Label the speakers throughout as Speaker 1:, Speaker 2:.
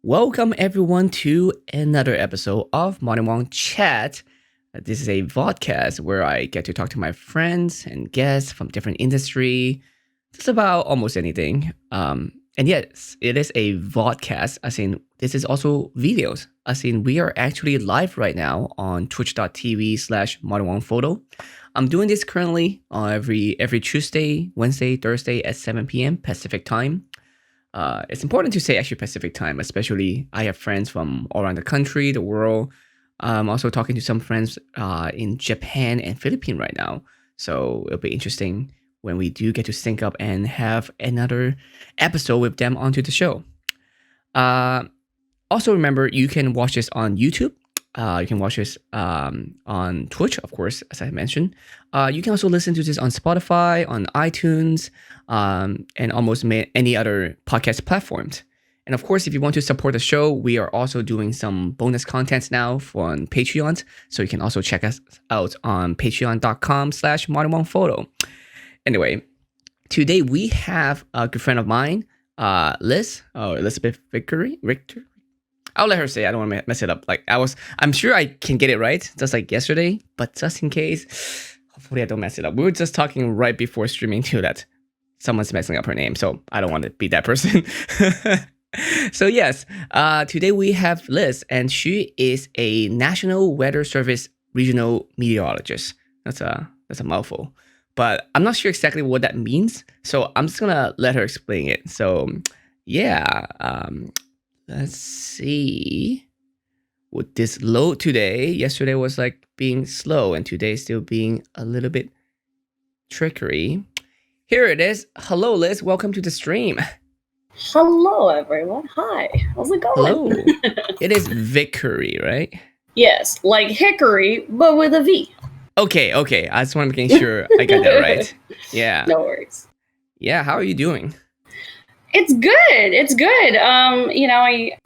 Speaker 1: Welcome everyone to another episode of Wong Chat. This is a vodcast where I get to talk to my friends and guests from different industry, just about almost anything. And yes, it is a vodcast, as in this is also videos, as in we are actually live right now on twitch.tv/modernwongphoto. I'm doing this currently every Tuesday, Wednesday, Thursday at 7 p.m. Pacific time. It's important to say actually Pacific time, especially I have friends from all around the country, the world. I'm also talking to some friends in Japan and Philippines right now. So it'll be interesting when we do get to sync up and have another episode with them onto the show. Also remember, you can watch this on YouTube. You can watch this on Twitch, of course, as I mentioned. You can also listen to this on Spotify, on iTunes, and almost any other podcast platforms. And of course, if you want to support the show, we are also doing some bonus contents now on Patreon. So you can also check us out on patreon.com/modernwongphoto. Anyway, today we have a good friend of mine, Elizabeth Vickery. I'll let her say. I don't want to mess it up. I'm sure I can get it right, just like yesterday. But just in case, hopefully I don't mess it up. We were just talking right before streaming too that someone's messing up her name, so I don't want to be that person. So yes, today we have Liz, and she is a National Weather Service regional meteorologist. That's a mouthful, but I'm not sure exactly what that means. So I'm just gonna let her explain it. So yeah. Let's see. Would this load today? Yesterday was like being slow, and today still being a little bit trickery. Here it is. Hello, Liz. Welcome to the stream.
Speaker 2: Hello, everyone. Hi. How's it going?
Speaker 1: Hello. It is Vickery, right?
Speaker 2: Yes, like hickory, but with a V.
Speaker 1: Okay. I just want to make sure I got that right. Yeah.
Speaker 2: No worries.
Speaker 1: Yeah. How are you doing?
Speaker 2: It's good.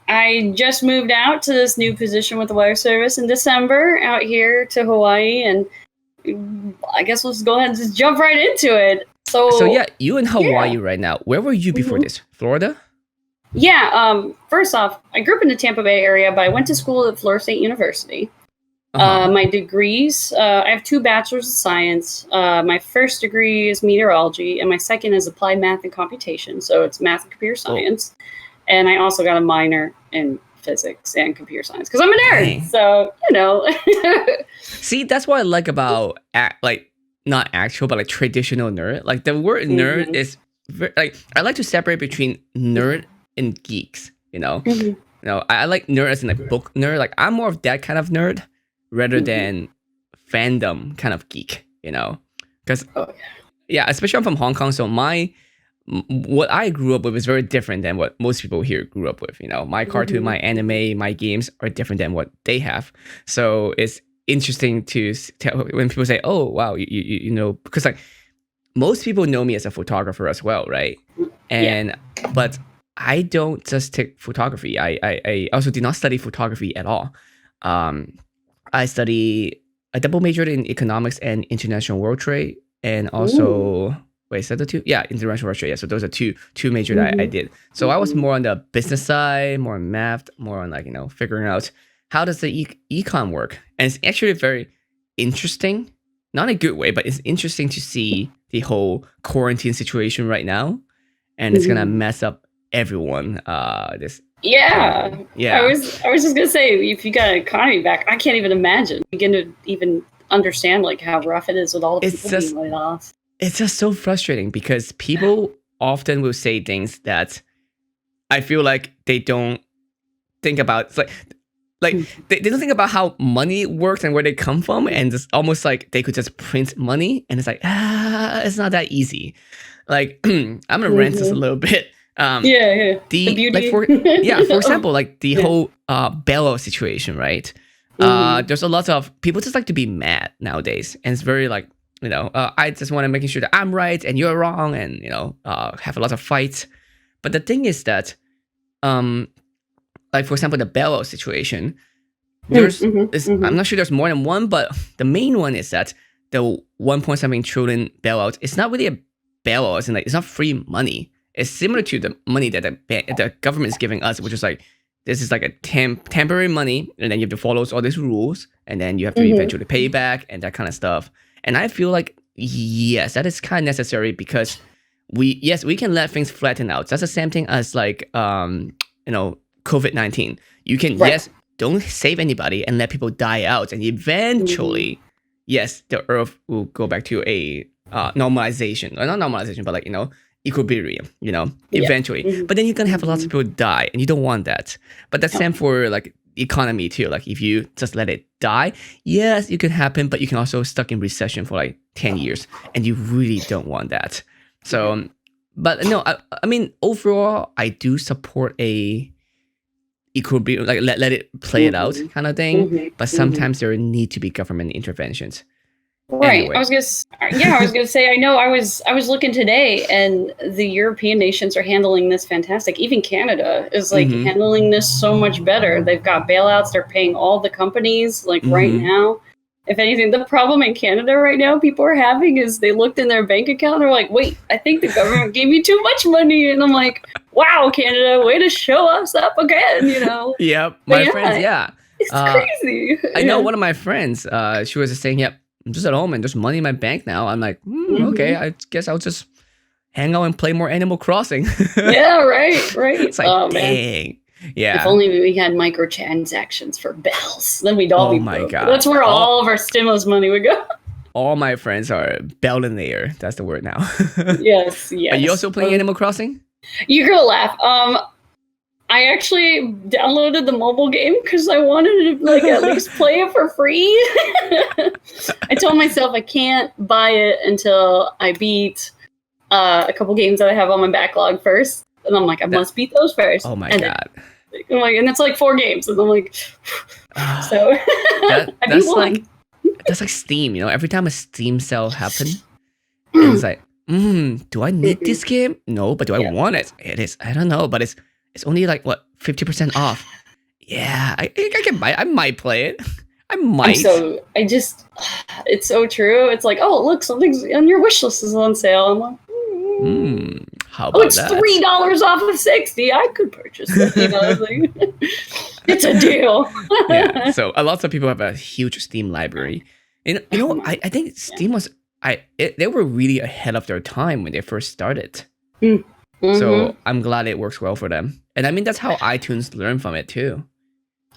Speaker 2: I just moved out to this new position with the Weather Service in December out here to Hawaii, and I guess we'll just go ahead and just jump right into it. So
Speaker 1: yeah, you in Hawaii right now. Where were you before this? Florida?
Speaker 2: Yeah. First off, I grew up in the Tampa Bay area, but I went to school at Florida State University. My degrees, I have 2 bachelors of science. My first degree is meteorology, and my second is applied math and computation. So it's math and computer science. Oh. And I also got a minor in physics and computer science because I'm a nerd. Dang. So,
Speaker 1: See, that's what I like about not actual, but like traditional nerd. Like the word nerd is very, like, I like to separate between nerd and geeks, I like nerd as in like book nerd. Like I'm more of that kind of nerd rather than fandom kind of geek, because especially I'm from Hong Kong, so what I grew up with is very different than what most people here grew up with. My cartoon, my anime, my games are different than what they have. So it's interesting to tell when people say, "Oh, wow, you know," because like most people know me as a photographer as well, right? But I don't just take photography. I also did not study photography at all. I double majored in economics and international world trade, and also wait, is that the two? Yeah, international world trade. Yeah, so those are two major that I did. So I was more on the business side, more on math, more on figuring out how does the econ work. And it's actually very interesting, not in a good way, but it's interesting to see the whole quarantine situation right now, and it's gonna mess up everyone.
Speaker 2: Yeah. I was just gonna say, if you got an economy back, I can't even begin to even understand like how rough it is with all the people being laid off.
Speaker 1: It's just so frustrating because people often will say things that I feel like they don't think about. It's like they don't think about how money works and where they come from, and it's almost like they could just print money, and it's like it's not that easy. Like I'm gonna rant just a little bit.
Speaker 2: The beauty.
Speaker 1: Like for example, like the whole bailout situation, right? There's a lot of people just like to be mad nowadays, and it's very like I just want to making sure that I'm right and you're wrong, and have a lot of fights. But the thing is that like for example, the bailout situation, I'm not sure there's more than one, but the main one is that the 1.7 trillion bailout is not really a bailout, and like it's not free money. It's similar to the money that the government is giving us, which is like this is like a temporary money, and then you have to follow all these rules, and then you have to eventually pay back and that kind of stuff. And I feel like yes, that is kind of necessary because we can let things flatten out. That's the same thing as like COVID-19. You can don't save anybody and let people die out, and eventually yes, the earth will go back to a normalization, or not normalization, but like equilibrium, eventually. But then you're gonna have lots of people die, and you don't want that. But that's same for like economy too. Like if you just let it die, yes, it can happen, but you can also stuck in recession for like 10 years, and you really don't want that. So, but no, I mean overall, I do support a equilibrium, like let it play it out kind of thing. But sometimes there need to be government interventions.
Speaker 2: Right.
Speaker 1: Anyway.
Speaker 2: I was gonna say, I know I was looking today, and the European nations are handling this fantastic. Even Canada is like handling this so much better. They've got bailouts. They're paying all the companies like right now. If anything, the problem in Canada right now people are having is they looked in their bank account and they're like, wait, I think the government gave me too much money. And I'm like, wow, Canada, way to show us up again,
Speaker 1: Yep. My friends,
Speaker 2: It's crazy.
Speaker 1: I know one of my friends, she was just saying, yep, I'm just at home and there's money in my bank now. I'm like, okay, I guess I'll just hang out and play more Animal Crossing.
Speaker 2: Yeah, right.
Speaker 1: It's like, dang.
Speaker 2: Man.
Speaker 1: Yeah.
Speaker 2: If only we had microtransactions for bells, then we'd all be broke.
Speaker 1: Oh my God.
Speaker 2: That's where all of our stimulus money would go.
Speaker 1: All my friends are billionaire. That's the word now.
Speaker 2: Yes.
Speaker 1: Are you also playing Animal Crossing?
Speaker 2: You're gonna laugh. I actually downloaded the mobile game because I wanted to like at least play it for free. I told myself I can't buy it until I beat a couple games that I have on my backlog first. And I'm like, I must beat those first.
Speaker 1: Oh my
Speaker 2: God. I'm like, and it's like 4 games. And I'm like, so
Speaker 1: that's like Steam, every time a Steam sale happens, it's like, do I need this game? No, but do I want it? It is. I don't know, but it's only like what 50% off. Yeah, I can buy it. I might play it. I might.
Speaker 2: It's so true. It's like, oh look, something's on your wish list is on sale. I'm like,
Speaker 1: how about
Speaker 2: it's
Speaker 1: that?
Speaker 2: $3 off of 60. I could purchase it. It's a deal.
Speaker 1: Yeah. So lots of people have a huge Steam library. I think Steam was they were really ahead of their time when they first started. So I'm glad it works well for them. And I mean that's how iTunes learned from it too.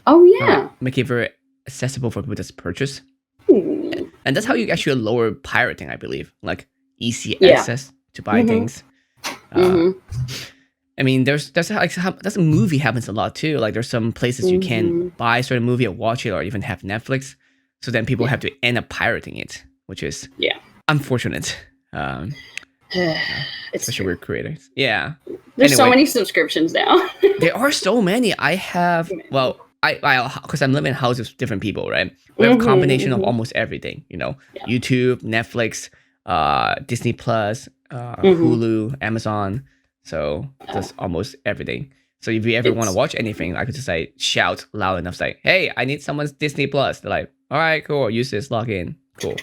Speaker 2: Oh yeah.
Speaker 1: Make it very accessible for people to purchase. And that's how you actually lower pirating, I believe. Like easy access to buy things. I mean, there's a movie happens a lot too. Like there's some places you can buy a certain movie or watch it or even have Netflix. So then people have to end up pirating it, which is unfortunate. Especially with creators. Yeah.
Speaker 2: There's so many subscriptions now.
Speaker 1: There are so many. I have, because I'm living in a house with different people, right? We have a combination of almost everything, YouTube, Netflix, Disney Plus, Hulu, Amazon. So that's almost everything. So if you ever want to watch anything, I could just like shout loud enough, say, "Hey, I need someone's Disney Plus." They're like, "All right, cool. Use this. Log in. Cool."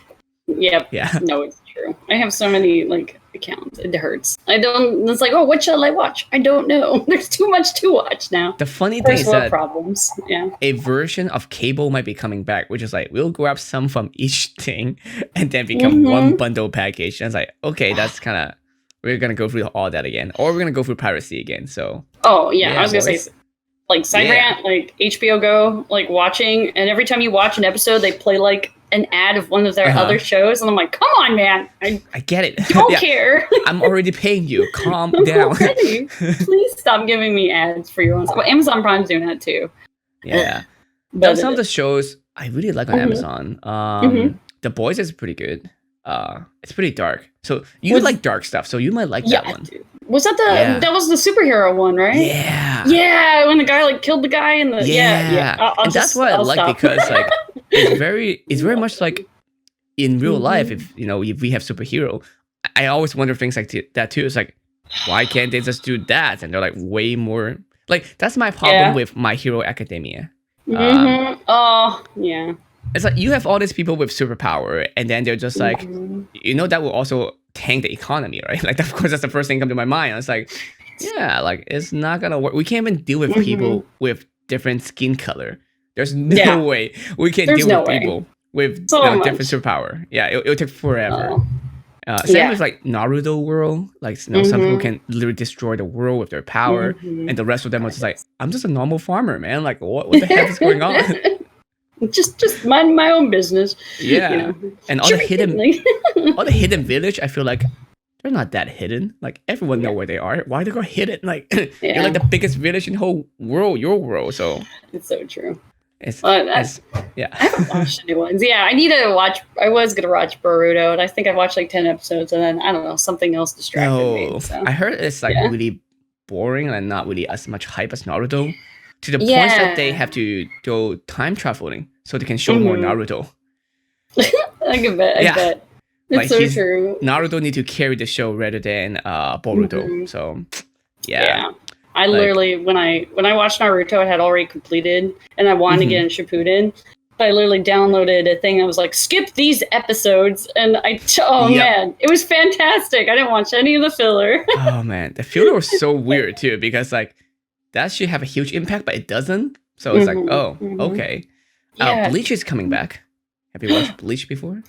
Speaker 2: Yep.
Speaker 1: Yeah.
Speaker 2: No, it's true. I have so many like accounts. It hurts. It's like, oh, what shall I watch? I don't know. There's too much to watch now.
Speaker 1: The funny thing is that
Speaker 2: problems. Yeah.
Speaker 1: A version of cable might be coming back, which is like we'll grab some from each thing and then become one bundle package. And it's like, okay, that's kind of we're gonna go through all that again, or we're gonna go through piracy again. So.
Speaker 2: Oh yeah, I was gonna say. Like Cyberant, like HBO Go, like watching, and every time you watch an episode, they play like an ad of one of their other shows, and I'm like, come on, man, I
Speaker 1: get it.
Speaker 2: Don't care.
Speaker 1: I'm already paying you. Calm down.
Speaker 2: Please stop giving me ads for your own stuff. Well, Amazon Prime's doing that too.
Speaker 1: Yeah, but some of the shows I really like on Amazon. The Boys is pretty good. It's pretty dark, so you like dark stuff, so you might like that one.
Speaker 2: Dude. Was that that was the superhero one, right? Yeah, when the guy like killed the guy in the
Speaker 1: and that's what I like because like it's very much like in real life. If we have superhero, I always wonder things like that too. It's like, why can't they just do that? And they're like way more like that's my problem with My Hero Academia.
Speaker 2: Oh yeah.
Speaker 1: It's like you have all these people with superpower, and then they're just like, that will also tank the economy, right? Like, of course, that's the first thing come to my mind. It's like, yeah, like it's not gonna work. We can't even deal with people with different skin color. There's no
Speaker 2: Yeah.
Speaker 1: way we can
Speaker 2: There's
Speaker 1: deal
Speaker 2: no
Speaker 1: with
Speaker 2: way.
Speaker 1: people with
Speaker 2: So
Speaker 1: different
Speaker 2: much.
Speaker 1: superpower. Yeah, it'll take forever.
Speaker 2: Oh.
Speaker 1: Same
Speaker 2: Yeah.
Speaker 1: with like Naruto world. Like some people can literally destroy the world with their power, and the rest of them are just like, I'm just a normal farmer, man. Like what the heck is going on?
Speaker 2: just mind my own business.
Speaker 1: Yeah,
Speaker 2: You know.
Speaker 1: and all the hidden village, I feel like they're not that hidden. Like everyone know where they are. Why they go hidden? Like you're like the biggest village in the whole world, your world. So
Speaker 2: it's so true.
Speaker 1: Yeah.
Speaker 2: I haven't watched the new ones. Yeah, I need to watch. I was gonna watch Boruto, and I think I watched like 10 episodes, and then I don't know, something else distracted me. So.
Speaker 1: I heard it's like really boring and not really as much hype as Naruto, to the point that they have to go time traveling so they can show more Naruto.
Speaker 2: I can bet. I bet. It's like so true.
Speaker 1: Naruto need to carry the show rather than Boruto. So yeah.
Speaker 2: I literally when I watched Naruto, I had already completed, and I wanted to get in Shippuden. But I literally downloaded a thing that was like, skip these episodes, and man, it was fantastic. I didn't watch any of the filler.
Speaker 1: Oh man, the filler was so weird too, because like that should have a huge impact, but it doesn't. So it's like, okay. Bleach is coming back. Have you watched Bleach before?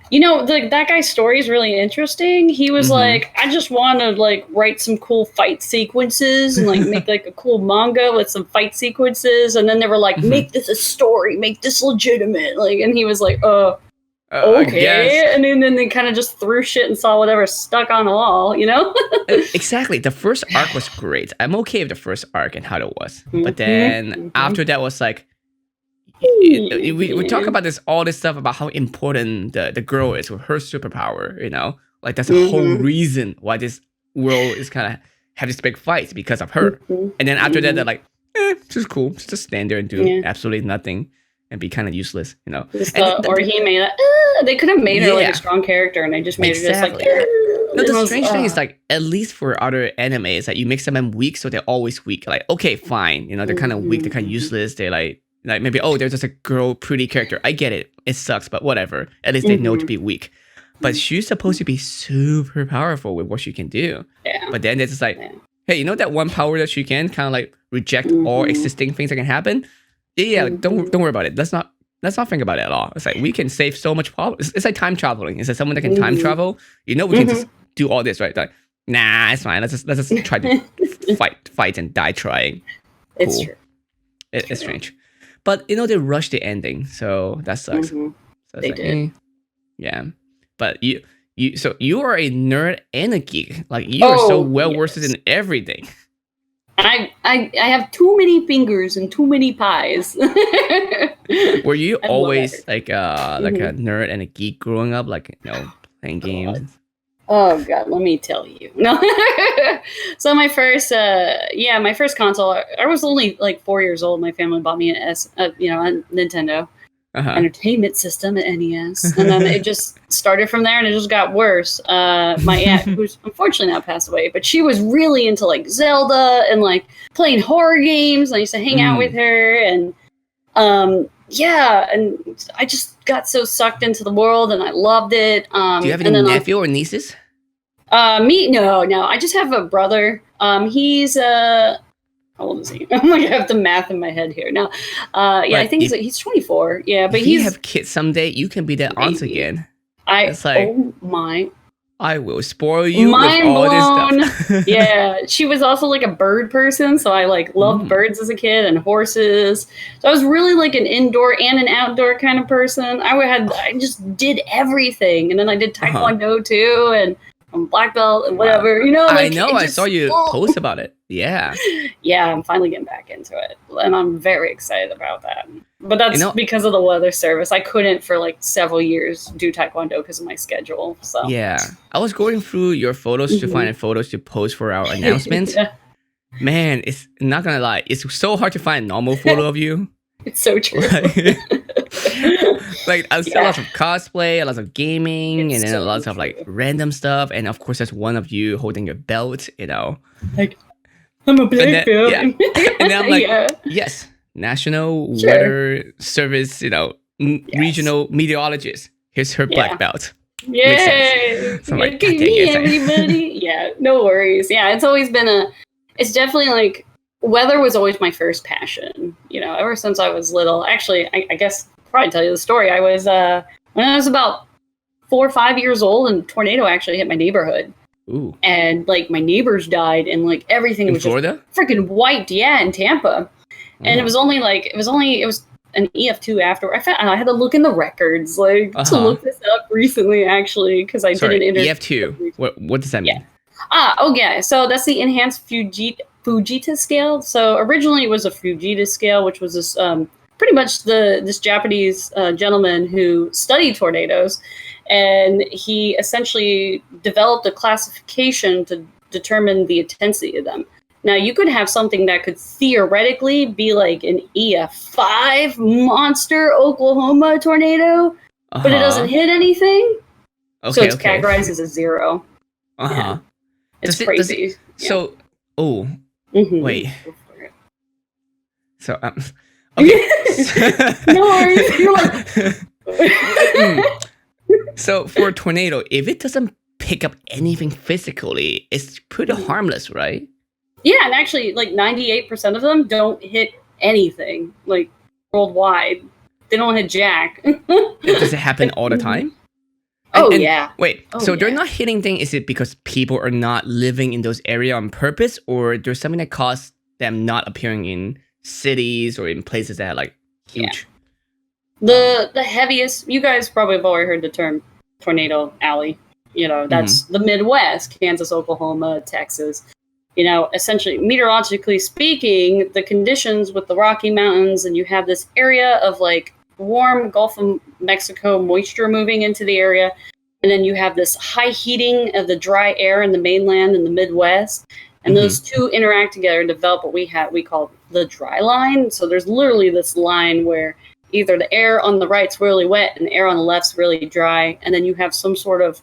Speaker 2: You know, that guy's story is really interesting. He was like, I just want to like write some cool fight sequences and like make like a cool manga with some fight sequences. And then they were like, make this a story, make this legitimate. Like, and he was like, okay. And then they kind of just threw shit and saw whatever stuck on the wall, you know?
Speaker 1: Exactly. The first arc was great. I'm okay with the first arc and how it was. But then after that was like, we talk about all this stuff about how important the girl is with her superpower, you know? Like that's the whole reason why this world is kind of have this big fight, because of her. And then after that, they're like, she's cool. Just stand there and do absolutely nothing and be kind of useless, you know?
Speaker 2: Or he made they could have made her like a strong character, and they just made her just like...
Speaker 1: No, the strange thing is like, at least for other animes, like you make them weak, so they're always weak. Like, okay, fine. You know, they're kind of weak. They're kind of useless. They're like maybe, they're just a girl, pretty character. I get it. It sucks, but whatever. At least they know to be weak. But she's supposed to be super powerful with what she can do. Yeah. But then it's just like, hey, you know that one power that she can kind of like reject all existing things that can happen? Yeah, don't worry about it. Let's not think about it at all. It's like we can save so much problems. It's like time traveling. Is there someone that can time travel? You know, we can just do all this, right? Like, nah, it's fine. Let's just try to fight and die trying. Cool.
Speaker 2: It's true.
Speaker 1: It's strange. But you know, they rushed the ending, so that sucks. So
Speaker 2: they
Speaker 1: like,
Speaker 2: did.
Speaker 1: Yeah. But you are a nerd and a geek. Like you are so well versed in everything.
Speaker 2: I have too many fingers and too many pies.
Speaker 1: Were you always like a nerd and a geek growing up, like, you know, playing games?
Speaker 2: Oh God, let me tell you. No. So my first console, I was only like 4 years old. My family bought me a Nintendo Entertainment System, an NES, and then it just started from there, and it just got worse. My aunt, who's unfortunately now passed away, but she was really into like Zelda and like playing horror games. I used to hang out with her, and and I just got so sucked into the world, and I loved it.
Speaker 1: Do you have any nephew or nieces?
Speaker 2: No. I just have a brother. He's how old is he? I'm like, I have the math in my head here now. I think he's 24. Yeah, but
Speaker 1: if you have kids someday, you can be their aunt again. I will spoil you with all this stuff.
Speaker 2: Yeah, she was also like a bird person, so I like loved birds as a kid and horses. So I was really like an indoor and an outdoor kind of person. I just did everything, and then I did Taekwondo too, and I'm black belt and whatever. You know,
Speaker 1: like, I know. I saw you post about it. Yeah.
Speaker 2: Yeah, I'm finally getting back into it, and I'm very excited about that. But that's because of the weather service. I couldn't for like several years do Taekwondo because of my schedule. So
Speaker 1: yeah, I was going through your photos to find photos to post for our announcement. Man, it's not gonna lie, it's so hard to find a normal photo of you.
Speaker 2: It's so true.
Speaker 1: Like I see lots of cosplay, lots of gaming, and then lots of like random stuff, and of course there's one of you holding your belt. You know,
Speaker 2: like I'm a black belt.
Speaker 1: Yeah. And then I'm like, yes. National Weather Service, regional meteorologist. Here's her black belt.
Speaker 2: Yay!
Speaker 1: So I'm like,
Speaker 2: God dang it, everybody. Yeah, no worries. Yeah, it's definitely like, weather was always my first passion. ever since I was little. Actually, I guess I'll probably tell you the story. I was when I was about 4 or 5 years old, and a tornado actually hit my neighborhood.
Speaker 1: Ooh.
Speaker 2: And like my neighbors died, and like everything
Speaker 1: In
Speaker 2: was
Speaker 1: Florida?
Speaker 2: just freaking wiped. Yeah, in Tampa. And it was an EF2 after. I had to look in the records to look this up recently, actually, because I did an interview.
Speaker 1: EF2. What does that mean?
Speaker 2: Yeah. So that's the enhanced Fujita scale. So originally it was a Fujita scale, which was this pretty much this Japanese gentleman who studied tornadoes, and he essentially developed a classification to determine the intensity of them. Now, you could have something that could theoretically be like an EF5 monster Oklahoma tornado, but it doesn't hit anything. So it's categorized as a 0. Yeah. It's crazy.
Speaker 1: Wait. So, okay.
Speaker 2: No worries. You're like...
Speaker 1: So for a tornado, if it doesn't pick up anything physically, it's pretty harmless, right?
Speaker 2: Yeah, and actually, like 98% of them don't hit anything, like worldwide. They don't hit jack.
Speaker 1: Does it happen all the time?
Speaker 2: Yeah.
Speaker 1: Wait, they're not hitting things. Is it because people are not living in those areas on purpose, or there's something that caused them not appearing in cities or in places that are like huge?
Speaker 2: Yeah. The heaviest, you guys probably have already heard the term tornado alley. That's the Midwest, Kansas, Oklahoma, Texas. Essentially, meteorologically speaking, the conditions with the Rocky Mountains, and you have this area of like warm Gulf of Mexico moisture moving into the area, and then you have this high heating of the dry air in the mainland and the Midwest, and those two interact together and develop what we call the dry line. So there's literally this line where either the air on the right's really wet and the air on the left's really dry, and then you have some sort of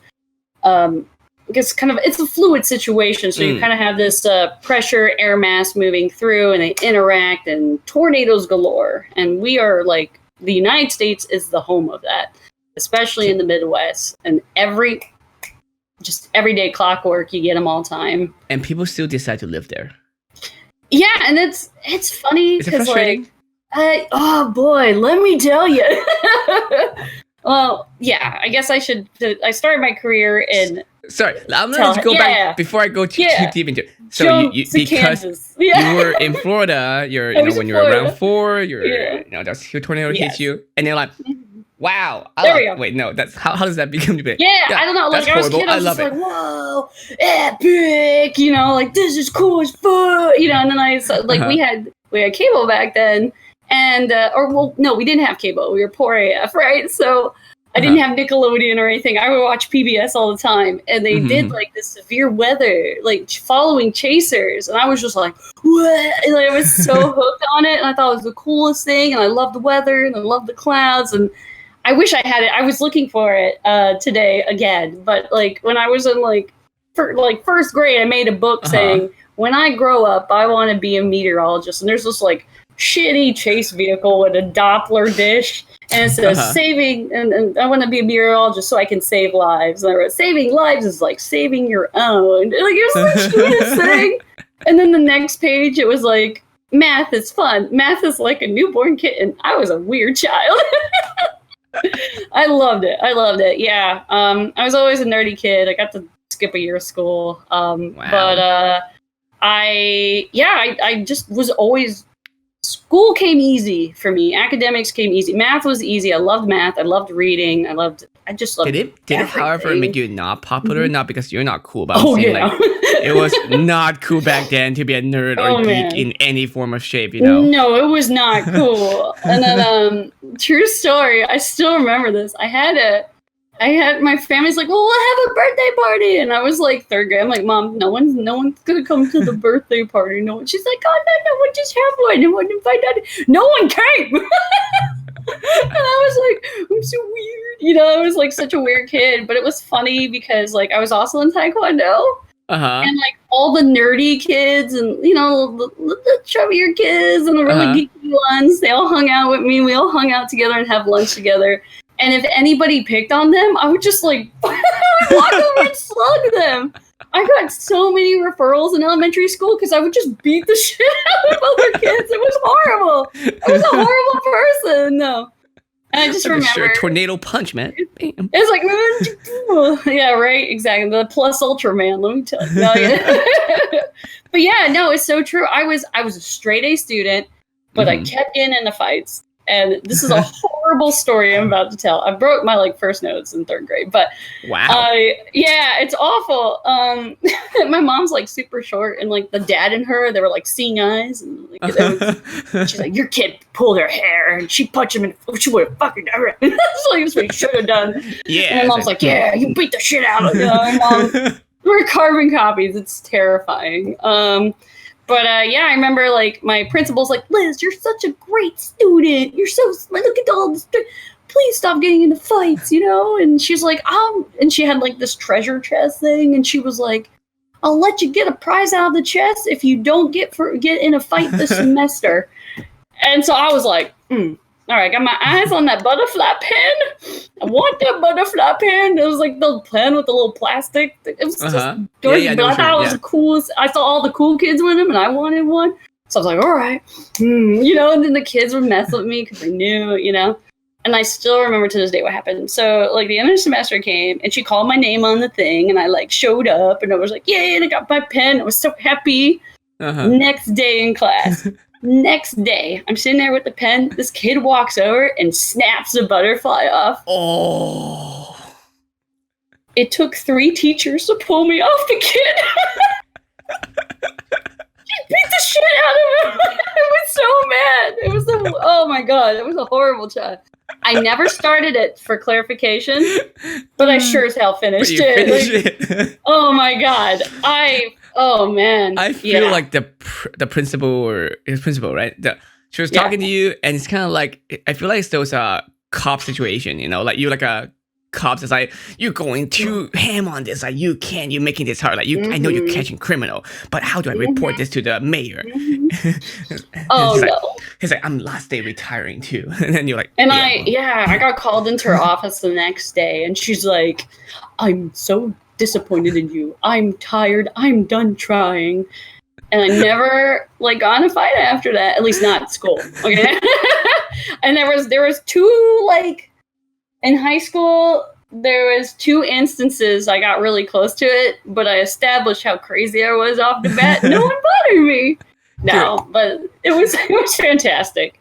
Speaker 2: it's a fluid situation, so you kind of have this pressure air mass moving through, and they interact, and tornadoes galore. And we are like, the United States is the home of that, especially in the Midwest. And everyday clockwork, you get them all the time.
Speaker 1: And people still decide to live there.
Speaker 2: Yeah, and it's funny.
Speaker 1: Is it frustrating?
Speaker 2: Oh boy, let me tell you. Well, yeah, I guess I started my career in...
Speaker 1: Sorry, I'm going to go back before I go too deep into it. So because you were in Florida, when you're around 4, that's your tornado hits you, and you're like, wow. Wait, no, that's how does that become big?
Speaker 2: Yeah, I don't know. Like, I was a kid, I was just like, whoa, epic, like, this is cool as fuck, and then we had cable back then, and no, we didn't have cable. We were poor AF, right? So I didn't have Nickelodeon or anything. I would watch PBS all the time, and they did like this severe weather, like following chasers, and I was just like, what? And, I was so hooked on it, and I thought it was the coolest thing, and I loved the weather, and I loved the clouds, and I wish I had it. I was looking for it today again, but like when I was in first grade, I made a book saying, when I grow up, I want to be a meteorologist, and there's this like shitty chase vehicle with a Doppler dish, and it says saving, and I want to be a meteorologist so I can save lives. And I wrote, saving lives is like saving your own. Like, it was the cutest thing. And then the next page, it was like, math is fun. Math is like a newborn kitten. I was a weird child. I loved it. Yeah. I was always a nerdy kid. I got to skip a year of school. But I just was always... School came easy for me. Academics came easy. Math was easy. I loved math. I loved reading. I just loved
Speaker 1: Did it, however, make you not popular? Not because you're not cool, but it was not cool back then to be a nerd or geek in any form of shape,
Speaker 2: No, it was not cool. And then, true story, I still remember this. I had my family's like, well, we'll have a birthday party, and I was like 3rd grade. I'm like, Mom, no one's gonna come to the birthday party. No one. She's like, oh no, we'll just have one. No one invited. No one came. And I was like, I'm so weird. I was like such a weird kid, but it was funny because like I was also in Taekwondo. And like all the nerdy kids and the chubbier kids and the really geeky ones, they all hung out with me. We all hung out together and have lunch together. And if anybody picked on them, I would just like walk over and slug them. I got so many referrals in elementary school because I would just beat the shit out of other kids. It was horrible. I was a horrible person. No. And I just remember
Speaker 1: sure tornado punch, man. Bam.
Speaker 2: It's like, yeah, right, exactly. The plus ultra man, let me tell you. No, yeah. But yeah, no, it's so true. I was a straight A student, but I kept getting into fights. And this is a horrible story I'm about to tell. I broke my like first nose in 3rd grade, but
Speaker 1: wow,
Speaker 2: yeah, it's awful. My mom's like super short, and like the dad and her, they were like seeing eyes, and like, she's like, your kid pulled her hair, and she punched him, and she would have fucking done it. That's like what he should have done.
Speaker 1: Yeah,
Speaker 2: and my mom's like, yeah, you beat the shit out of him. Mom, we're carbon copies. It's terrifying. But yeah, I remember like my principal's like, Liz, you're such a great student. You're so smart. Look at all this. Please stop getting into fights, you know? And she's like, and she had like this treasure chest thing. And she was like, I'll let you get a prize out of the chest if you don't get in a fight this semester. And so I was like, all right, got my eyes on that butterfly pen. I want that butterfly pen. It was like the pen with the little plastic. It was just dorky, but I thought it was the coolest. I saw all the cool kids with them, and I wanted one. So I was like, all right, you know. And then the kids would mess with me because they knew, you know. And I still remember to this day what happened. So like the end of the semester came, and she called my name on the thing, and I like showed up, and I was like, yay! And I got my pen. I was so happy. Next day in class. Next day, I'm sitting there with the pen. This kid walks over and snaps the butterfly off.
Speaker 1: Oh.
Speaker 2: It took 3 teachers to pull me off the kid. She beat the shit out of him. I was so mad. Oh my God, it was a horrible child. I never started it for clarification, but I sure as hell finished it. Oh my God. Oh man.
Speaker 1: I feel like the principal or his principal, right? She was talking to you, and it's kind of like, I feel like it's those cop situation, you know, like you're like a cop that's like, you're going too ham on this, like you're making this hard, like I know you're catching criminal, but how do I report this to the mayor?
Speaker 2: Oh no.
Speaker 1: He's like, I'm last day retiring too. And then you're like,
Speaker 2: and I got called into her office the next day, and she's like, I'm so disappointed in you. I'm tired. I'm done trying. And I never like got in a fight after that, at least not at school. Okay. And there was 2 like in high school, there was 2 instances I got really close to it, but I established how crazy I was off the bat. No one bothered me. No, but it was fantastic.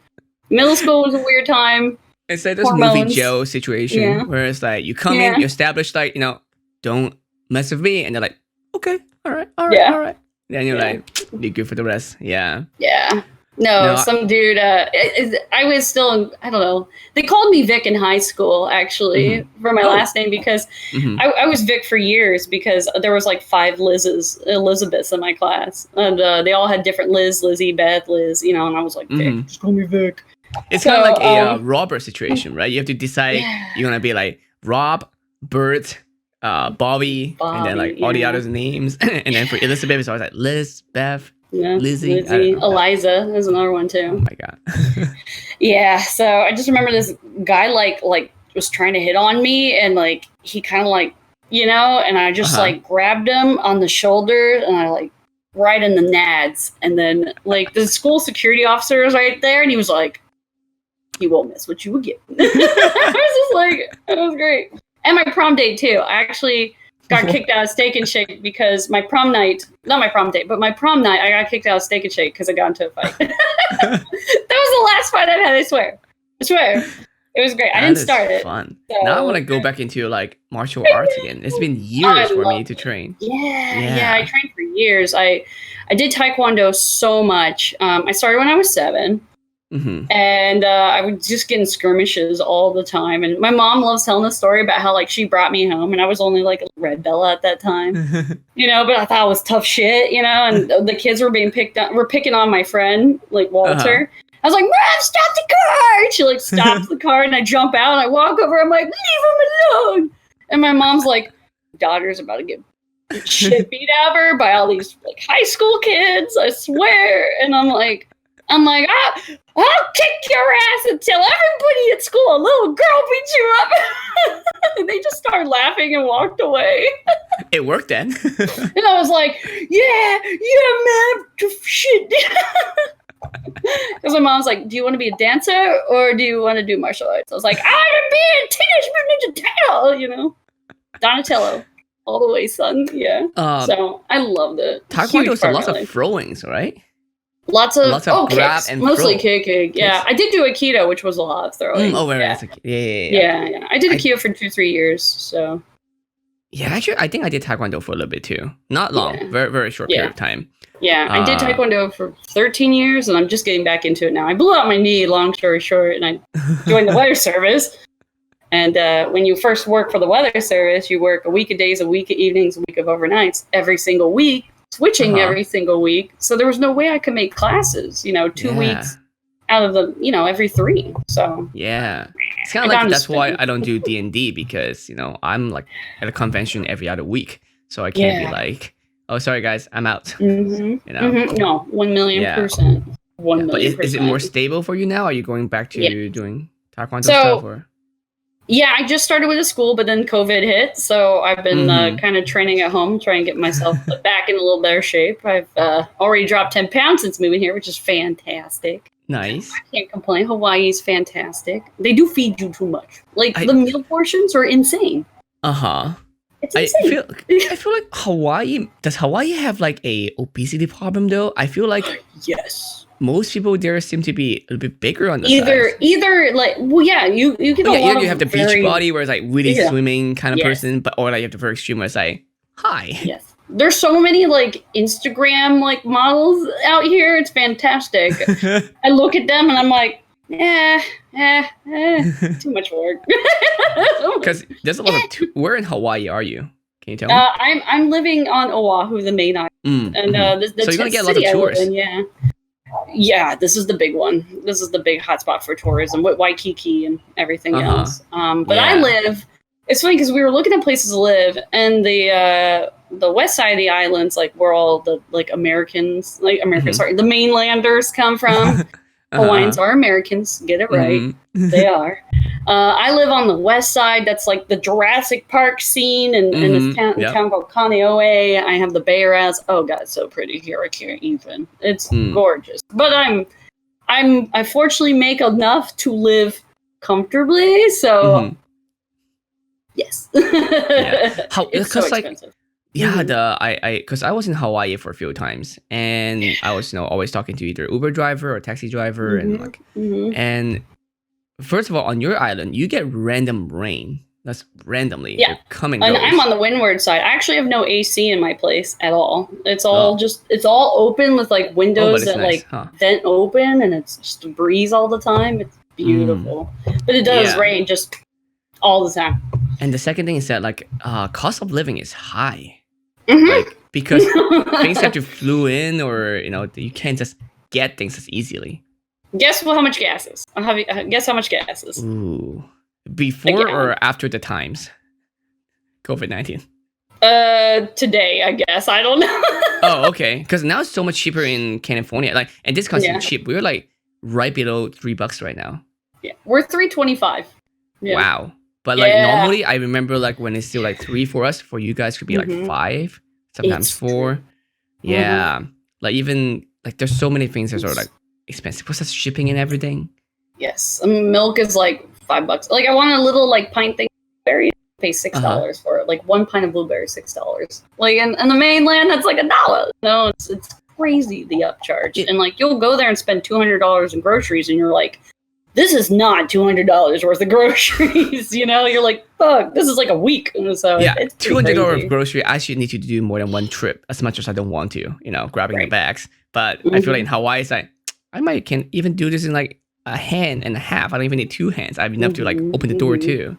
Speaker 2: Middle school was a weird time.
Speaker 1: It's like this movie Joe situation where it's like you come in, you establish like, you know, don't mess with me, and they're like, okay, all right. Then you're like, be good for the rest. Yeah. No, some dude. I was still. I don't know. They called me Vic in high school, actually, for my last name because I was Vic for years because there was like 5 Elizabeths in my class, and they all had different Lizzie, Beth, Liz, you know, and I was like, Vic, just call me Vic. It's kind of like a Robert situation, right? You have to decide you're gonna be like Rob, Bert, Bobby, and then like all the others names, and then for Elizabeth it's always like Liz, Beth. Lizzie.
Speaker 2: Eliza is another one too.
Speaker 1: Oh my God.
Speaker 2: Yeah, so I just remember this guy like was trying to hit on me, and like he kind of like, you know, and I just like grabbed him on the shoulder, and I like right in the nads, and then like the school security officer was right there, and he was like, "You won't miss what you will get." I was just like, it was great. And my prom date too. I actually got kicked out of Steak and Shake because my prom night, not my prom date, but my prom night, I got kicked out of Steak and Shake because I got into a fight. That was the last fight I've had, I swear. It was great. I didn't start it.
Speaker 1: Fun. So, now I want to go back into like martial arts again. It's been years for me to train.
Speaker 2: Yeah, I trained for years. I did Taekwondo so much. I started when I was 7. And I was just getting skirmishes all the time. And my mom loves telling the story about how like she brought me home, and I was only like a red bella at that time, you know. But I thought it was tough shit, you know. And the kids were being picking on my friend, like Walter. I was like, "Mom, stop the car!" And she like stops the car, and I jump out, and I walk over. I'm like, "Leave him alone!" And my mom's like, "Daughter's about to get shit beat out of her by all these like high school kids, I swear." And I'm like, I'll kick your ass and tell everybody at school a little girl beat you up. And they just started laughing and walked away.
Speaker 1: It worked then.
Speaker 2: And I was like, yeah, man, shit. Because my mom's like, do you want to be a dancer or do you want to do martial arts? I was like, I want to be a Teenage Mutant Ninja Turtle, you know. Donatello. All the way, son. Yeah. So I loved it.
Speaker 1: Taekwondo is lots of throwings, right?
Speaker 2: Lots of
Speaker 1: grab
Speaker 2: kicks,
Speaker 1: and
Speaker 2: mostly
Speaker 1: throw.
Speaker 2: kicking. Yeah, I did do Aikido, which was a lot of throwing.
Speaker 1: Yeah.
Speaker 2: Yeah. I did Aikido for 2-3 years. So.
Speaker 1: Yeah, actually, I think I did Taekwondo for a little bit too. Not long, very very short period of time.
Speaker 2: Yeah, I did Taekwondo for 13 years, and I'm just getting back into it now. I blew out my knee, long story short, and I joined the weather service. And when you first work for the weather service, you work a week of days, a week of evenings, a week of overnights, every single week, switching every single week. So there was no way I could make classes, 2 weeks out of the, every 3. So
Speaker 1: yeah, it's kind of like that's why I don't do D&D because I'm like at a convention every other week, so I can't be like, oh sorry guys, I'm out.
Speaker 2: No, 1,000,000%. 1,000,000%.
Speaker 1: But is it more stable for you now? Are you going back to doing Taekwondo stuff or?
Speaker 2: Yeah, I just started with a school, but then COVID hit, so I've been kind of training at home, trying to get myself back in a little better shape. I've already dropped 10 pounds since moving here, which is fantastic.
Speaker 1: Nice.
Speaker 2: I can't complain. Hawaii's fantastic. They do feed you too much. The meal portions are insane. It's insane.
Speaker 1: I feel like does Hawaii have like a obesity problem though? I feel like
Speaker 2: yes.
Speaker 1: Most people there seem to be a little bit bigger on the
Speaker 2: size. You get a lot of
Speaker 1: you have the beach body where it's like really swimming kind of person, or like you have the very extreme where it's like, hi. Yes.
Speaker 2: There's so many like Instagram like models out here. It's fantastic. I look at them and I'm like, too much work.
Speaker 1: Because there's a lot of where in Hawaii are you? Can you tell me?
Speaker 2: I'm living on Oahu, the main island, and so
Speaker 1: you're gonna get a lot of tourists.
Speaker 2: Yeah, this is the big one. This is the big hotspot for tourism with Waikiki and everything else. But I live. It's funny because we were looking at places to live, and the west side of the islands, like where all the like Americans, sorry, the mainlanders come from. Hawaiians are Americans. Get it right. They are. I live on the west side. That's like the Jurassic Park scene in this town called Kaneohe. I have the Bay Areas. Oh God, it's so pretty here. I can't even. It's gorgeous. But I fortunately make enough to live comfortably. So yes. It's so expensive.
Speaker 1: Yeah, because I was in Hawaii for a few times, and I was always talking to either Uber driver or taxi driver, and first of all, on your island, you get random rain. That's randomly coming.
Speaker 2: And I'm on the windward side. I actually have no AC in my place at all. It's all it's all open with like windows that vent open, and it's just a breeze all the time. It's beautiful, but it does rain just all the time.
Speaker 1: And the second thing is that cost of living is high. Because things have to flew in, or you can't just get things as easily.
Speaker 2: Guess how much gas is? Guess how much gas is?
Speaker 1: Ooh, before or after the times? COVID-19.
Speaker 2: Today, I guess. I don't know.
Speaker 1: Oh, okay. Because now it's so much cheaper in California. And this country is cheap. We're like right below $3 right now.
Speaker 2: Yeah, we're $3.25. Yeah.
Speaker 1: Wow. But normally, I remember when it's still $3 for us. For you guys, could be $5, sometimes $4. Yeah, even there's so many things that are expensive. Plus, that's shipping and everything.
Speaker 2: Yes, milk is $5. I want a little pint thing. Berry, pay $6 for it. One pint of blueberry, $6. In the mainland, that's $1. No, it's crazy the upcharge. And you'll go there and spend $200 in groceries, and you're like, this is not $200 worth of groceries. You're like, fuck, this is a week. So it's
Speaker 1: $200 of grocery. I actually need to do more than one trip, as much as I don't want to, grabbing the bags. But I feel in Hawaii, it's I can even do this in a hand and a half. I don't even need 2 hands. I have enough to open the door too.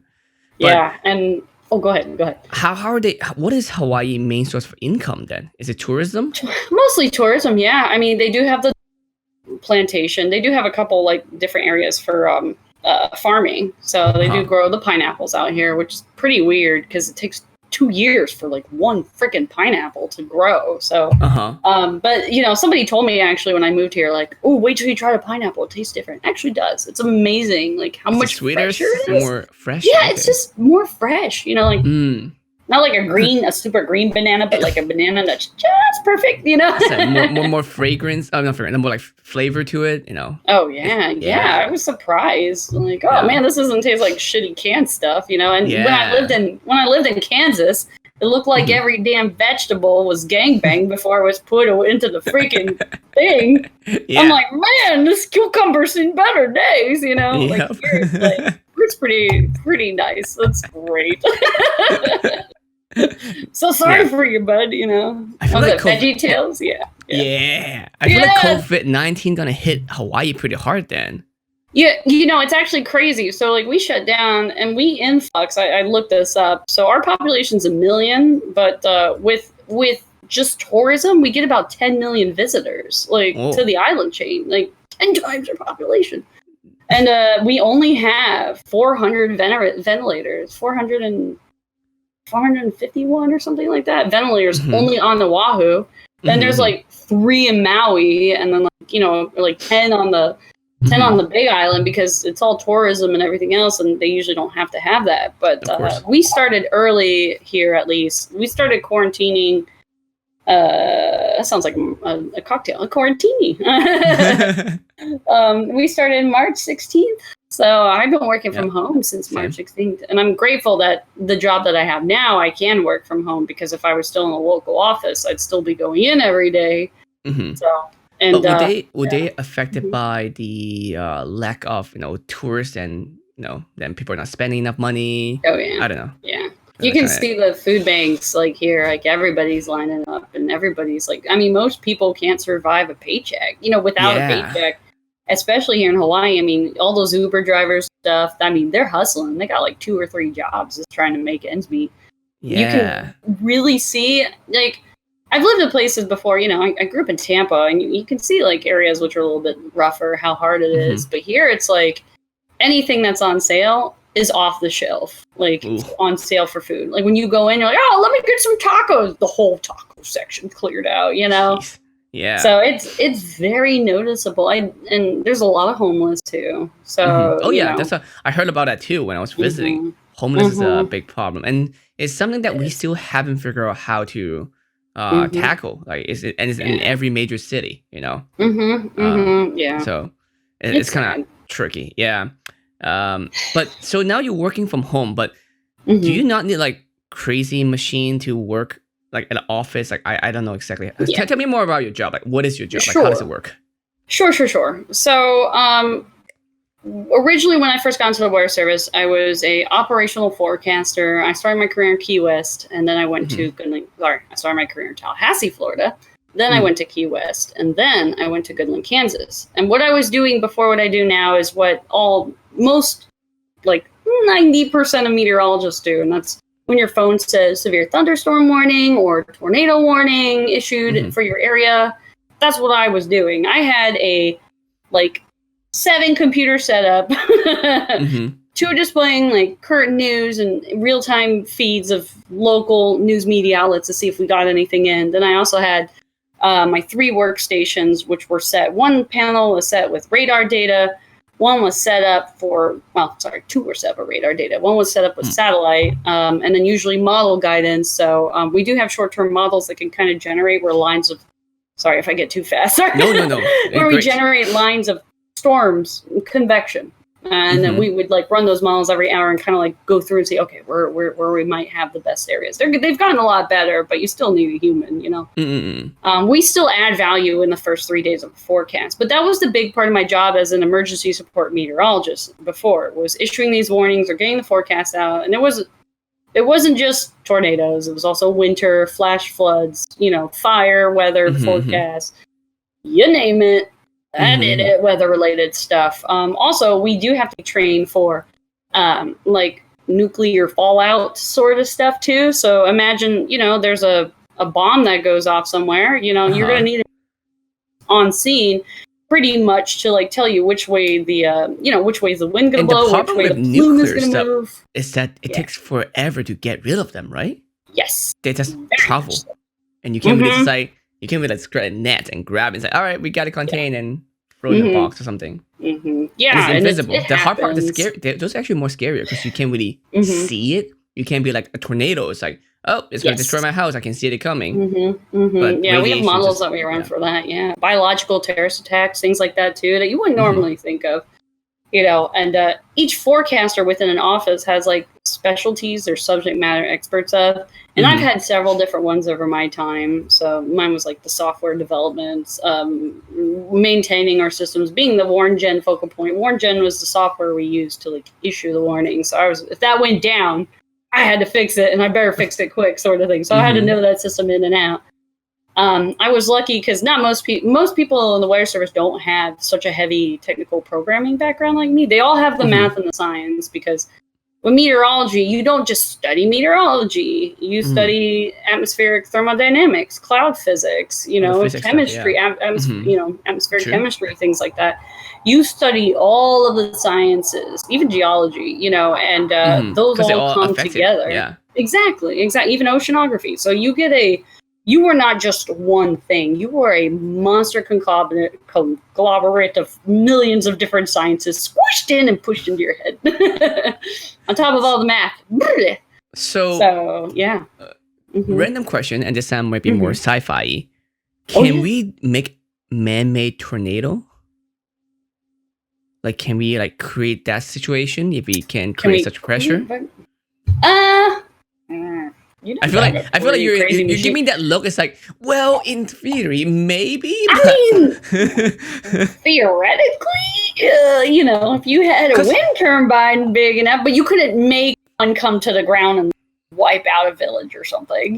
Speaker 2: But and go ahead.
Speaker 1: How are they? What is Hawaii main source for income then? Is it tourism?
Speaker 2: Mostly tourism. Yeah, I mean they do have the plantation. They do have a couple different areas for farming. So they do grow the pineapples out here, which is pretty weird because it takes 2 years for like one freaking pineapple to grow. So,
Speaker 1: Uh-huh.
Speaker 2: but you know, somebody told me actually when I moved here, like, oh, wait till you try a pineapple. It tastes different. It actually does. It's amazing. Like how
Speaker 1: Is it
Speaker 2: much
Speaker 1: sweeter,
Speaker 2: fresher it is.
Speaker 1: more fresh?
Speaker 2: Yeah, it's
Speaker 1: Okay.
Speaker 2: just more fresh. You know, like
Speaker 1: Mm.
Speaker 2: not like a super green banana, but like a banana that's just perfect. You know.
Speaker 1: It's like more fragrance. Oh, not fragrance. More like flavor to it. You know.
Speaker 2: Oh yeah, yeah. I was surprised. Like, oh man, this doesn't taste like shitty canned stuff, you know. And when I lived in Kansas, it looked like every damn vegetable was gangbang before it was put into the freaking thing.
Speaker 1: Yeah.
Speaker 2: I'm like, man, this cucumber's seen better days, you know.
Speaker 1: Yep.
Speaker 2: Like, seriously, it's pretty nice. That's great. So sorry for you, bud. You know,
Speaker 1: I feel like
Speaker 2: Veggie Tales. Yeah.
Speaker 1: I feel like COVID-19 gonna hit Hawaii pretty hard then.
Speaker 2: Yeah, you know, it's actually crazy. So, like, we shut down and we influx. I looked this up. So our population's 1 million, but with just tourism, we get about 10 million visitors, like, to the island chain, like 10 times our population. And we only have 400 ventilators, 451 or something like that. Ventilators only on Oahu. Then there's like 3 in Maui, and then like, you know, like 10 on the Big Island because it's all tourism and everything else, and they usually don't have to have that. But we started early here. At least we started quarantining. That sounds like a cocktail, a quarantini. We started March 16th. So I've been working from home since March 16th, and I'm grateful that the job that I have now, I can work from home, because if I was still in a local office, I'd still be going in every day. So, and
Speaker 1: but would they affected by the lack of, you know, tourists, and, you know, then people are not spending enough money?
Speaker 2: Oh yeah,
Speaker 1: I don't know.
Speaker 2: Yeah, you can see the food banks like here, like everybody's lining up, and everybody's like, I mean, most people can't survive a paycheck, you know, without a paycheck. Especially here in Hawaii, I mean, all those Uber drivers stuff, I mean, they're hustling. They got like 2 or 3 jobs just trying to make ends meet. You can really see, like, I've lived in places before, you know, I grew up in Tampa, and you can see like areas which are a little bit rougher, how hard it is. But here it's like anything that's on sale is off the shelf, like on sale for food. Like when you go in, you're like, oh, let me get some tacos. The whole taco section cleared out, you know?
Speaker 1: Jeez. Yeah.
Speaker 2: So it's very noticeable. And there's a lot of homeless too. So
Speaker 1: oh yeah, I heard about that too when I was visiting. Homeless is a big problem, and it's something that we still haven't figured out how to tackle. Like it's in every major city, you know.
Speaker 2: Yeah.
Speaker 1: So it's kind of tricky. Yeah. But so now you're working from home, but do you not need like crazy machine to work? Like at an office, like I don't know exactly. Tell me more about your job. Like, what is your job? Like, how does it work?
Speaker 2: Sure. So, originally when I first got into the weather service, I was a operational forecaster. I started my career in Key West, and then I went to I started my career in Tallahassee, Florida. Then I went to Key West, and then I went to Goodland, Kansas. And what I was doing before what I do now is what most like 90% of meteorologists do, and that's when your phone says severe thunderstorm warning or tornado warning issued for your area. That's what I was doing. I had a 7 computer setup, 2 displaying like current news and real-time feeds of local news media outlets to see if we got anything in. Then I also had my 3 workstations, which were set. One panel was set with radar data. One was set up 2 were set up for radar data. One was set up with satellite, and then usually model guidance. So we do have short-term models that can kind of generate where lines of, sorry if I get too fast.
Speaker 1: No.
Speaker 2: Where we generate lines of storms, convection. And then we would like run those models every hour and kind of like go through and see, okay, where we might have the best areas. They've gotten a lot better, but you still need a human, you know. We still add value in the first 3 days of the forecast, but that was the big part of my job as an emergency support meteorologist before, was issuing these warnings or getting the forecast out. And it wasn't just tornadoes. It was also winter, flash floods, you know, fire, weather forecast, you name it. I did it, weather-related stuff. Also, we do have to train for, like, nuclear fallout sort of stuff, too. So imagine, you know, there's a bomb that goes off somewhere. You know, you're going to need it on scene pretty much to, like, tell you which way which way is the wind going to blow, which way the plume is going to move.
Speaker 1: Is that it takes forever to get rid of them, right?
Speaker 2: Yes.
Speaker 1: they just
Speaker 2: Very
Speaker 1: travel,
Speaker 2: much so.
Speaker 1: and you can't really just like spread a net and grab it and say, all right, we got to contain and throw in a box or something.
Speaker 2: Yeah,
Speaker 1: And it's invisible.
Speaker 2: it
Speaker 1: The hard part,
Speaker 2: happens.
Speaker 1: those are actually more scarier because you can't really see it. You can't be like a tornado. It's like, oh, it's going to destroy my house. I can see it coming. But
Speaker 2: Yeah, we have
Speaker 1: radiation
Speaker 2: models
Speaker 1: just,
Speaker 2: that we run for that. Yeah, biological terrorist attacks, things like that too, that you wouldn't normally think of. And each forecaster within an office has like specialties or subject matter experts of, and I've had several different ones over my time. So mine was like the software development, maintaining our systems, being the WarnGen focal point. WarnGen was the software we used to like issue the warnings. So if that went down, I had to fix it, and I better fix it quick, sort of thing. So I had to know that system in and out. I was lucky because not most people in the weather service don't have such a heavy technical programming background like me. They all have the math and the science, because with meteorology, you don't just study meteorology. You study atmospheric thermodynamics, cloud physics, chemistry, atmospheric chemistry, things like that. You study all of the sciences, even geology, and those all come together.
Speaker 1: Yeah.
Speaker 2: Exactly. Even oceanography. So you were not just one thing. You were a monster conglomerate of millions of different sciences squished in and pushed into your head. On top of all the math. So yeah.
Speaker 1: Random question, and this time might be more sci-fi. Can we make man-made tornado? Like, can we like create that situation if we can create such pressure? I feel like you're giving that look. It's like, well, in theory, maybe.
Speaker 2: I mean, theoretically, if you had a wind turbine big enough, but you couldn't make one come to the ground and wipe out a village or something.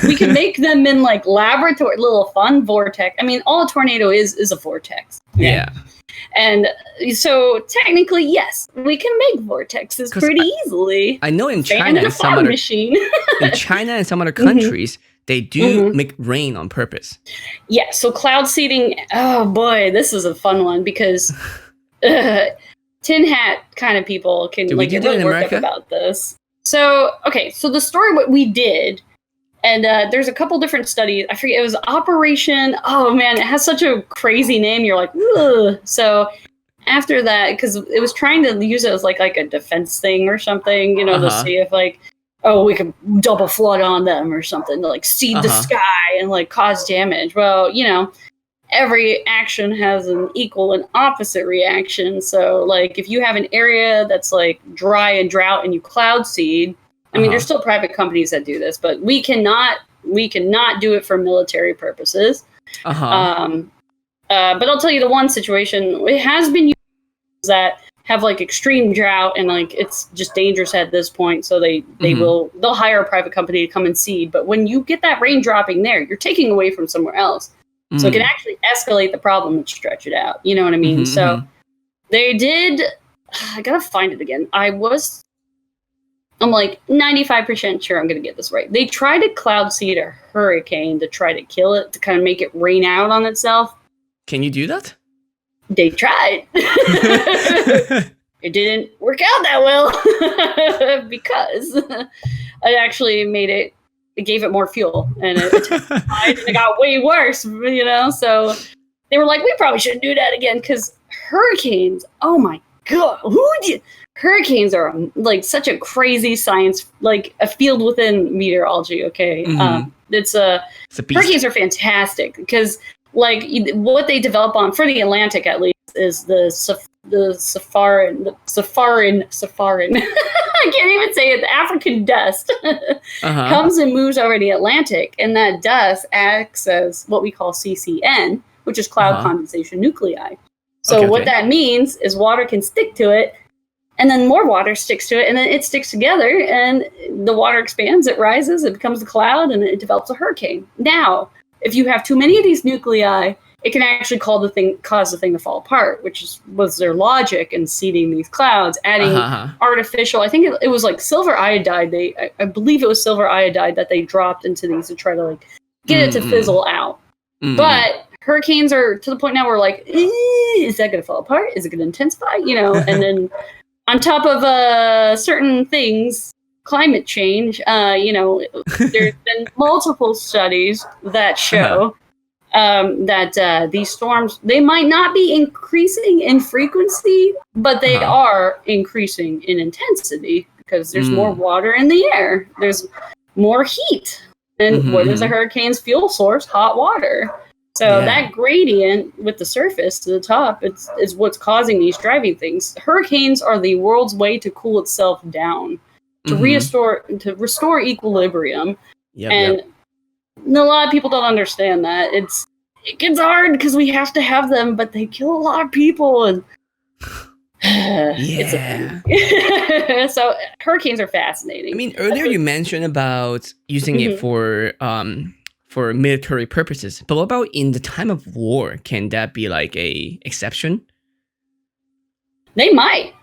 Speaker 2: We can make them in like laboratory, little fun vortex. I mean, all a tornado is a vortex.
Speaker 1: Yeah.
Speaker 2: And so technically, yes, we can make vortexes pretty easily.
Speaker 1: I know in China and some other countries, they do make rain on purpose.
Speaker 2: Yeah, so cloud seeding, oh boy, this is a fun one because tin hat kind of people can like really work up about this. So, so the story, what we did, and there's a couple different studies. I forget, it was Operation. Oh man, it has such a crazy name. You're like, ugh. So after that, because it was trying to use it as like a defense thing or something, to see if like, we could double flood on them or something to like seed the sky and like cause damage. Well, every action has an equal and opposite reaction. So like if you have an area that's like dry and drought and you cloud seed, I mean, there's still private companies that do this, but we cannot do it for military purposes. But I'll tell you the one situation, it has been used that have like extreme drought and like it's just dangerous at this point. So they'll hire a private company to come and seed. But when you get that rain dropping there, you're taking away from somewhere else. So it can actually escalate the problem and stretch it out. You know what I mean? So they did, I gotta find it again. I'm like 95% sure I'm going to get this right. They tried to cloud seed a hurricane to try to kill it, to kind of make it rain out on itself.
Speaker 1: Can you do that?
Speaker 2: They tried. It didn't work out that well because it actually it gave it more fuel and it got way worse, So they were like, we probably shouldn't do that again because hurricanes, oh my God, hurricanes are like such a crazy science, like a field within meteorology. Okay. It's a hurricanes are fantastic because like what they develop on for the Atlantic, at least, is the Safaran. I can't even say it. The African dust comes and moves over the Atlantic, and that dust acts as what we call CCN, which is cloud condensation nuclei. So what that means is water can stick to it, and then more water sticks to it, and then it sticks together, and the water expands, it rises, it becomes a cloud, and it develops a hurricane. Now, if you have too many of these nuclei, it can actually cause the thing to fall apart, which was their logic in seeding these clouds, adding artificial, I think it was like silver iodide. I believe it was silver iodide that they dropped into these to try to like get it to fizzle out. But hurricanes are to the point now where like, is that going to fall apart? Is it going to intensify? And then on top of certain things, climate change, there's been multiple studies that show that these storms, they might not be increasing in frequency, but they are increasing in intensity because there's more water in the air. There's more heat. And what is a hurricane's fuel source? Hot water. So that gradient with the surface to the top is what's causing these driving things. Hurricanes are the world's way to cool itself down, to restore equilibrium. And a lot of people don't understand that. It gets hard because we have to have them, but they kill a lot of people, and it's a thing. So hurricanes are fascinating.
Speaker 1: I mean, earlier you mentioned about using it for military purposes, but what about in the time of war? Can that be like a exception?
Speaker 2: They might.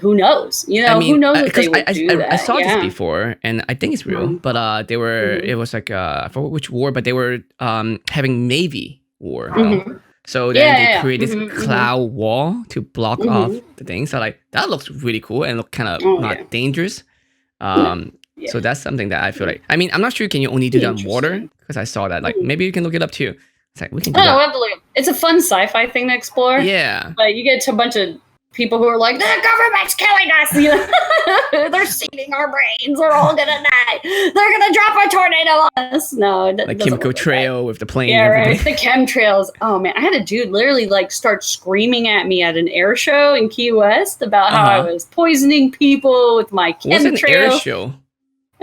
Speaker 2: Who knows? Who knows if they would do that?
Speaker 1: I saw this before, and I think it's real. But they were. It was like I forgot which war, but they were having Navy war. So then they create this cloud wall to block off the thing. So like that looks really cool and look kind of not dangerous. So that's something that I feel like. I mean, I'm not sure. Can you only do that on water? Because I saw that. Like maybe you can look it up too. It's like we can do that.
Speaker 2: We'll have to look it up. It's a fun sci-fi thing to explore.
Speaker 1: Yeah.
Speaker 2: But you get to a bunch of people who are like, the government's killing us. They're seeding our brains. We're all gonna die. They're gonna drop a tornado on us. No,
Speaker 1: like chemical trail with the plane.
Speaker 2: Yeah, right. The chemtrails. Oh man, I had a dude literally like start screaming at me at an air show in Key West about how I was poisoning people with my chemtrail.
Speaker 1: What's an air show?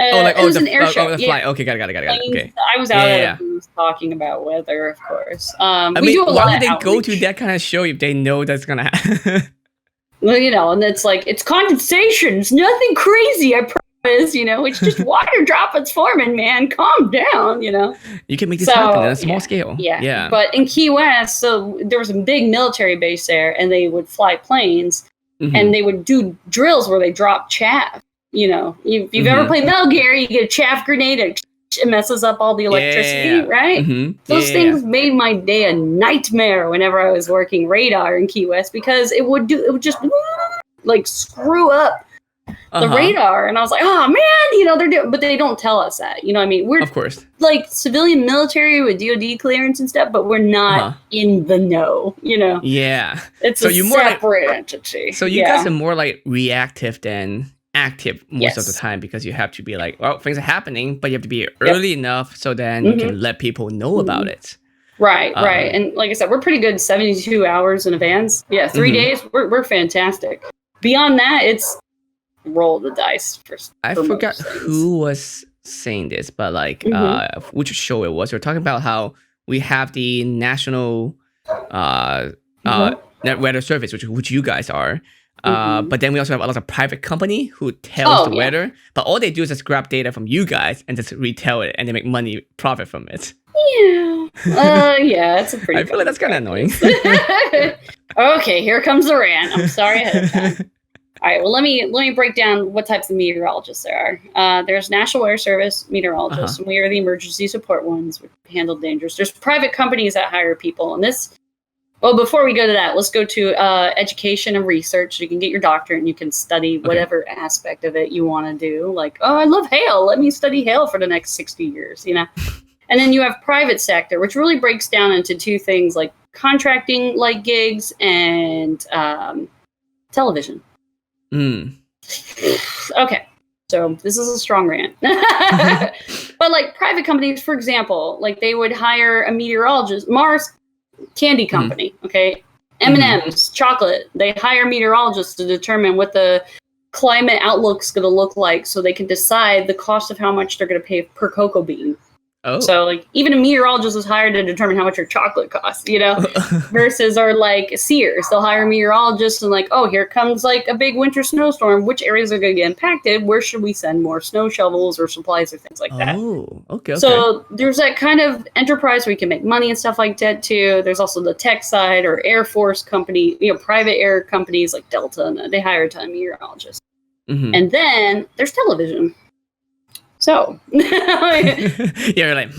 Speaker 2: It was an air show.
Speaker 1: The flight. Okay, got it. Okay.
Speaker 2: I was out at a booth talking about weather, of course.
Speaker 1: I mean, why would they go to that kind of show if they know that's gonna happen?
Speaker 2: Well, and it's like, it's condensation. It's nothing crazy, I promise. It's just water droplets forming, man. Calm down,
Speaker 1: You can make this happen on a small scale.
Speaker 2: Yeah. But in Key West, so there was a big military base there, and they would fly planes, and they would do drills where they drop chaff. If you've ever played Metal Gear, you get a chaff grenade, and it messes up all the electricity, right? Those things made my day a nightmare whenever I was working radar in Key West, because it would just like screw up the radar, and I was like, oh man, they're doing, but they don't tell us that. I mean, we're
Speaker 1: of course
Speaker 2: like civilian military with DoD clearance and stuff, but we're not in the know.
Speaker 1: Yeah,
Speaker 2: it's a separate entity.
Speaker 1: So you guys are more like reactive than active most of the time, because you have to be like, well, things are happening, but you have to be early enough so then you can let people know about it.
Speaker 2: Right. And like I said, we're pretty good 72 hours in advance. Yeah, 3 days, we're fantastic. Beyond that, it's roll the dice.
Speaker 1: I forgot who was saying this, but like which show it was. We're talking about how we have the National Weather Service, which you guys are. But then we also have a lot of private company who tells the weather, but all they do is just grab data from you guys and just retell it, and they make profit from it.
Speaker 2: Yeah, it's a pretty.
Speaker 1: I feel like that's kind of annoying.
Speaker 2: Okay, here comes the rant. I'm sorry ahead of time. All right, well, let me break down what types of meteorologists there are. There's National Weather Service meteorologists, and we are the emergency support ones. We handle dangers. There's private companies that hire people, and this. Well, before we go to that, let's go to education and research. You can get your doctorate and you can study whatever aspect of it you want to do. Like, oh, I love hail. Let me study hail for the next 60 years, And then you have private sector, which really breaks down into two things, like contracting like gigs and television. Okay. So this is a strong rant. But like private companies, for example, like they would hire a meteorologist, Mars Candy Company, okay? M&M's, chocolate. They hire meteorologists to determine what the climate outlook's going to look like so they can decide the cost of how much they're going to pay per cocoa bean. Oh. So, like, even a meteorologist is hired to determine how much your chocolate costs, versus or like Sears. They'll hire meteorologists and like, oh, here comes like a big winter snowstorm. Which areas are going to get impacted? Where should we send more snow shovels or supplies or things like that?
Speaker 1: Oh, okay.
Speaker 2: So there's that kind of enterprise where you can make money and stuff like that too. There's also the tech side or Air Force company, private air companies like Delta, and they hire a ton of meteorologists. And then there's television. So
Speaker 1: you're like,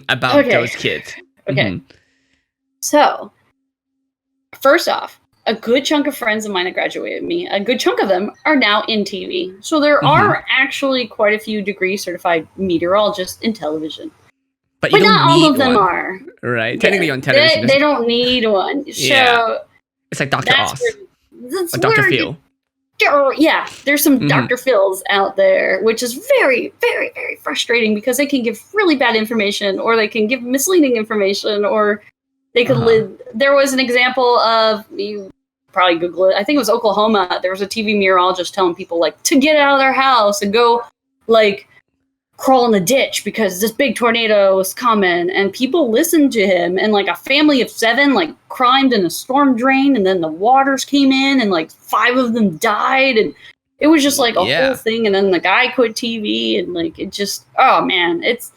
Speaker 1: about those kids.
Speaker 2: Okay. So first off, a good chunk of friends of mine that graduated with me, a good chunk of them are now in TV. So there are actually quite a few degree certified meteorologists in television.
Speaker 1: But you don't
Speaker 2: not
Speaker 1: need
Speaker 2: all of them
Speaker 1: one,
Speaker 2: are.
Speaker 1: right? Technically on television.
Speaker 2: They don't need one. So
Speaker 1: it's like Dr. Oz.
Speaker 2: That's
Speaker 1: or Dr. Phil.
Speaker 2: Yeah, there's some Dr. Phils out there, which is very, very, very frustrating because they can give really bad information, or they can give misleading information, or they could live. There was an example of, you probably Google it, I think it was Oklahoma. There was a TV meteorologist telling people like to get out of their house and go like crawl in the ditch because this big tornado is coming, and people listened to him, and like a family of 7 like climbed in a storm drain, and then the waters came in and like 5 of them died, and it was just like a whole thing. And then the guy quit TV, and like it just, oh man, it's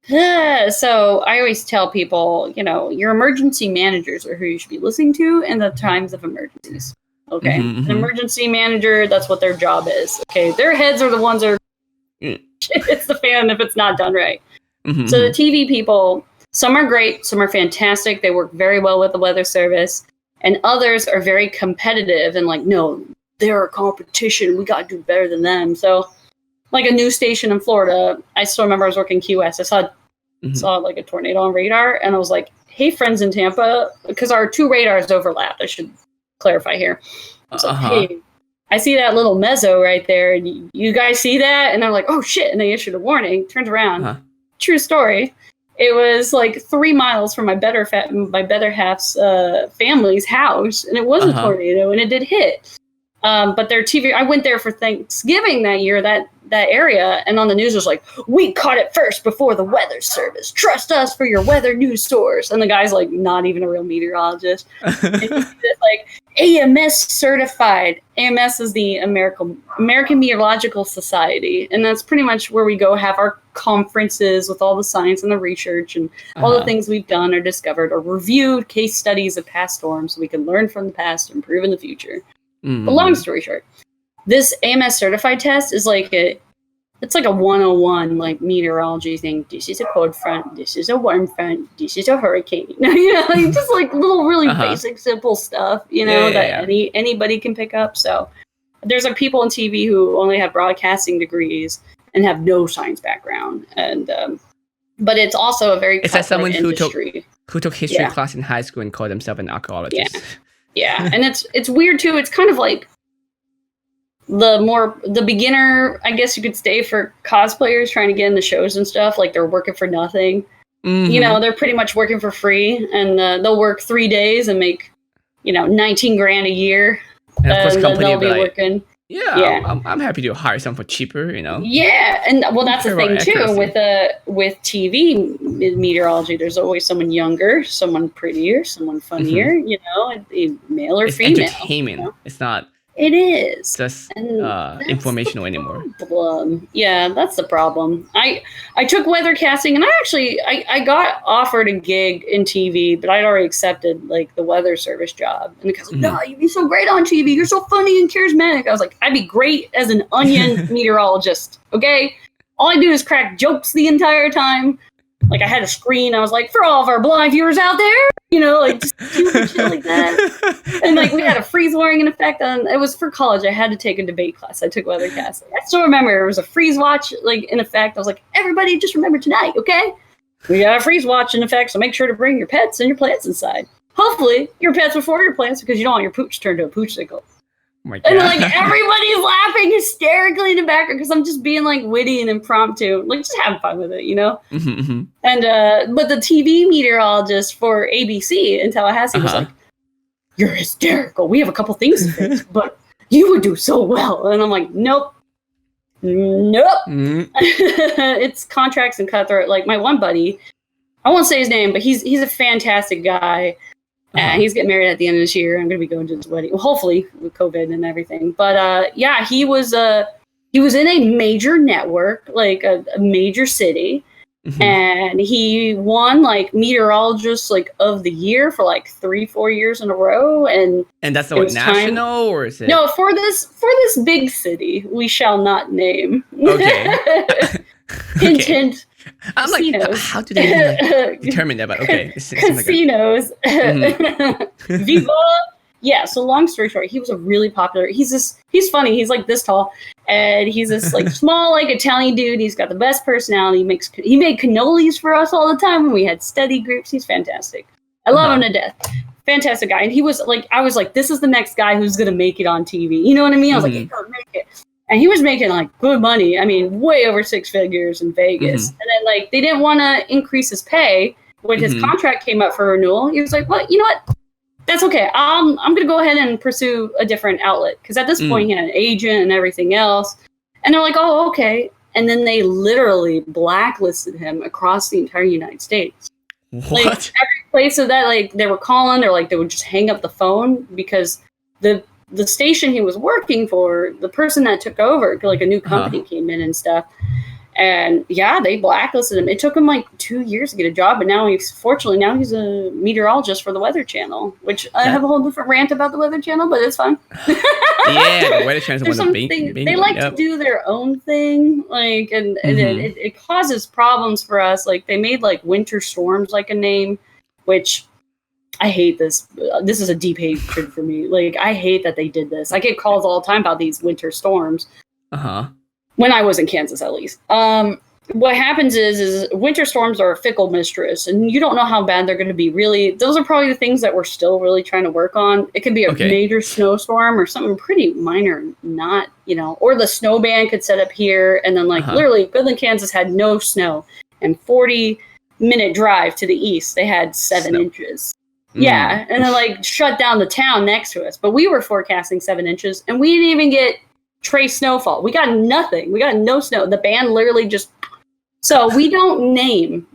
Speaker 2: so I always tell people, you know, your emergency managers are who you should be listening to in the times of emergencies. Okay, an emergency manager, that's what their job is. Okay, their heads are the ones that are it's the fan if it's not done right. So the TV people, some are great, some are fantastic. They work very well with the weather service, and others are very competitive and like, no, they're a competition. We got to do better than them. So like a news station in Florida, I still remember I was working QS. I saw like a tornado on radar, and I was like, hey, friends in Tampa, because our 2 radars overlapped. I should clarify here. I was like, hey, I see that little mezzo right there. And you guys see that? And they're like, oh, shit. And they issued a warning. Turns around. True story. It was like 3 miles from my better half's family's house. And it was a tornado, and it did hit. But their TV, I went there for Thanksgiving that year, that area. And on the news was like, we caught it first before the weather service. Trust us for your weather news source. And the guy's like, not even a real meteorologist. And he's like, AMS certified. AMS is the American Meteorological Society, and that's pretty much where we go have our conferences with all the science and the research and all the things we've done or discovered or reviewed, case studies of past storms, so we can learn from the past and improve in the future. But long story short, this AMS certified test is like it's like a 101 like meteorology thing. This is a cold front. This is a warm front. This is a hurricane. You know, like just like little really basic, simple stuff. You know that anybody can pick up. So there's like people on TV who only have broadcasting degrees and have no science background, and but it's also a very
Speaker 1: it's like someone
Speaker 2: industry.
Speaker 1: who took history class in high school and called themselves an archaeologist.
Speaker 2: Yeah, and it's weird too. It's kind of like the beginner, I guess you could say, for cosplayers trying to get in the shows and stuff. Like they're working for nothing. You know, they're pretty much working for free, and they'll work 3 days and make, you know, $19,000 a year.
Speaker 1: And of course, company
Speaker 2: they'll be
Speaker 1: like,
Speaker 2: working.
Speaker 1: I'm happy to hire someone for cheaper, you know.
Speaker 2: Yeah, and well, that's the thing too with TV meteorology. There's always someone younger, someone prettier, someone funnier. You know, male or female.
Speaker 1: It's entertainment.
Speaker 2: You know?
Speaker 1: It's not.
Speaker 2: It is
Speaker 1: just informational anymore.
Speaker 2: Yeah, that's the problem. I took weathercasting, and I got offered a gig in TV, but I'd already accepted like the weather service job. And the guy's like, no, you'd be so great on TV. You're so funny and charismatic. I was like, I'd be great as an onion meteorologist. Okay, all I do is crack jokes the entire time. Like I had a screen. I was like, for all of our blind viewers out there, you know, like just stupid shit like that. And like we had a freeze warning in effect. It was for college. I had to take a debate class. I took weathercasting. I still remember there was a freeze watch like in effect. I was like, everybody just remember tonight, okay? We got a freeze watch in effect, so make sure to bring your pets and your plants inside. Hopefully your pets before your plants, because you don't want your pooch turned to a poochsicle.
Speaker 1: Oh my God.
Speaker 2: And like everybody's laughing hysterically in the background because I'm just being like witty and impromptu, like just having fun with it, you know. And but the TV meteorologist for ABC in Tallahassee was like, "You're hysterical. We have a couple things to fix, but you would do so well." And I'm like, "Nope, it's contracts and cutthroat." Like my one buddy, I won't say his name, but he's a fantastic guy. He's getting married at the end of this year. I'm going to be going to his wedding. Well, hopefully with COVID and everything. But yeah, he was in a major network, like a major city, and he won like meteorologist like of the year for like 3-4 years in a row. And
Speaker 1: that's what national or is it?
Speaker 2: No, for this big city we shall not name. Okay. Hint, hint.
Speaker 1: I'm casinos. Like, how do they determine that? But okay,
Speaker 2: casinos, Viva yeah, so long story short, he was a really popular. He's funny. He's like this tall, and he's this like small like Italian dude. He's got the best personality. He made cannolis for us all the time when we had study groups. He's fantastic. I love him to death. Fantastic guy. And he was like, I was like, this is the next guy who's gonna make it on TV. You know what I mean? I was like, he's gonna make it. And he was making like good money. I mean, way over 6 figures in Vegas. And then like they didn't want to increase his pay when his contract came up for renewal. He was like, well, you know what? That's okay. I'm going to go ahead and pursue a different outlet. Because at this point, he had an agent and everything else. And they're like, oh, okay. And then they literally blacklisted him across the entire United States.
Speaker 1: What?
Speaker 2: Like, every place of that, like, they were calling, they would just hang up the phone because the station he was working for, the person that took over, like a new company came in and stuff. And yeah, they blacklisted him. It took him like 2 years to get a job, but now he's a meteorologist for the Weather Channel, which I have a whole different rant about the Weather Channel, but it's fun.
Speaker 1: Yeah, the Weather Channel is one of the
Speaker 2: they like to do their own thing, like, and it causes problems for us. Like they made like winter storms like a name, which I hate this. This is a deep hatred for me. Like I hate that they did this. I get calls all the time about these winter storms. When I was in Kansas, at least. What happens is winter storms are a fickle mistress, and you don't know how bad they're going to be. Really, those are probably the things that we're still really trying to work on. It could be a major snowstorm or something pretty minor, not, or the snow band could set up here, and then literally, Goodland, Kansas had no snow, and 40-minute drive to the east, they had 7 inches. Yeah, and then shut down the town next to us. But we were forecasting 7 inches, and we didn't even get trace snowfall. We got nothing. We got no snow. The band literally just. So we don't name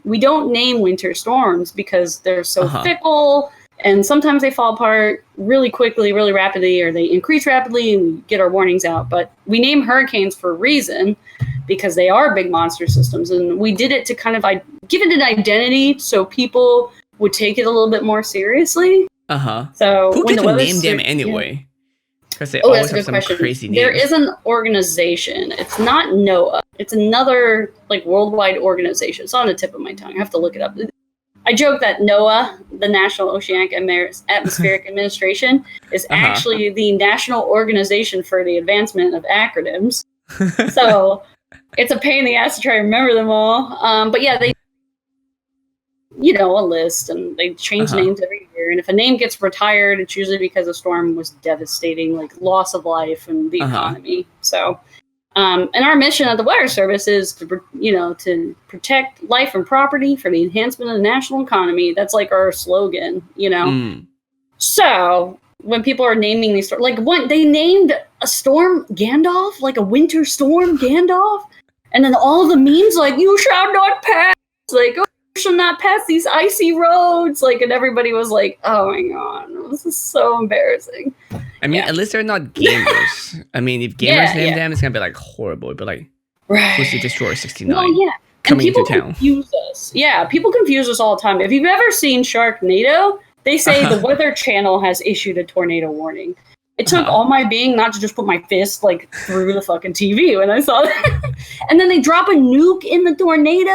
Speaker 2: winter storms because they're so fickle, and sometimes they fall apart really quickly, really rapidly, or they increase rapidly, and we get our warnings out. But we name hurricanes for a reason because they are big monster systems, and we did it to kind of give it an identity so people would take it a little bit more seriously. So
Speaker 1: who
Speaker 2: when
Speaker 1: gets
Speaker 2: the
Speaker 1: to name them anyway?
Speaker 2: Yeah.
Speaker 1: Because they always have
Speaker 2: that's a good
Speaker 1: some
Speaker 2: question.
Speaker 1: crazy names.
Speaker 2: There is an organization. It's not NOAA. It's another worldwide organization. It's on the tip of my tongue. I have to look it up. I joke that NOAA, the National Oceanic Atmospheric Administration, is actually the national organization for the advancement of acronyms. So it's a pain in the ass to try to remember them all. But yeah, they a list, and they change names every year. And if a name gets retired, it's usually because a storm was devastating, like loss of life and the economy. So, and our mission at the Weather Service is to protect life and property for the enhancement of the national economy. That's like our slogan, So when people are naming these storms, they named a storm Gandalf, like a winter storm Gandalf, and then all the memes you shall not pass, shall not pass these icy roads, and everybody was like, oh my god, this is so embarrassing.
Speaker 1: I mean, at least they're not gamers. I mean, if gamers name them, it's gonna be horrible. But Pussy Destroyer 69 coming into town.
Speaker 2: Confuse us. Yeah, people confuse us all the time. If you've ever seen Sharknado, they say the Weather Channel has issued a tornado warning. It took all my being not to just put my fist through the fucking TV when I saw that. And then they drop a nuke in the tornado.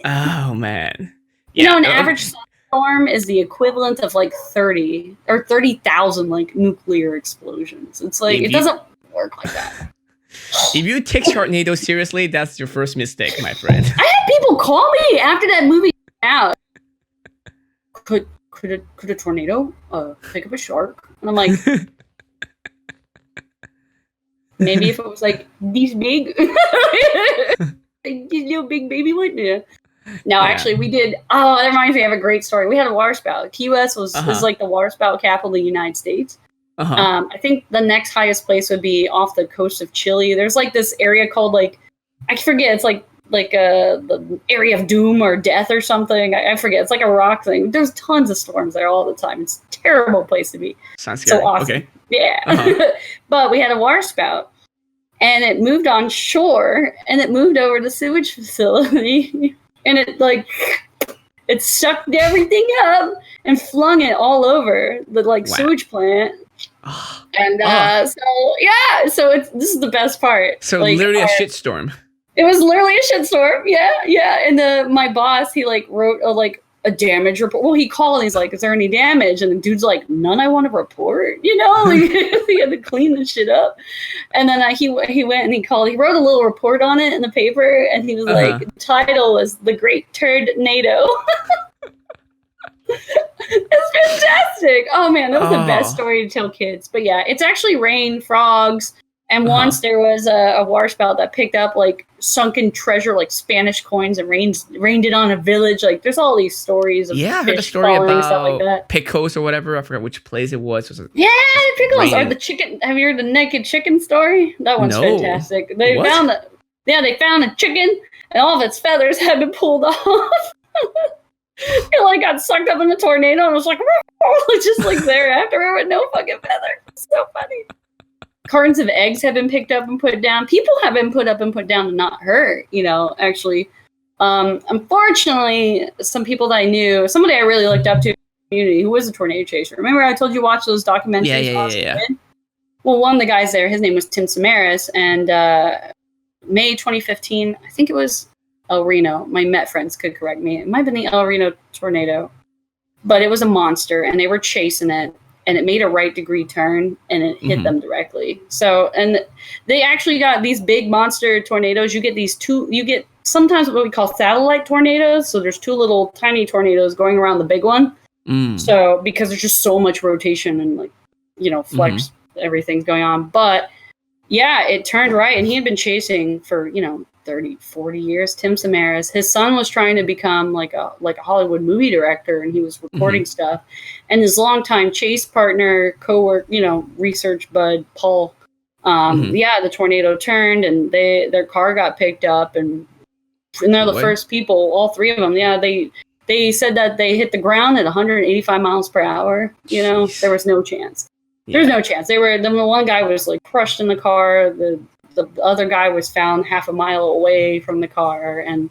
Speaker 1: Oh man.
Speaker 2: Yeah. An average storm is the equivalent of 30 or 30,000 nuclear explosions. It's it doesn't work like that.
Speaker 1: If you take Sharknado seriously, that's your first mistake, my friend.
Speaker 2: I had people call me after that movie came out. Could a tornado pick up a shark? And I'm like, maybe if it was these big, these little big baby one. Yeah. No, actually, we did. Oh, that reminds me. I have a great story. We had a water spout. Key West is the water spout capital of the United States. I think the next highest place would be off the coast of Chile. There's this area called I forget. It's the area of doom or death or something. I forget. It's a rock thing. There's tons of storms there all the time. It's a terrible place to be.
Speaker 1: Sounds scary.
Speaker 2: So awesome.
Speaker 1: Okay.
Speaker 2: Yeah. But we had a water spout, and it moved on shore, and it moved over the sewage facility, and it sucked everything up and flung it all over the sewage plant. And so this is the best part.
Speaker 1: So literally a shitstorm.
Speaker 2: It was literally a shitstorm. Yeah. And my boss, he wrote a damage report. Well, he called and he's like, is there any damage? And the dude's like, none I want to report, like, he had to clean the shit up. And then he went and he wrote a little report on it in the paper, and he was like, the title was The Great Turd NATO. It's fantastic. Oh man, that was the best story to tell kids. But yeah, it's actually rained, frogs, and once there was a waterspout that picked up like sunken treasure, like Spanish coins, and rained it on a village. Like there's all these stories of
Speaker 1: I heard the
Speaker 2: fish
Speaker 1: story
Speaker 2: falling,
Speaker 1: about
Speaker 2: stuff like that.
Speaker 1: Picos or whatever. I forgot which place it was.
Speaker 2: Pickles or the chicken. Have you heard the naked chicken story? That one's fantastic. They found a chicken, and all of its feathers had been pulled off. It like got sucked up in a tornado and was like just like there after with no fucking feather. It's so funny. Cartons of eggs have been picked up and put down. People have been put up and put down and not hurt, actually. Unfortunately, some people that I knew, somebody I really looked up to in the community who was a tornado chaser. Remember I told you watch those documentaries?
Speaker 1: Yeah.
Speaker 2: Well, one of the guys there, his name was Tim Samaras, and May 2015, I think it was El Reno. My Met friends could correct me. It might have been the El Reno tornado, but it was a monster, and they were chasing it, and it made a right degree turn, and it hit them directly. So, and they actually got these big monster tornadoes. You get sometimes what we call satellite tornadoes. So there's two little tiny tornadoes going around the big one. So because there's just so much rotation and like, flex, everything's going on. But yeah, it turned right, and he had been chasing for 30, 40 years. Tim Samaras, his son was trying to become like a Hollywood movie director, and he was recording stuff. And his longtime chase partner, co-work, research bud, Paul. The tornado turned, and their car got picked up, and they're the first people, all three of them. Yeah, they said that they hit the ground at 185 miles per hour. There was no chance. There's no chance. The one guy was like crushed in the car. The other guy was found half a mile away from the car, and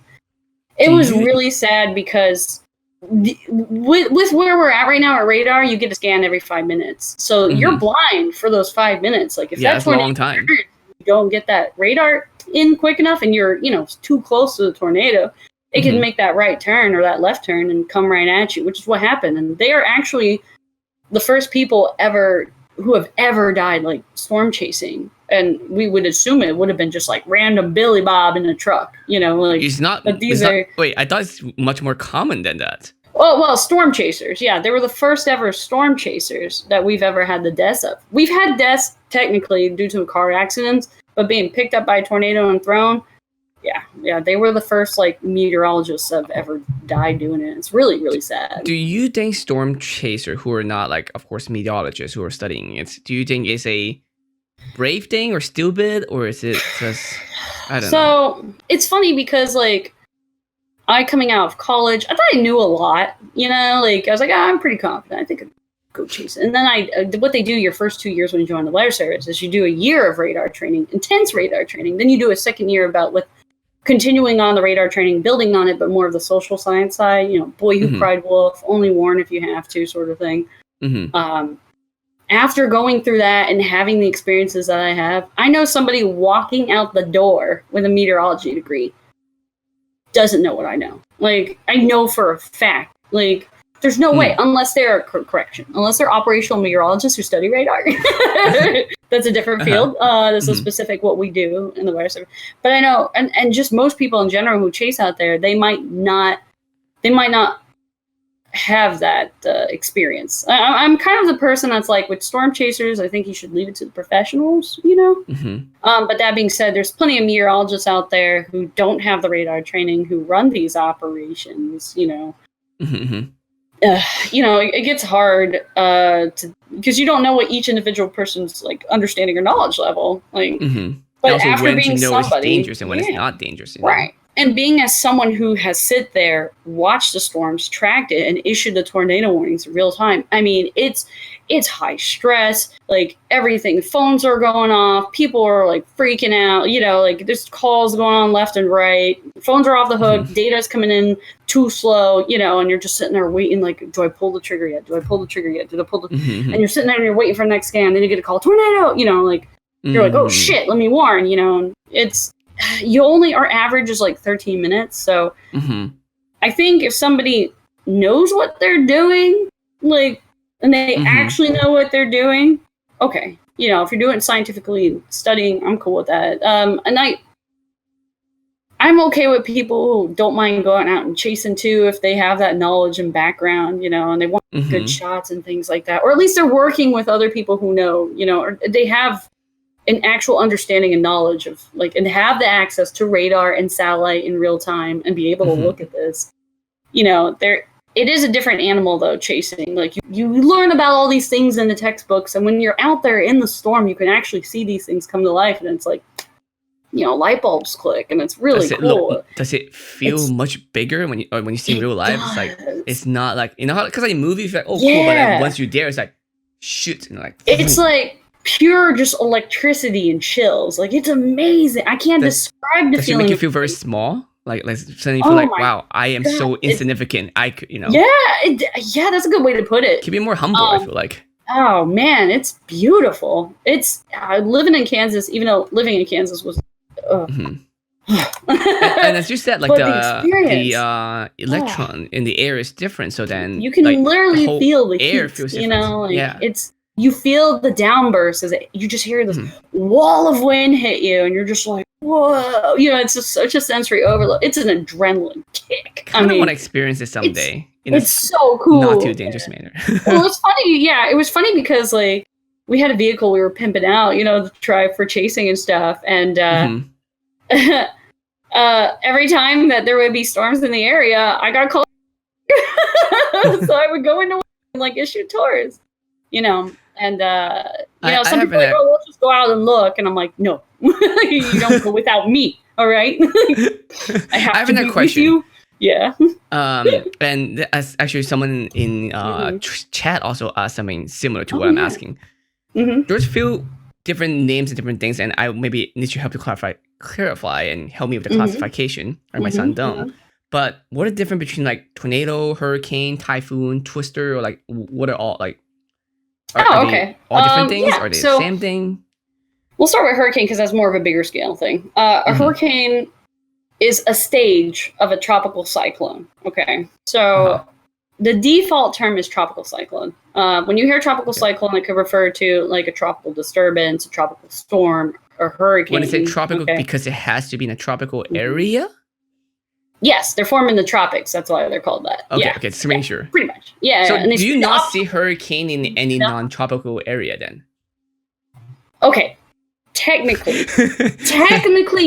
Speaker 2: it was really sad because with where we're at right now at radar, you get a scan every 5 minutes, so you're blind for those 5 minutes. Like if that's a long time, you don't get that radar in quick enough, and you're too close to the tornado, it can make that right turn or that left turn and come right at you, which is what happened. And they are actually the first people who have ever died like storm chasing. And we would assume it would have been just like random Billy Bob in a truck, like
Speaker 1: it's not.
Speaker 2: But
Speaker 1: wait, I thought it's much more common than that.
Speaker 2: Well, storm chasers. Yeah, they were the first ever storm chasers that we've ever had the deaths of. We've had deaths technically due to car accidents, but being picked up by a tornado and thrown, yeah, they were the first like meteorologists that have ever died doing it. It's really, really sad.
Speaker 1: Do you think storm chaser who are not like, of course, meteorologists who are studying it, do you think it's a brave thing or stupid, or is it just, I don't know? So
Speaker 2: it's funny because like coming out of college, I thought I knew a lot, like I was like, I'm pretty confident. I think I could go chase it. And then what they do your first 2 years when you join the weather service is you do a year of radar training, intense radar training. Then you do a second year with continuing on the radar training, building on it, but more of the social science side, boy who cried wolf, only warn if you have to sort of thing. After going through that and having the experiences that I have, I know somebody walking out the door with a meteorology degree doesn't know what I know. Like, I know for a fact, like, there's no way, unless they're unless they're operational meteorologists who study radar. That's a different field. This is specific what we do in the weather service. But I know, and just most people in general who chase out there, they might not have that experience. I'm kind of the person that's like, with storm chasers, I think you should leave it to the professionals, But that being said, there's plenty of meteorologists out there who don't have the radar training, who run these operations, it gets hard because you don't know what each individual person's like understanding or knowledge level. Like, but
Speaker 1: also
Speaker 2: after
Speaker 1: when
Speaker 2: being
Speaker 1: to know
Speaker 2: somebody,
Speaker 1: it's dangerous and when it's not dangerous,
Speaker 2: right? And being as someone who has sit there, watched the storms, tracked it, and issued the tornado warnings in real time. I mean, it's high stress. Like everything, phones are going off. People are like freaking out. Like there's calls going on left and right. Phones are off the hook. Data's coming in too slow. And you're just sitting there waiting. Like, do I pull the trigger yet? Do I pull the trigger yet? Did I pull the? And you're sitting there and you're waiting for the next scan. Then you get a call, tornado. Like you're like, oh shit, let me warn. It's. Our average is like 13 minutes. So I think if somebody knows what they're doing, like, and they actually know what they're doing, okay. You know, if you're doing it scientifically and studying, I'm cool with that. And I'm okay with people who don't mind going out and chasing too if they have that knowledge and background, you know, and they want good shots and things like that. Or at least they're working with other people who know, you know, or they have an actual understanding and knowledge of, like, and have the access to radar and satellite in real time and be able to look at this. You know, it is a different animal though, chasing. Like, you learn about all these things in the textbooks, and when you're out there in the storm, you can actually see these things come to life, and it's like, you know, light bulbs click, and it's really cool.
Speaker 1: Does it feel much bigger when you see in real life? It's like, it's not like, you know how, because like in movies, like, oh, cool, but then once you're there, it's like, shoot, and like,
Speaker 2: it's like pure just electricity and chills. Like, it's amazing. I can't describe the feeling.
Speaker 1: Does it make you feel very small? Like suddenly you feel like, wow, I am so insignificant. I could, you know.
Speaker 2: Yeah, that's a good way to put it.
Speaker 1: Keep it more humble, I feel like.
Speaker 2: Oh man, it's beautiful. It's living in Kansas, even though living in Kansas was.
Speaker 1: And as you said, like the electron in the air is different, so then
Speaker 2: you can
Speaker 1: like,
Speaker 2: literally feel the
Speaker 1: air
Speaker 2: heat,
Speaker 1: feels
Speaker 2: you know, like,
Speaker 1: yeah.
Speaker 2: You feel the downburst as you just hear this wall of wind hit you, and you're just like, whoa, you know, it's just such a sensory overload. It's an adrenaline kick.
Speaker 1: I want to experience it someday.
Speaker 2: It's so cool.
Speaker 1: Not too dangerous manner.
Speaker 2: Well, it's funny. Yeah, it was funny because like we had a vehicle we were pimping out, you know, to try for chasing and stuff, and every time that there would be storms in the area, I got called. So I would go into and like issue tours, you know. And you know, some people are like, oh, we'll just go out and look, and I'm like, no, you don't go without me. All right, I have to be with you. Yeah.
Speaker 1: And as actually someone in chat also asked something similar to what I'm asking. There's a few different names and different things, and I maybe need your help to clarify and help me with the classification. Or my son don't. But what are the difference between like tornado, hurricane, typhoon, twister, or like what are all like?
Speaker 2: Okay.
Speaker 1: All different things? Are they the same thing?
Speaker 2: We'll start with hurricane because that's more of a bigger scale thing. A hurricane is a stage of a tropical cyclone. Okay. So the default term is tropical cyclone. When you hear tropical cyclone, it could refer to like a tropical disturbance, a tropical storm, or hurricane.
Speaker 1: When you say tropical, because it has to be in a tropical area?
Speaker 2: Yes, they're formed in the tropics. That's why they're called that.
Speaker 1: Okay, okay, just to make sure.
Speaker 2: Pretty much. Yeah.
Speaker 1: So do you not see hurricane in any non-tropical area then?
Speaker 2: Okay. Technically,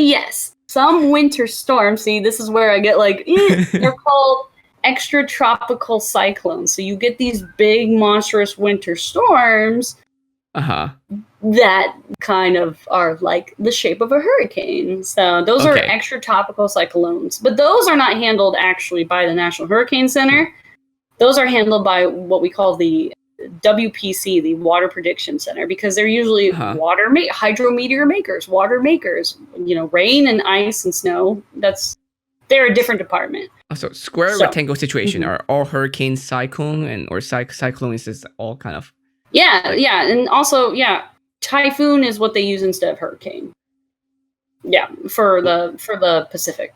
Speaker 2: yes. Some winter storms, see, this is where I get like, they're called extratropical cyclones. So you get these big, monstrous winter storms that kind of are like the shape of a hurricane. So those are extratropical cyclones. But those are not handled actually by the National Hurricane Center. Those are handled by what we call the WPC, the Water Prediction Center, because they're usually hydrometeor makers, water makers. You know, rain and ice and snow. They're a different department.
Speaker 1: So rectangle situation are all hurricane, cyclone, or cyclone is just all kind of.
Speaker 2: Yeah, and also typhoon is what they use instead of hurricane. Yeah, for the Pacific.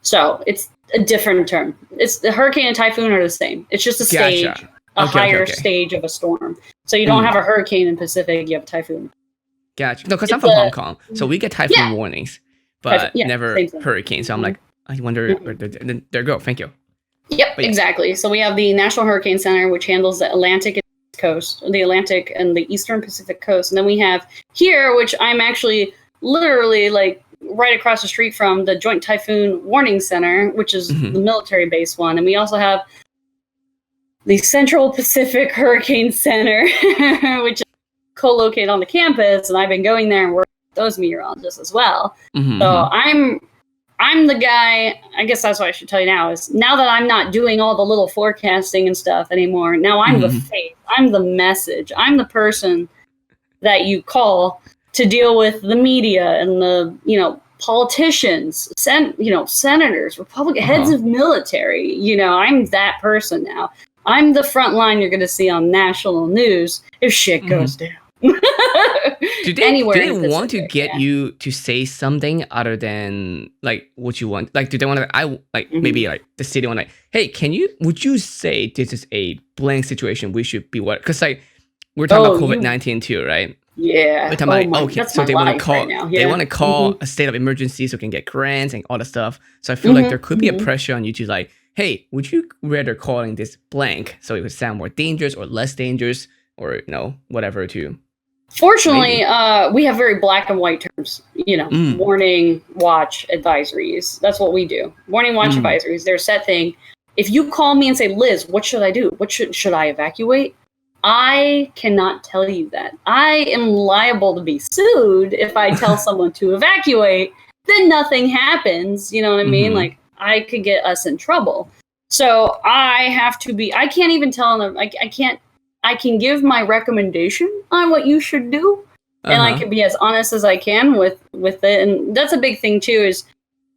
Speaker 2: So it's a different term. It's the hurricane and typhoon are the same. It's just a stage, a higher stage of a storm. So you don't have a hurricane in Pacific, you have a typhoon.
Speaker 1: Gotcha. No, because I'm from Hong Kong, so we get typhoon warnings, but never hurricane. So I'm like, I wonder. There you go. Thank you.
Speaker 2: Yep, exactly. So we have the National Hurricane Center, which handles the Atlantic coast, the Atlantic and the Eastern Pacific coast, and then we have here, which I'm actually literally like right across the street from, the Joint Typhoon Warning Center, which is the military base one, and we also have the Central Pacific Hurricane Center, which is co-located on the campus, and I've been going there and working with those meteorologists as well. So I'm the guy, I guess that's what I should tell you now, is now that I'm not doing all the little forecasting and stuff anymore, now I'm the face, I'm the message, I'm the person that you call to deal with the media and the, you know, politicians, senators, Republican heads of military. You know, I'm that person now. I'm the front line you're going to see on national news if shit goes down. Anywhere
Speaker 1: do
Speaker 2: in
Speaker 1: they want to
Speaker 2: Pacific,
Speaker 1: get you to say something other than like what you want? Like, do they want to? Maybe like the city want like, hey, would you say this is a blank situation? We should be what? Because like we're talking about COVID-19 too, right?
Speaker 2: Yeah.
Speaker 1: We're talking about okay,
Speaker 2: that's
Speaker 1: so
Speaker 2: my
Speaker 1: they want to
Speaker 2: life
Speaker 1: call
Speaker 2: right now.
Speaker 1: they
Speaker 2: Yeah.
Speaker 1: want to call a state of emergency so we can get grants and all that stuff. So I feel like there could be a pressure on you to like, hey, would you rather calling this blank so it would sound more dangerous or less dangerous or whatever to.
Speaker 2: Fortunately, we have very black and white terms. Warning, watch, advisories. That's what we do. Warning, watch, advisories. They're a set thing. If you call me and say, Liz, what should I do? What should I evacuate? I cannot tell you that. I am liable to be sued if I tell someone to evacuate. Then nothing happens. You know what I mean? Like I could get us in trouble. So I have to be. I can't even tell them. I can't. I can give my recommendation on what you should do, and I can be as honest as I can with it. And that's a big thing too. Is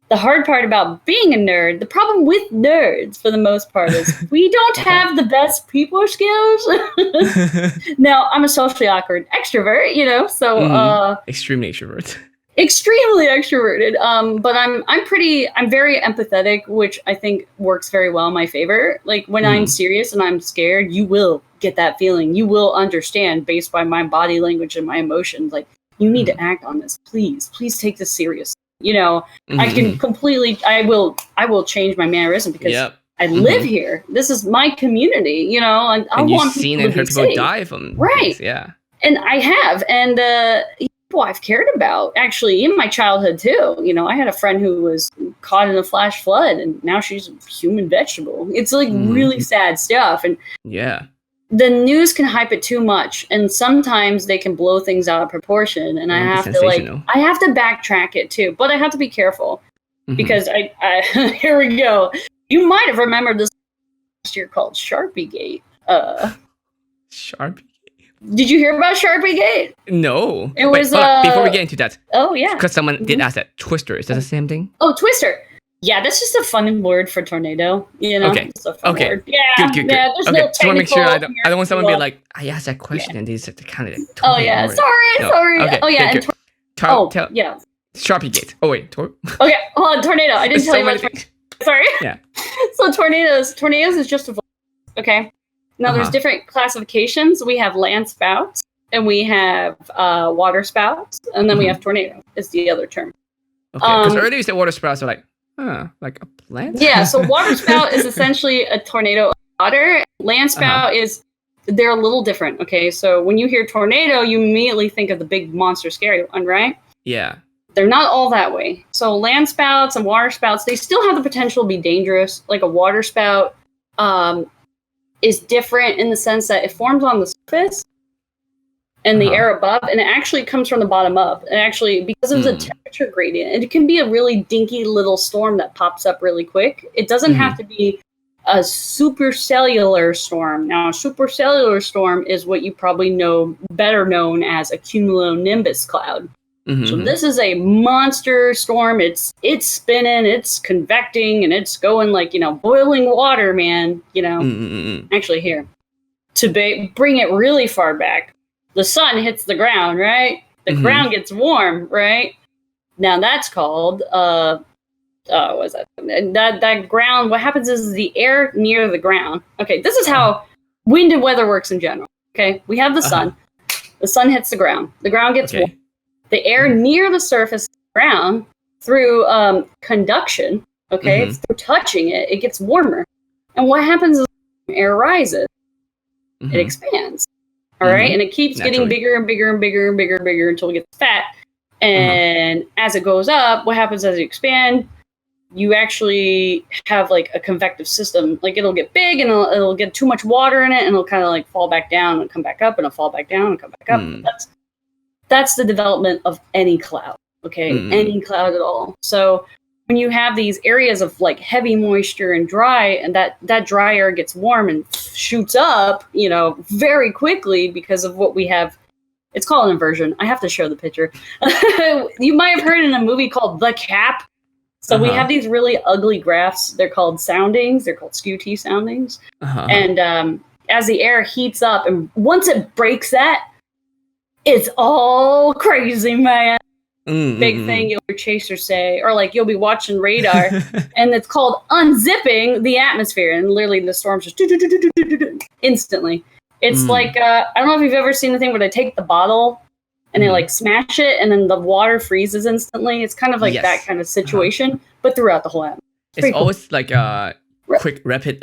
Speaker 2: the hard part about being a nerd. The problem with nerds, for the most part, is we don't have the best people skills. Now, I'm a socially awkward extrovert, so
Speaker 1: extremely extrovert.
Speaker 2: Extremely extroverted. But I'm very empathetic, which I think works very well in my favor. Like when I'm serious and I'm scared, you will get that feeling. You will understand based by my body language and my emotions. Like you need to act on this. Please take this serious. I can completely. I will change my mannerism because I live here. This is my community. And I want
Speaker 1: seen and heard people die from
Speaker 2: right.
Speaker 1: Things, yeah,
Speaker 2: and I have, and people I've cared about actually in my childhood too. I had a friend who was caught in a flash flood, and now she's a human vegetable. It's like really sad stuff, and the news can hype it too much, and sometimes they can blow things out of proportion. And I have to backtrack it too, but I have to be careful because I here we go. You might have remembered this last year called Sharpie Gate.
Speaker 1: Sharpie.
Speaker 2: Did you hear about Sharpie Gate?
Speaker 1: No.
Speaker 2: It was
Speaker 1: before we get into that.
Speaker 2: Oh yeah.
Speaker 1: Because someone did ask that. Twister, is that the same thing?
Speaker 2: Oh, Twister. Yeah, that's just a fun word for tornado.
Speaker 1: Okay.
Speaker 2: It's a fun word. Yeah.
Speaker 1: Good.
Speaker 2: Yeah,
Speaker 1: Okay.
Speaker 2: no
Speaker 1: Just want to make sure I don't want someone to be
Speaker 2: technical-
Speaker 1: like, I asked that question and they said the kind of.
Speaker 2: Oh yeah. Sorry.
Speaker 1: Okay,
Speaker 2: Oh yeah.
Speaker 1: good.
Speaker 2: Yeah.
Speaker 1: Sharpie Gate. Oh wait.
Speaker 2: Okay. Hold on. Tornado. I didn't tell you about tornado. Sorry.
Speaker 1: Yeah.
Speaker 2: So tornadoes is just a. Okay. Now there's different classifications. We have land spouts, and we have water spouts, and then we have tornado is the other term.
Speaker 1: Okay. Because earlier you said water spouts are like a plant.
Speaker 2: Yeah. So water spout is essentially a tornado of water. Land spout they're a little different. Okay. So when you hear tornado, you immediately think of the big monster scary one, right?
Speaker 1: Yeah.
Speaker 2: They're not all that way. So land spouts and water spouts, they still have the potential to be dangerous. Like a water spout is different in the sense that it forms on the surface and the air above, and it actually comes from the bottom up. And actually, because of the temperature gradient, it can be a really dinky little storm that pops up really quick. It doesn't have to be a supercellular storm. Now, a supercellular storm is what you probably know better known as a cumulonimbus cloud. So this is a monster storm. It's spinning, it's convecting, and it's going like, boiling water, man. Actually here, to bring it really far back, the sun hits the ground, right? The ground gets warm, right? Now that's called, what is that? That ground, what happens is the air near the ground. Okay, this is how wind and weather works in general. Okay, we have the sun. The sun hits the ground gets warm. The air near the surface of the ground, through conduction, through touching it, it gets warmer. And what happens is air rises, it expands. All right, and it keeps getting bigger and bigger and bigger and bigger and bigger until it gets fat. And as it goes up, what happens as you expand? You actually have like a convective system. Like it'll get big and it'll get too much water in it, and it'll kind of like fall back down and come back up, and it'll fall back down and come back up. That's the development of any cloud, any cloud at all. So when you have these areas of like heavy moisture and dry, and that dry air gets warm and shoots up, very quickly because of what we have. It's called an inversion. I have to show the picture. You might have heard in a movie called The Cap. So we have these really ugly graphs. They're called soundings. They're called skew-T soundings. And as the air heats up, and once it breaks that, It's all crazy, man. Big thing you'll hear chasers say, or like you'll be watching radar, and it's called unzipping the atmosphere, and literally the storms just instantly. It's like I don't know if you've ever seen the thing where they take the bottle and they like smash it, and then the water freezes instantly. It's kind of like that kind of situation, but throughout the whole atmosphere.
Speaker 1: It's always like quick, rapid,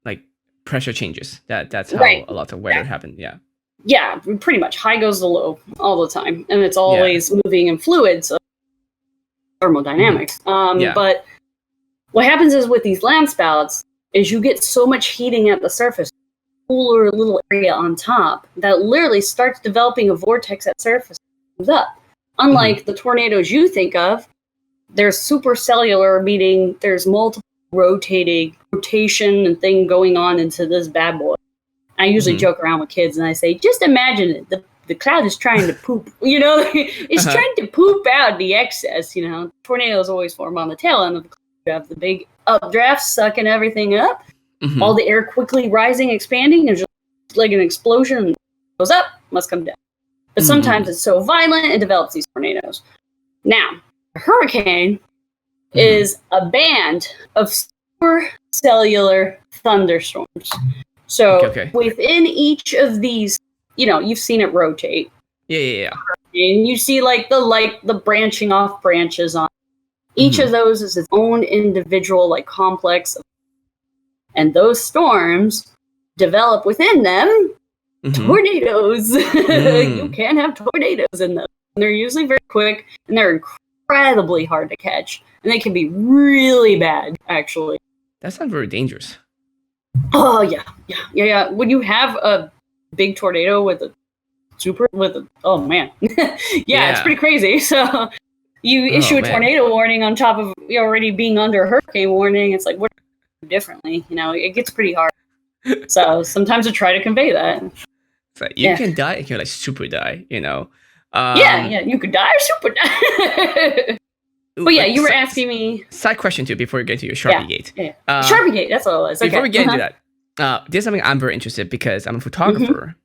Speaker 1: like pressure changes. That's how a lot of weather happen. Yeah.
Speaker 2: Yeah, pretty much. High goes to low all the time, and it's always moving in fluids, thermodynamics. But what happens is with these land spouts is you get so much heating at the surface, cooler little area on top that literally starts developing a vortex at surface. Moves up. Unlike the tornadoes you think of, they're supercellular, meaning there's multiple rotation and thing going on into this bad boy. I usually joke around with kids and I say, just imagine it. The cloud is trying to poop, it's trying to poop out the excess, Tornadoes always form on the tail end of the cloud. You have the big updraft sucking everything up, all the air quickly rising, expanding, and just like an explosion goes up, must come down. But sometimes it's so violent, it develops these tornadoes. Now, a hurricane is a band of supercellular thunderstorms. So within each of these, you've seen it rotate.
Speaker 1: Yeah.
Speaker 2: And you see the branching off branches on each of those is its own individual complex. And those storms develop within them tornadoes. You can have tornadoes in them. And they're usually very quick and they're incredibly hard to catch. And they can be really bad, actually.
Speaker 1: That sounds very dangerous.
Speaker 2: Oh yeah. When you have a big tornado oh man, it's pretty crazy. So you issue a tornado warning on top of already being under a hurricane warning. It's like what differently, it gets pretty hard. So sometimes I try to convey that.
Speaker 1: So you can die, you can super die,
Speaker 2: you could die or super die. But yeah, you were asking me.
Speaker 1: Side question too before we get to your Sharpie Gate.
Speaker 2: Yeah. Sharpie Gate, that's what it was.
Speaker 1: Before we get into that, there's something I'm very interested in because I'm a photographer.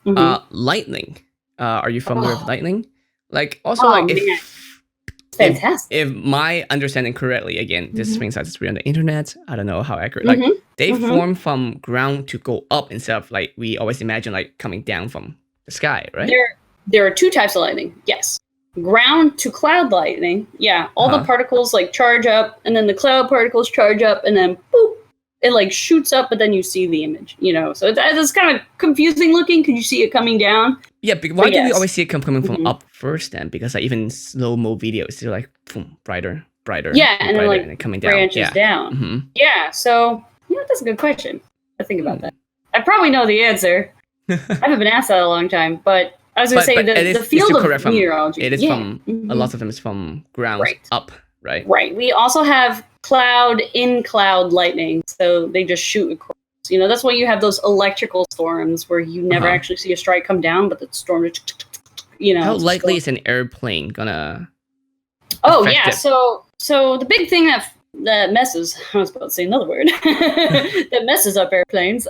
Speaker 1: Lightning. Are you familiar with lightning?
Speaker 2: Fantastic.
Speaker 1: If my understanding correctly, again, this thing is free on the internet. I don't know how accurate. They form from ground to go up instead of we always imagine coming down from the sky, right?
Speaker 2: There are two types of lightning. Yes. Ground to cloud lightning, all the particles charge up, and then the cloud particles charge up, and then boop, it shoots up, but then you see the image, So it's kind of confusing looking because you see it coming down.
Speaker 1: Yeah, but why do we always see it coming from up first then? Because even slow mo videos, they're boom, brighter,
Speaker 2: yeah, and then
Speaker 1: and coming down,
Speaker 2: branches down. Yeah, so that's a good question. I think about that. I probably know the answer. I haven't been asked that in a long time, but. I was going to say the field of meteorology.
Speaker 1: It is from a lot of them is from ground up, right?
Speaker 2: Right. We also have in cloud lightning, so they just shoot across. That's why you have those electrical storms where you never actually see a strike come down, but the storm.
Speaker 1: How likely is an airplane gonna?
Speaker 2: Oh yeah, so the big thing that messes. I was about to say another word that messes up airplanes.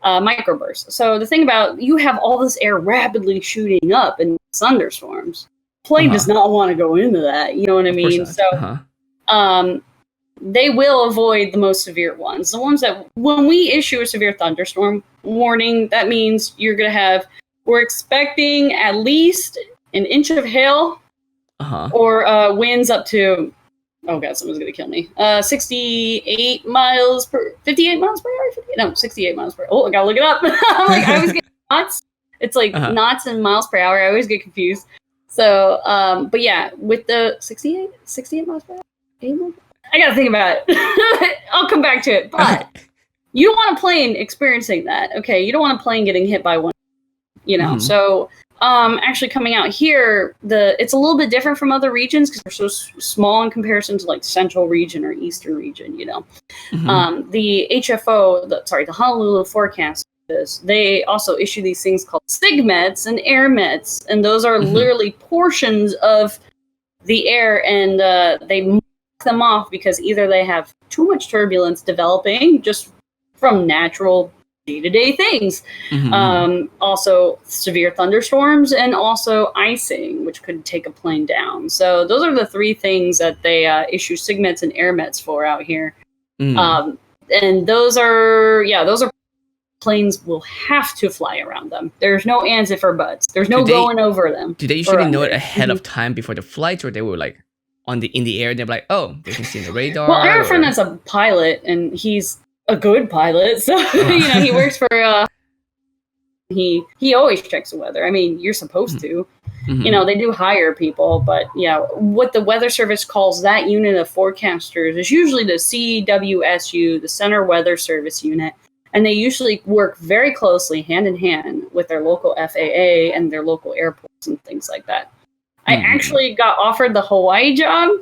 Speaker 2: Microbursts. So the thing about you have all this air rapidly shooting up in thunderstorms. Plane does not want to go into that. You know what I mean? So they will avoid the most severe ones. The ones that when we issue a severe thunderstorm warning, that means we're expecting at least an inch of hail or winds up to oh god, someone's gonna kill me. 58 miles per 58 miles per hour? 68 miles per hour. Oh, I gotta look it up. I always get knots. It's knots and miles per hour. I always get confused. So, but yeah, with the 68 miles per hour? I gotta think about it. I'll come back to it. But you don't want a plane experiencing that, okay? You don't want a plane getting hit by one, So, actually coming out here, it's a little bit different from other regions because they're so small in comparison to central region or eastern region, The HFO, the Honolulu forecast, they also issue these things called SIGMETs and AirMets, and those are literally portions of the air, and they mark them off because either they have too much turbulence developing just from natural day-to-day things.
Speaker 1: Mm-hmm.
Speaker 2: Also severe thunderstorms and also icing, which could take a plane down. So those are the three things that they issue SIGMETs and airmets for out here.
Speaker 1: Mm.
Speaker 2: And those are planes will have to fly around them. There's no ands if or buts. There's no going over them.
Speaker 1: Do they usually know it ahead of time before the flights, or they were like in the air and they're like, oh, they can see the radar?
Speaker 2: Well, I have a friend that's a pilot, and he's a good pilot, so he works for he always checks the weather. I mean, you're supposed to.
Speaker 1: Mm-hmm.
Speaker 2: They do hire people, but what the Weather Service calls that unit of forecasters is usually the CWSU, the Center Weather Service Unit, and they usually work very closely hand in hand with their local FAA and their local airports and things like that. I actually got offered the Hawaii job,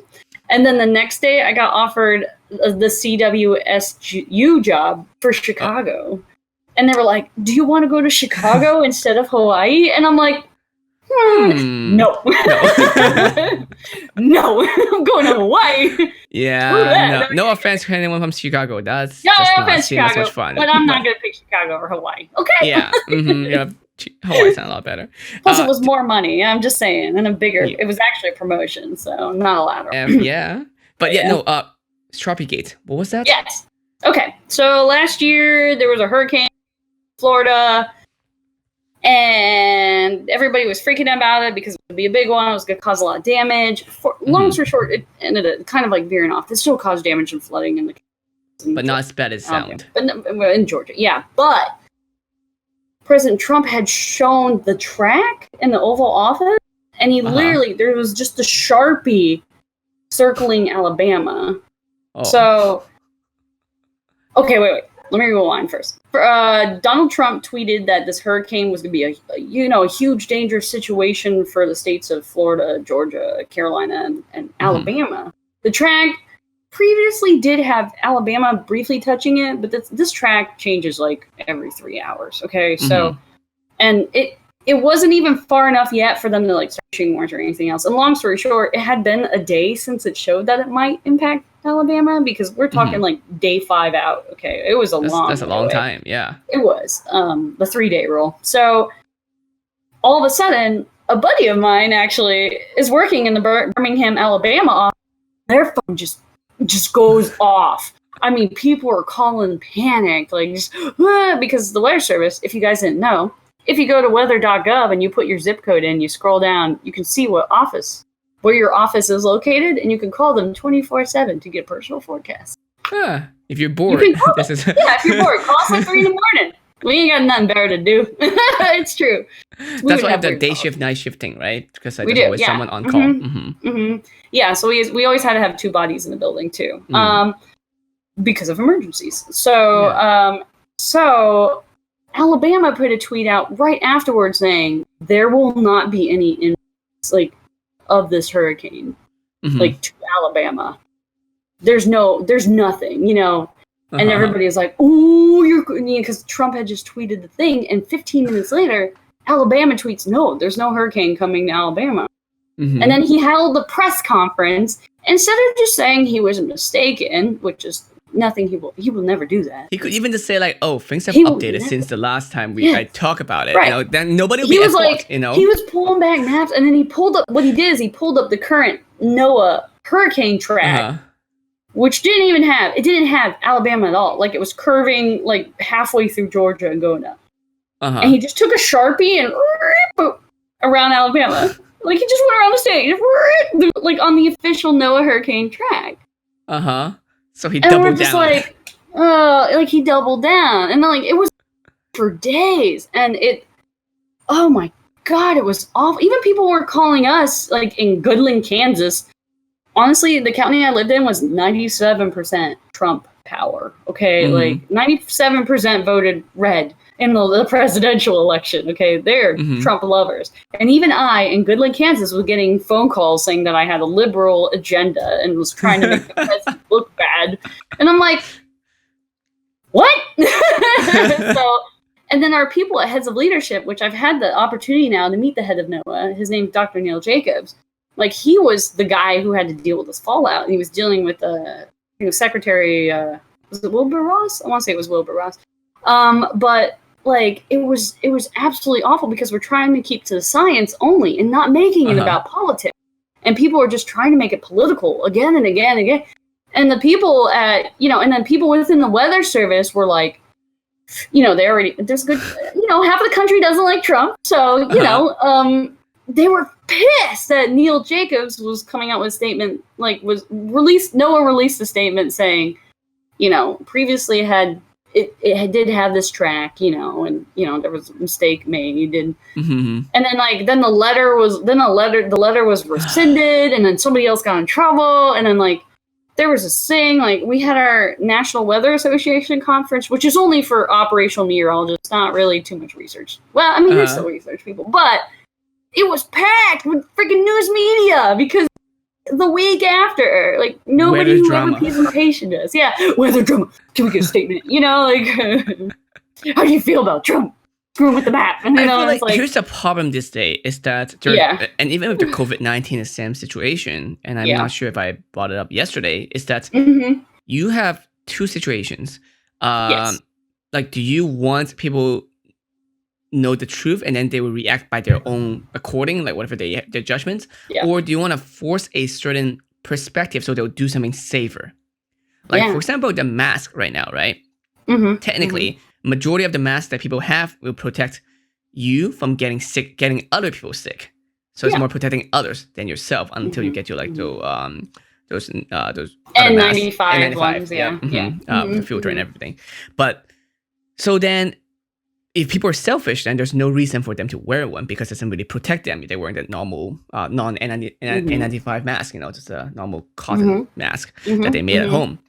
Speaker 2: and then the next day I got offered the CWSU job for Chicago. And they were like, do you want to go to Chicago instead of Hawaii? And I'm like, no. No, I'm going to Hawaii.
Speaker 1: Yeah, no offense to anyone from Chicago. That's
Speaker 2: no
Speaker 1: just
Speaker 2: offense, Chicago,
Speaker 1: that much fun.
Speaker 2: But I'm not going to pick Chicago or Hawaii. Okay.
Speaker 1: Yeah. Hawaii's not a lot better.
Speaker 2: Plus, it was more money. I'm just saying, and it was actually a promotion, so I'm not allowed to.
Speaker 1: Yeah. But Strawberrygate. What was that?
Speaker 2: Yes. Okay. So last year there was a hurricane in Florida, and everybody was freaking out about it because it would be a big one. It was going to cause a lot of damage. Long story short, it ended up kind of like veering off. It still caused damage and flooding in the.
Speaker 1: But not as bad as sound.
Speaker 2: But in Georgia, yeah. But President Trump had shown the track in the Oval Office, and he literally, there was just a Sharpie circling Alabama. Oh. So, okay, wait. Let me rewind first. Donald Trump tweeted that this hurricane was going to be a huge dangerous situation for the states of Florida, Georgia, Carolina, and Alabama. The track previously did have Alabama briefly touching it, but this track changes like every 3 hours. Okay, so and it wasn't even far enough yet for them to like start issuing warrants or anything else. And long story short, it had been a day since it showed that it might impact Alabama, because we're talking like day 5 out. Okay, it was that's
Speaker 1: a long time. Yeah,
Speaker 2: it was the 3-day rule. So all of a sudden, a buddy of mine actually is working in the Birmingham, Alabama office. Their phone just goes off. I mean, people are calling panicked, like just because the Weather Service, if you guys didn't know, if you go to weather.gov and you put your zip code in, you scroll down, you can see where your office is located, and you can call them 24/7 to get personal forecasts.
Speaker 1: If you're bored,
Speaker 2: if you're bored, call us at 3 a.m. We ain't got nothing better to do. It's true.
Speaker 1: That's why I have the day shift, night shifting, right? Because there's always someone on call.
Speaker 2: Yeah, so we always had to have 2 bodies in the building too, because of emergencies. So so Alabama put a tweet out right afterwards saying there will not be any impacts of this hurricane to Alabama. There's nothing, and everybody is like, "Ooh, you're," because Trump had just tweeted the thing, and 15 minutes later, Alabama tweets, "No, there's no hurricane coming to Alabama." And then he held the press conference instead of just saying he was mistaken, which is nothing. He will never do that.
Speaker 1: He could even just say like, "Oh, things have updated since the last time I talk about it."
Speaker 2: Right.
Speaker 1: Then nobody will be at fault.
Speaker 2: He was pulling back maps, and then he pulled up. What he did is he pulled up the current NOAA hurricane track. Which didn't have Alabama at all. Like, it was curving like halfway through Georgia and going up. And he just took a Sharpie and around Alabama. Like, he just went around the state, like on the official NOAA hurricane track.
Speaker 1: So he doubled down.
Speaker 2: And we're just he doubled down. And then, it was for days. And oh my God, it was awful. Even people were calling us, in Goodland, Kansas. Honestly, the county I lived in was 97% Trump power. Okay, 97% voted red in the presidential election. Okay, they're Trump lovers. And even I, in Goodland, Kansas, was getting phone calls saying that I had a liberal agenda and was trying to make the president look bad. And I'm like, what? And then our people at Heads of Leadership, which I've had the opportunity now to meet the head of NOAA. His name's Dr. Neil Jacobs. He was the guy who had to deal with this fallout, and he was dealing with Secretary, was it Wilbur Ross? I want to say it was Wilbur Ross. But like it was absolutely awful because we're trying to keep to the science only and not making it about politics. And people are just trying to make it political again and again and again. And the people at, and then people within the weather service were like, there's good, half of the country doesn't like Trump. So, they were pissed that Neil Jacobs was coming out with a statement, like NOAA released a statement saying, previously it did have this track, and there was a mistake made, and then the letter was rescinded, and then somebody else got in trouble, and then there was this thing, we had our National Weather Association conference, which is only for operational meteorologists, not really too much research. Well, I mean, there's still research people, but it was packed with freaking news media because the week after, nobody knew what representation is. Yeah, weather drama. Can we get a statement? How do you feel about Trump screwing with the map? And
Speaker 1: I feel here's the problem this day is that and even with the COVID-19 the same situation, and I'm not sure if I brought it up yesterday, is that you have two situations. Yes. Do you want people know the truth and then they will react by their own according, whatever their judgments, or do you want to force a certain perspective so they'll do something safer? For example, the mask right now, right? Technically, majority of the masks that people have will protect you from getting sick, getting other people sick. So it's more protecting others than yourself until you get to those
Speaker 2: N95 ones,
Speaker 1: the filter and everything. But so then, if people are selfish, then there's no reason for them to wear one because it doesn't really protect them. They're wearing the normal N95 mask, just a normal cotton mask that they made at home.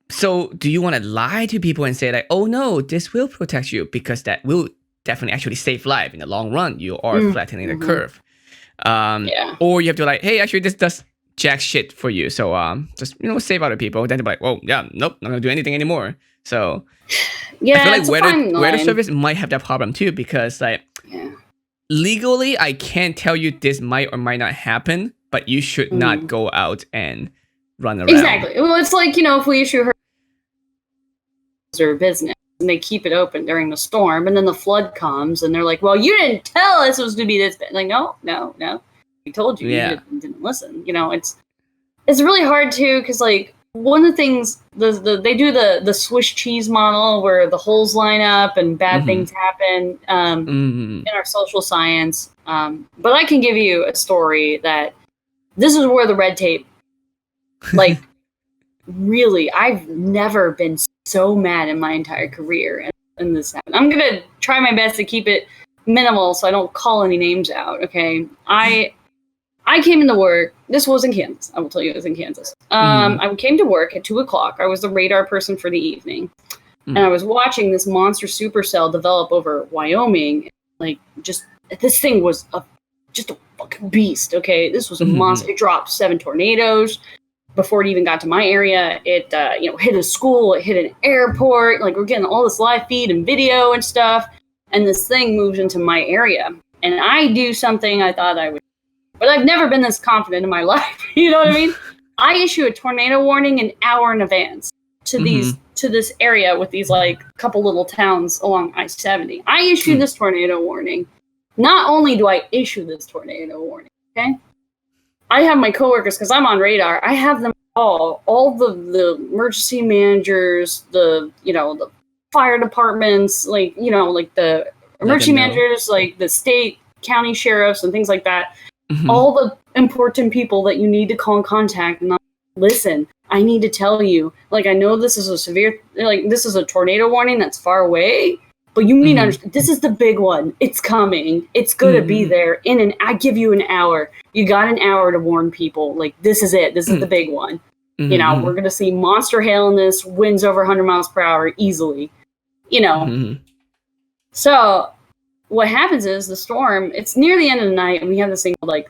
Speaker 1: So do you want to lie to people and say oh no, this will protect you because that will definitely actually save life in the long run? You are flattening the curve. Or you have to hey, actually this does jack shit for you. So just, save other people. Then they're like, well, yeah, nope, not going to do anything anymore. So I feel weather service might have that problem too because legally I can't tell you this might or might not happen, but you should not go out and run around.
Speaker 2: Exactly. Well, it's if we issue her business and they keep it open during the storm and then the flood comes and they're like, well, you didn't tell us it was going to be this bad. No. We told you. You didn't listen. It's really hard too because one of the things they do the Swiss cheese model where the holes line up and bad things happen in our social science. But I can give you a story that this is where the red tape, really, I've never been so mad in my entire career. And this happened. I'm gonna try my best to keep it minimal so I don't call any names out. Okay, I came into work. This was in Kansas. I will tell you, it was in Kansas. I came to work at 2:00. I was the radar person for the evening, and I was watching this monster supercell develop over Wyoming. This thing was just a fucking beast. Okay, this was a monster. It dropped 7 tornadoes before it even got to my area. It hit a school. It hit an airport. We're getting all this live feed and video and stuff. And this thing moves into my area, and I do something I thought I would. But I've never been this confident in my life. You know what I mean? I issue a tornado warning an hour in advance to this area with these couple little towns along I-70. I issue this tornado warning. Not only do I issue this tornado warning, okay? I have my coworkers, because I'm on radar, I have them all the emergency managers, the fire departments, the emergency managers, the state, county sheriffs and things like that. All the important people that you need to call and contact and listen, I need to tell you, I know this is a severe, this is a tornado warning that's far away, but you need to understand, this is the big one. It's coming. It's going to be there I give you an hour. You got an hour to warn people. This is it. This is the big one. We're going to see monster hail in this, winds over 100 miles per hour easily, So what happens is the storm, it's near the end of the night, and we have this thing called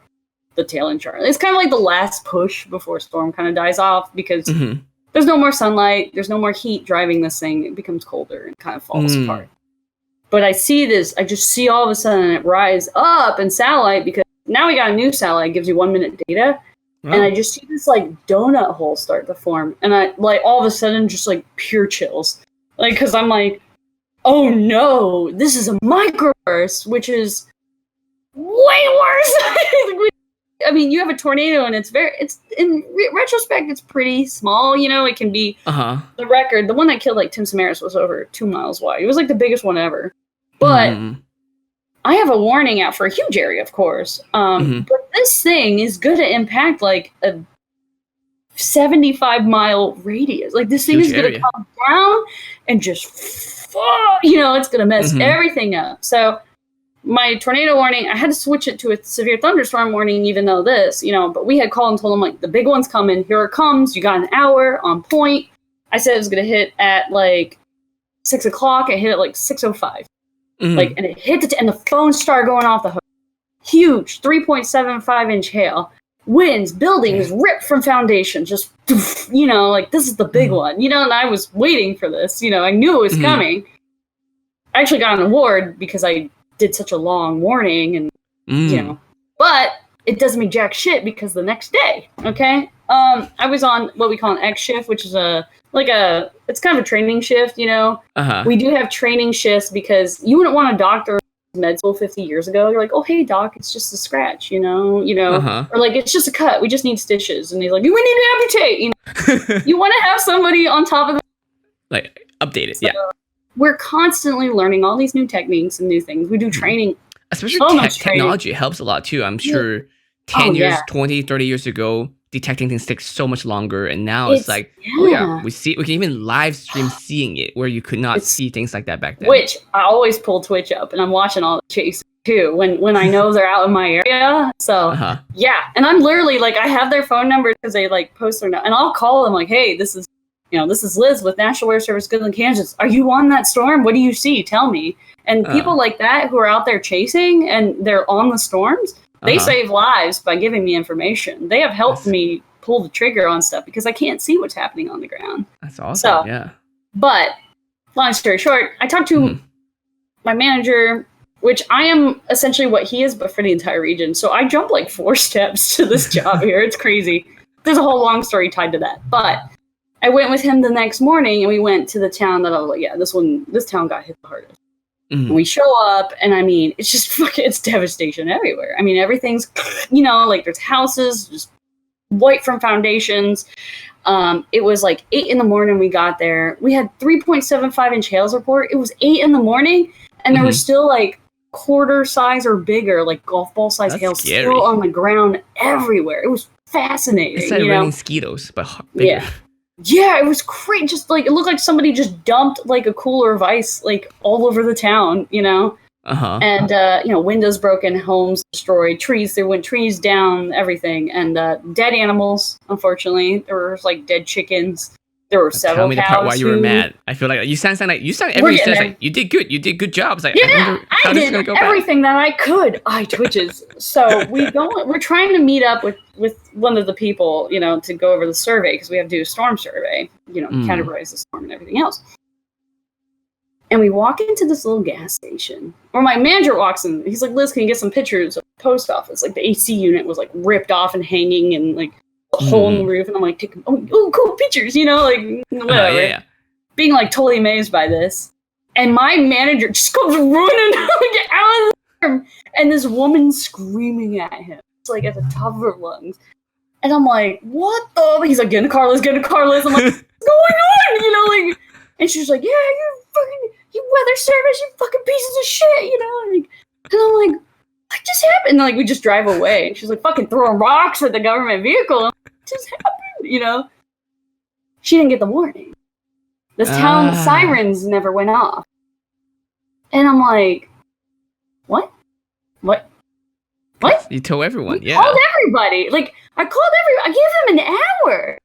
Speaker 2: the tail end chart. It's kind of like the last push before storm kind of dies off because there's no more sunlight, there's no more heat driving this thing. It becomes colder and kind of falls apart. But I just see all of a sudden it rise up in satellite because now we got a new satellite, gives you 1 minute data. Oh. And I just see this donut hole start to form. And I all of a sudden just pure chills. Cause I'm oh no, this is a microburst, which is way worse. I mean, you have a tornado, and it's in retrospect, it's pretty small. You know, it can be the record. The one that killed like Tim Samaras was over 2 miles wide. It was like the biggest one ever. But I have a warning out for a huge area, of course. But this thing is going to impact like a 75-mile radius. Like this thing is going to come down and just, you know, it's going to mess everything up. So my tornado warning, I had to switch it to a severe thunderstorm warning, even though this, you know, but we had called and told them, like, the big one's coming. Here it comes. You got an hour on point. I said it was going to hit at, like, 6 o'clock. I hit it, like, 6:05. Like, and it hit and the phone started going off the hook. Huge 3.75-inch hail. Winds, buildings ripped from foundation. Just, you know, like, this is the big one. You know, and I was waiting for this. You know, I knew it was coming. I actually got an award because I did such a long warning, and you know, but it doesn't mean jack shit because the next day, okay, I was on what we call an X shift, which is it's kind of a training shift, you know. We do have training shifts because you wouldn't want a doctor in med school 50 years ago. You're like, oh hey doc, it's just a scratch, you know, or like it's just a cut. We just need stitches, and he's like, we need to amputate. You know, you want to have somebody on top of the
Speaker 1: like update it, yeah.
Speaker 2: We're constantly learning all these new techniques and new things. We do training.
Speaker 1: Especially technology helps a lot too. I'm sure 10 years, 20, 30 years ago, detecting things takes so much longer. And now it's like, we can even live stream seeing it where you could not see things like that back then.
Speaker 2: Which I always pull Twitch up, and I'm watching all the chase too when I know they're out in my area. So yeah. And I'm literally like, I have their phone numbers because they like post their, and I'll call them like, hey, this is Liz with National Weather Service, Goodland, Kansas. Are you on that storm? What do you see? Tell me. And people like that who are out there chasing and they're on the storms, they save lives by giving me information. They have helped me pull the trigger on stuff because I can't see what's happening on the ground.
Speaker 1: That's awesome. Yeah.
Speaker 2: But long story short, I talked to my manager, which I am essentially what he is, but for the entire region. So I jumped like 4 steps to this job here. It's crazy. There's a whole long story tied to that. But I went with him the next morning, and we went to the town that I was like, yeah, this town got hit the hardest. And we show up, and I mean, it's just it's devastation everywhere. I mean, everything's, you know, like there's houses just white from foundations. It was like 8 in the morning we got there. We had 3.75-inch hails report. It was 8 in the morning, and there were still like quarter size or bigger, like golf ball size hail still on the ground everywhere. It was fascinating.
Speaker 1: It's like raining mosquitoes, but bigger.
Speaker 2: Yeah, it was crazy. Just like it looked like somebody just dumped like a cooler of ice like all over the town, you know. And you know, windows broken, homes destroyed, trees. There went trees down, everything, and dead animals. Unfortunately, there was like dead chickens. There were several.
Speaker 1: Tell me the part why you were mad. I feel like you sound every sentence like you did good. You did good job. It's like
Speaker 2: I did everything that I could. Twitches. So we're trying to meet up with one of the people, you know, to go over the survey because we have to do a storm survey, you know, categorize the storm and everything else. And we walk into this little gas station, or my manager walks in. He's like, Liz, can you get some pictures of the post office? Like the AC unit was like ripped off and hanging, and like a hole in the roof, and I'm like, oh, cool pictures, you know, like whatever. Being like totally amazed by this, and my manager just goes running get out of the room, and this woman screaming at him, it's like at the top of her lungs, and I'm like, what the? He's like, get in the car, Liz. I'm like, what's going on? You know, like, and she's like, yeah, you weather service, you fucking pieces of shit, you know, and I'm like. What just happened? And, like, we just drive away. And she's like, fucking throwing rocks at the government vehicle. What just happened? You know? She didn't get the warning. This town sirens never went off. And I'm like, what?
Speaker 1: You told everyone,
Speaker 2: I called everybody. Like, I gave them an hour.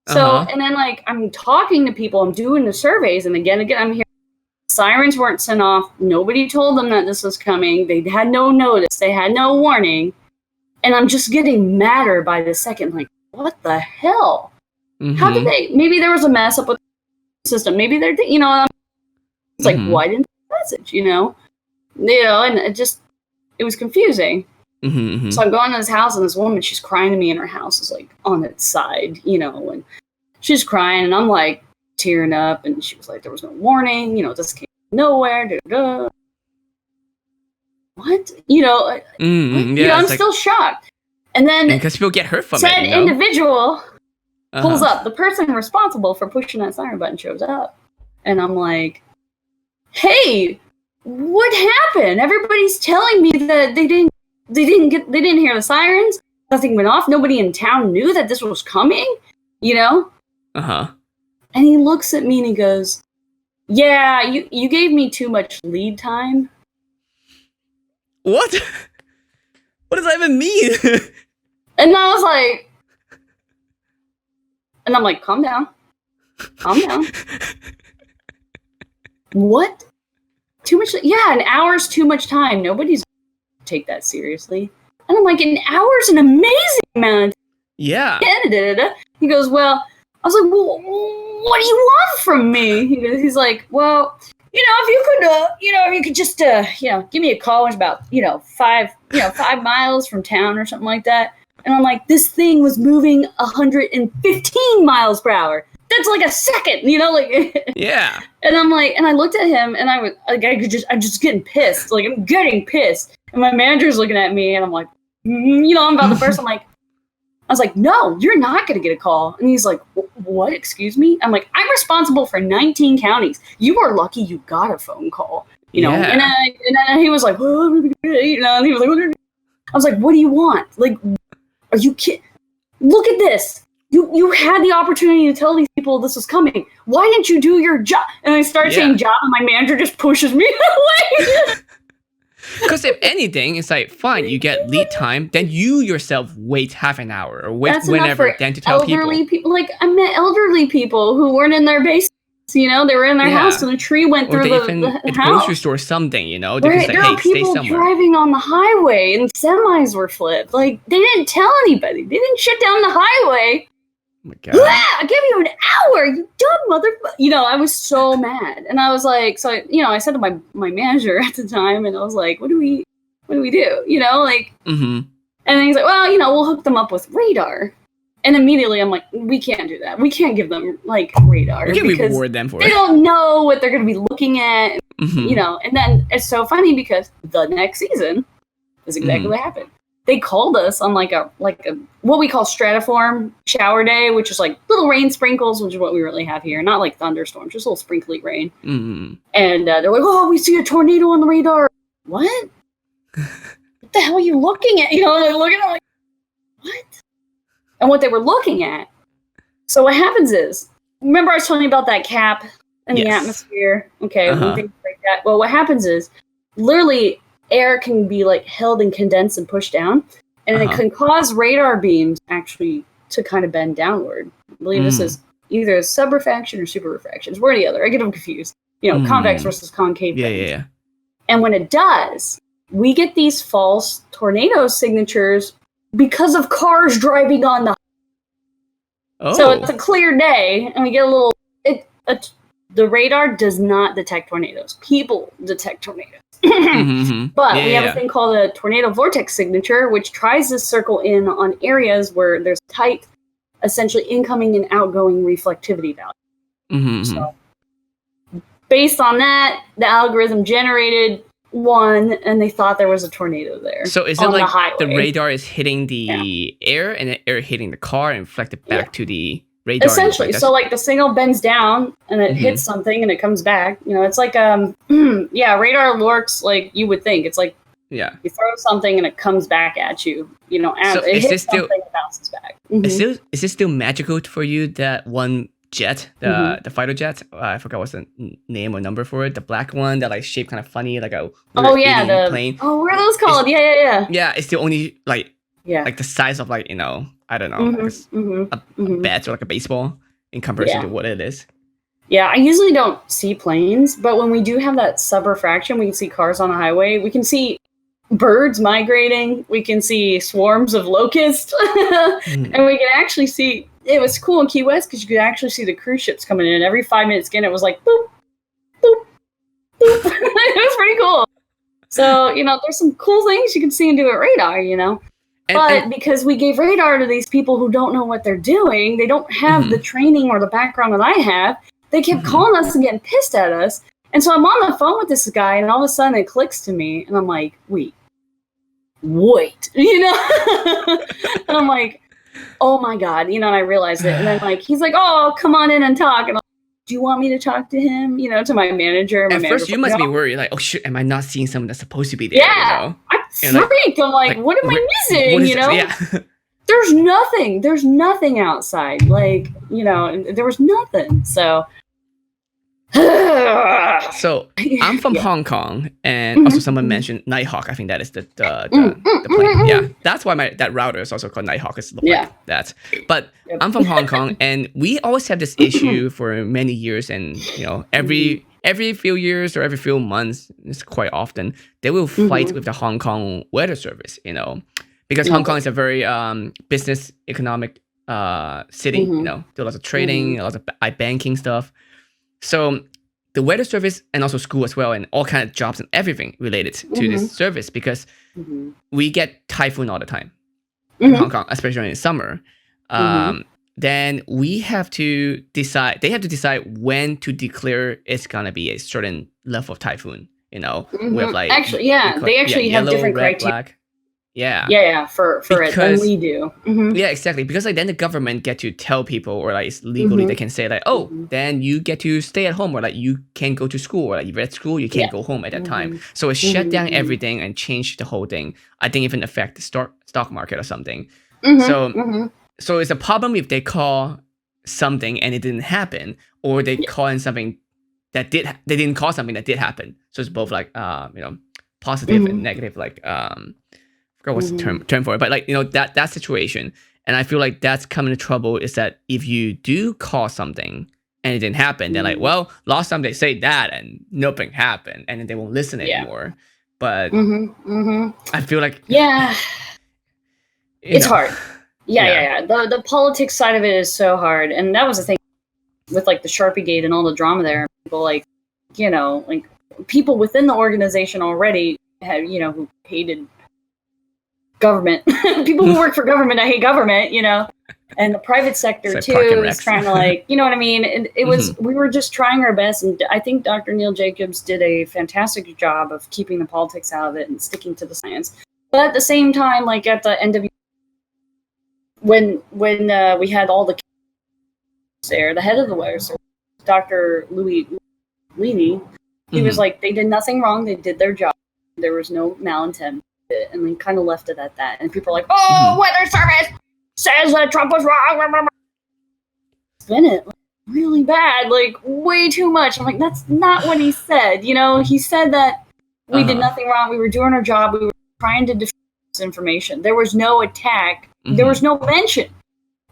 Speaker 2: So, and then, like, I'm talking to people. I'm doing the surveys. And again, I'm here. Sirens weren't sent off. Nobody told them that this was coming. They had no notice. They had no warning. And I'm just getting madder by the second. Like, what the hell? How did they? Maybe there was a mess up with the system. Maybe they're, you know, it's like, why didn't they message, you know? And it was confusing. So I'm going to this house, and this woman, she's crying to me, and her house is like on its side, you know, and she's crying, and I'm like, tearing up, and she was like, there was no warning, you know, this came nowhere. What? You know, what?
Speaker 1: Yeah,
Speaker 2: I'm still shocked. And then
Speaker 1: because people get hurt from
Speaker 2: said
Speaker 1: it.
Speaker 2: Individual pulls up. The person responsible for pushing that siren button shows up, and I'm like, "Hey, what happened? Everybody's telling me that they didn't hear the sirens. Nothing went off. Nobody in town knew that this was coming. You know." And he looks at me and he goes, "Yeah, you gave me too much lead time."
Speaker 1: What? What does that even mean?
Speaker 2: And I was like, and I'm like, calm down. Calm down. What? Too much? Yeah, an hour's too much time. Nobody's take that seriously. And I'm like, an hour's an amazing amount.
Speaker 1: Yeah.
Speaker 2: He goes, well, I was like, well, what do you want from me? He's like, well, if you could just, give me a call. It's about, 5 miles from town or something like that. And I'm like, this thing was moving 115 miles per hour. That's like a second,
Speaker 1: Yeah.
Speaker 2: And I'm like, and I looked at him, and I was like, I'm just getting pissed. Like, I'm getting pissed. And my manager's looking at me, and I'm like, I'm about to burst. I was like, no, you're not going to get a call. And he's like, what? Excuse me? I'm like, I'm responsible for 19 counties. You are lucky you got a phone call,
Speaker 1: Yeah.
Speaker 2: And he was like, and he was like, I was like, what do you want? Like, are you kidding? Look at this. You had the opportunity to tell these people this was coming. Why didn't you do your job? And I start saying job, and my manager just pushes me away.
Speaker 1: Because if anything, it's like, fine, you get lead time, then you yourself wait half an hour or wait whenever then to tell
Speaker 2: elderly people. Like, I met elderly people who weren't in their basements. They were in their house, and a tree went through the house.
Speaker 1: Grocery store or something, They're
Speaker 2: right.
Speaker 1: just like,
Speaker 2: There
Speaker 1: hey,
Speaker 2: were people
Speaker 1: stay somewhere.
Speaker 2: driving on the highway, and semis were flipped. Like, they didn't tell anybody. They didn't shut down the highway.
Speaker 1: Oh my God.
Speaker 2: I gave you an hour, you dumb motherfucker. I was so mad. And I was like, I said to my manager at the time, and I was like, what do we do? And then he's like, well, we'll hook them up with radar. And immediately I'm like, we can't do that. We can't give them like radar.
Speaker 1: We can't reward them for it.
Speaker 2: They don't know what they're going to be looking at, and then it's so funny because the next season is exactly what happened. They called us on like a what we call stratiform shower day, which is like little rain sprinkles, which is what we really have here. Not like thunderstorms, just a little sprinkly rain. And they're like, oh, we see a tornado on the radar. What? What the hell are you looking at? They're looking at like, what? And what they were looking at. So what happens is, remember I was telling you about that cap in the atmosphere? Okay, things like that. Well, what happens is, literally, air can be like held and condensed and pushed down, and it can cause radar beams actually to kind of bend downward. I believe this is either subrefraction or superrefraction. It's one or the other. I get them confused. Convex versus concave.
Speaker 1: Yeah.
Speaker 2: And when it does, we get these false tornado signatures because of cars driving on the.
Speaker 1: Oh.
Speaker 2: So it's a clear day, and we get a little. The radar does not detect tornadoes. People detect tornadoes. But we have a thing called a tornado vortex signature, which tries to circle in on areas where there's tight, essentially incoming and outgoing reflectivity value. So, based on that, the algorithm generated one, and they thought there was a tornado there.
Speaker 1: So is it like the radar is hitting the air, and the air hitting the car and reflected back to the radar?
Speaker 2: Essentially, so like the signal bends down and it hits something and it comes back. It's like radar works like you would think. It's like you throw something and it comes back at you.
Speaker 1: So
Speaker 2: it hits something and bounces back.
Speaker 1: Is this still magical for you? That one jet, the fighter jet. I forgot what's the name or number for it. The black one that like shaped kind of funny, like a
Speaker 2: the
Speaker 1: plane.
Speaker 2: Oh, what are those called? Yeah.
Speaker 1: Yeah, it's the only like the size of like I don't know, a bat or like a baseball in comparison to what it is.
Speaker 2: Yeah, I usually don't see planes, but when we do have that subrefraction, we can see cars on the highway. We can see birds migrating. We can see swarms of locusts, and we can actually see. It was cool in Key West because you could actually see the cruise ships coming in. Every 5 minutes again, it was like boop, boop, boop. It was pretty cool. So there's some cool things you can see and do at radar. But because we gave radar to these people who don't know what they're doing, they don't have the training or the background that I have, they kept calling us and getting pissed at us. And so I'm on the phone with this guy, and all of a sudden it clicks to me, and I'm like, wait, you know? And I'm like, oh my God, you know, and I realized it. And then like, he's like, oh, come on in and talk. And I'm like, do you want me to talk to him? You know, to my manager.
Speaker 1: At first, you must be worried, like, oh shit, am I not seeing someone that's supposed to be there?
Speaker 2: Yeah,
Speaker 1: You know?
Speaker 2: I'm freaked. I'm like, what am I missing? You know?
Speaker 1: Yeah.
Speaker 2: There's nothing outside. Like, you know, there was nothing. So
Speaker 1: So I'm from Hong Kong, and also someone mentioned Nighthawk. I think that is the plane. Yeah, that's why that router is also called Nighthawk. It's like that. But I'm from Hong Kong, and we always have this issue for many years. And you know, every few years or every few months, it's quite often they will fight with the Hong Kong Weather Service. You know, because Hong Kong is a very business economic city. You know, do lots of trading, lots of banking stuff. So the weather service and also school as well, and all kind of jobs and everything related to this service, because we get typhoon all the time in Hong Kong, especially in summer. Then we have to decide. They have to decide when to declare it's gonna be a certain level of typhoon. You know, with like
Speaker 2: they actually have
Speaker 1: yellow,
Speaker 2: different
Speaker 1: red,
Speaker 2: criteria.
Speaker 1: black.
Speaker 2: For it than we do.
Speaker 1: Yeah, exactly. Because like then the government get to tell people, or like it's legally they can say like, oh, then you get to stay at home, or like you can't go to school, or like you're at school, you can't go home at that time. So it shut down everything and changed the whole thing. I think even affect the stock market or something. So it's a problem if they call something and it didn't happen, or they call in something that they didn't call something that did happen. So it's both like you know, positive and negative, like I forgot what's the term for it, but like, you know, that situation. And I feel like that's coming to trouble, is that if you do call something and it didn't happen, they're like, well, last time they say that and nothing happened, and then they won't listen anymore. But I feel like
Speaker 2: it's hard. The politics side of it is so hard, and that was the thing with like the Sharpie Gate and all the drama there. People like, you know, like people within the organization already have, you know, who hated government. People who work for government, I hate government, you know, and the private sector like too is trying to like, you know what I mean? It was, we were just trying our best. And I think Dr. Neil Jacobs did a fantastic job of keeping the politics out of it and sticking to the science. But at the same time, like at the end of when we had all the there, the head of the weather service, Dr. Louis Leaney, he was like, they did nothing wrong. They did their job. There was no malintent. And then kind of left it at that. And people are like, oh, weather service says that Trump was wrong. Spin it really bad, like way too much. I'm like, that's not what he said. You know, he said that we did nothing wrong. We were doing our job. We were trying to defend this information. There was no attack. There was no mention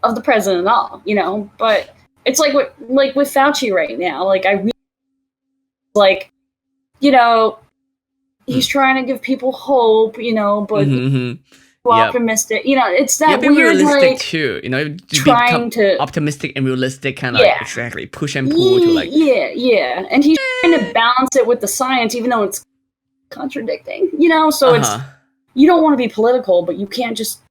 Speaker 2: of the president at all, you know. But it's like with Fauci right now. Like I really like, you know, he's trying to give people hope, you know, but optimistic. You know, it's that
Speaker 1: be
Speaker 2: weird,
Speaker 1: realistic
Speaker 2: like,
Speaker 1: too. You know,
Speaker 2: trying to
Speaker 1: optimistic and realistic, kind of like exactly push and pull to like
Speaker 2: and he's trying to balance it with the science, even though it's contradicting. You know, so it's you don't want to be political, but you can't just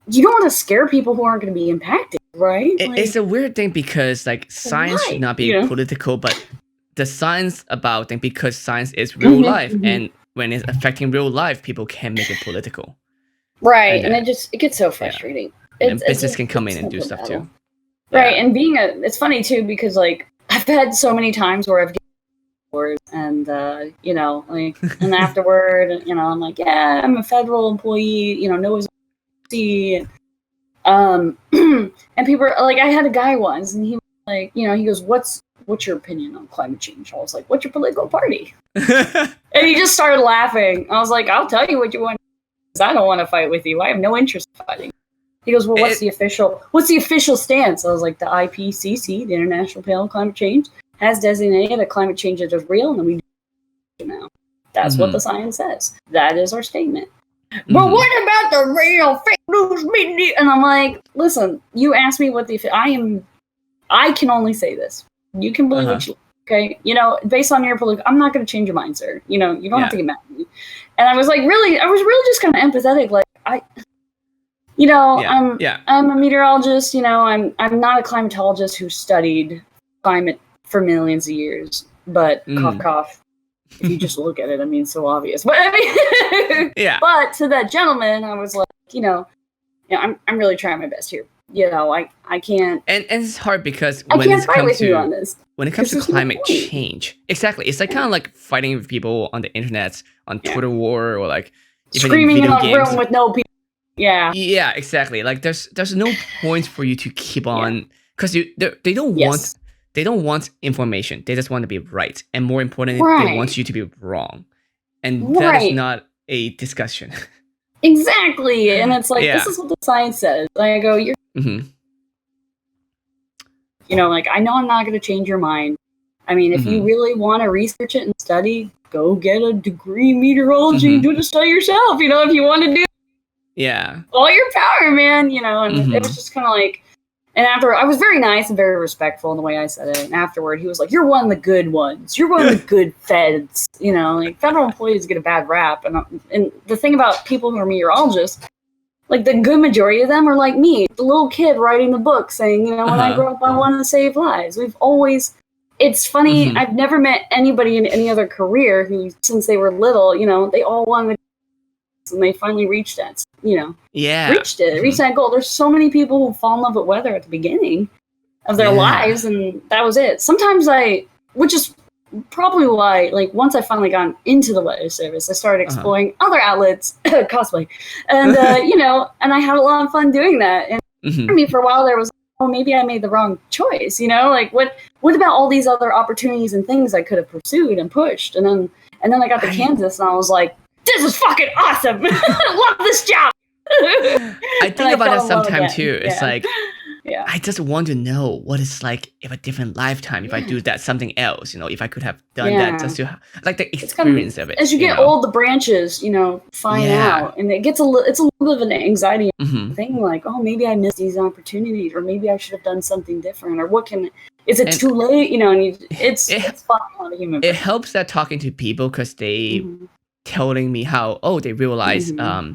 Speaker 2: you don't want to scare people who aren't going to be impacted, right?
Speaker 1: It's a weird thing because like science should not be political, but the science about thing, because science is real life, and when it's affecting real life, people can make it political.
Speaker 2: Right, and it gets so frustrating.
Speaker 1: And business can come in and do stuff too.
Speaker 2: Right, and it's funny too, because like I've had so many times where I've given and you know, like, and afterward, you know, I'm like, yeah, I'm a federal employee, you know, no see, and people are like, I had a guy once, and he was like, you know, he goes, what's your opinion on climate change? I was like, what's your political party? And he just started laughing. I was like, I'll tell you what you want, because I don't want to fight with you. I have no interest in fighting. He goes, well, what's the official stance? I was like, the IPCC, the International Panel on Climate Change, has designated that climate change is real, and we do it now. That's what the science says. That is our statement. But what about the real fake news media? And I'm like, listen, you asked me what I can only say this. You can believe what you okay? You know, based on your political, I'm not going to change your mind, sir. You know, you don't have to get mad at me. And I was really just kind of empathetic. Like I'm a meteorologist. You know, I'm not a climatologist who studied climate for millions of years. but cough,
Speaker 1: Mm.
Speaker 2: cough. If you just look at it, I mean, it's so obvious. But I mean,
Speaker 1: Yeah.
Speaker 2: but to that gentleman, I was like, I'm really trying my best here. I can't.
Speaker 1: And it's hard because
Speaker 2: I
Speaker 1: when
Speaker 2: can't
Speaker 1: it
Speaker 2: fight
Speaker 1: comes
Speaker 2: with you
Speaker 1: to
Speaker 2: on this.
Speaker 1: when it comes to
Speaker 2: There's no
Speaker 1: climate
Speaker 2: point.
Speaker 1: change, exactly, it's like kind of like fighting with people on the internet, on Twitter war, or like even in
Speaker 2: Screaming in
Speaker 1: video
Speaker 2: a
Speaker 1: games.
Speaker 2: room with no people. Yeah.
Speaker 1: Yeah, exactly. Like there's no point for you to keep on because they don't
Speaker 2: Yes.
Speaker 1: want information. They just want to be right, and more importantly, they
Speaker 2: Right.
Speaker 1: want you to be wrong, and that is
Speaker 2: Right.
Speaker 1: not a discussion.
Speaker 2: Exactly. And it's like,
Speaker 1: Yeah.
Speaker 2: this is what the science says. I go,
Speaker 1: Mm-hmm.
Speaker 2: like, I know I'm not going to change your mind. I mean, if you
Speaker 1: Mm-hmm.
Speaker 2: really want to research it and study, go get a degree in meteorology
Speaker 1: Mm-hmm.
Speaker 2: and do the study yourself. If you want to do
Speaker 1: Yeah.
Speaker 2: all your power, man, and
Speaker 1: Mm-hmm.
Speaker 2: it was just kind of like, and after, I was very nice and very respectful in the way I said it. And afterward, he was like, "You're one of the good ones. You're one of the good feds." Like federal employees get a bad rap. And the thing about people who are meteorologists, like the good majority of them are like me, the little kid writing the book saying, when I grow up, I want to save lives. It's funny,
Speaker 1: Mm-hmm.
Speaker 2: I've never met anybody in any other career who, since they were little, they all wanted to, and they finally reached that,
Speaker 1: Yeah.
Speaker 2: reached that goal. There's so many people who fall in love with weather at the beginning of their lives, and that was it. Sometimes which is probably why, like, once I finally got into the weather service, I started exploring other outlets, cosplay, and and I had a lot of fun doing that. And for me, for a while there was, maybe I made the wrong choice. Like what about all these other opportunities and things I could have pursued and pushed? And then I got to Kansas, and I was like, this is fucking awesome. I love this job.
Speaker 1: I think about that sometimes too. It's like,
Speaker 2: yeah.
Speaker 1: I just want to know what it's like if a different lifetime, if I do that something else, if I could have done that just to like the experience of it.
Speaker 2: As you get old, the branches, fine out, and it's a little bit of an anxiety thing. Like, oh, maybe I missed these opportunities, or maybe I should have done something different, or is it too late? And it's fun on a human brain.
Speaker 1: It helps that talking to people because they telling me how they realize they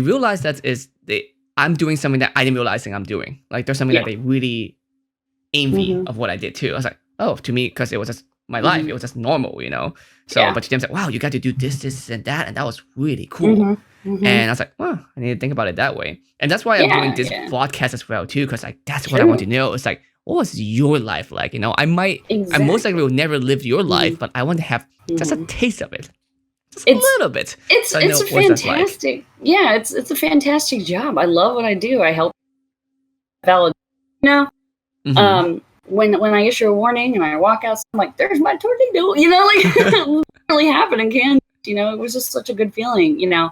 Speaker 1: realize that I'm doing something that I didn't realize I'm doing. Like there's something that they really envy of what I did too. I was like, oh, to me, because it was just my life, it was just normal, So, but to them, it's like, wow, you got to do this, and that was really cool. And I was like, well, I need to think about it that way, and that's why I'm doing this podcast as well too, because like that's what I want to know. It's like, what was your life like? I most likely will never live your life, but I want to have just a taste of it. Just a little bit.
Speaker 2: It's a fantastic, it's a fantastic job. I love what I do. I help validate, when I issue a warning and I walk out, I'm like, there's my tornado, like really happened in Kansas, it was just such a good feeling, and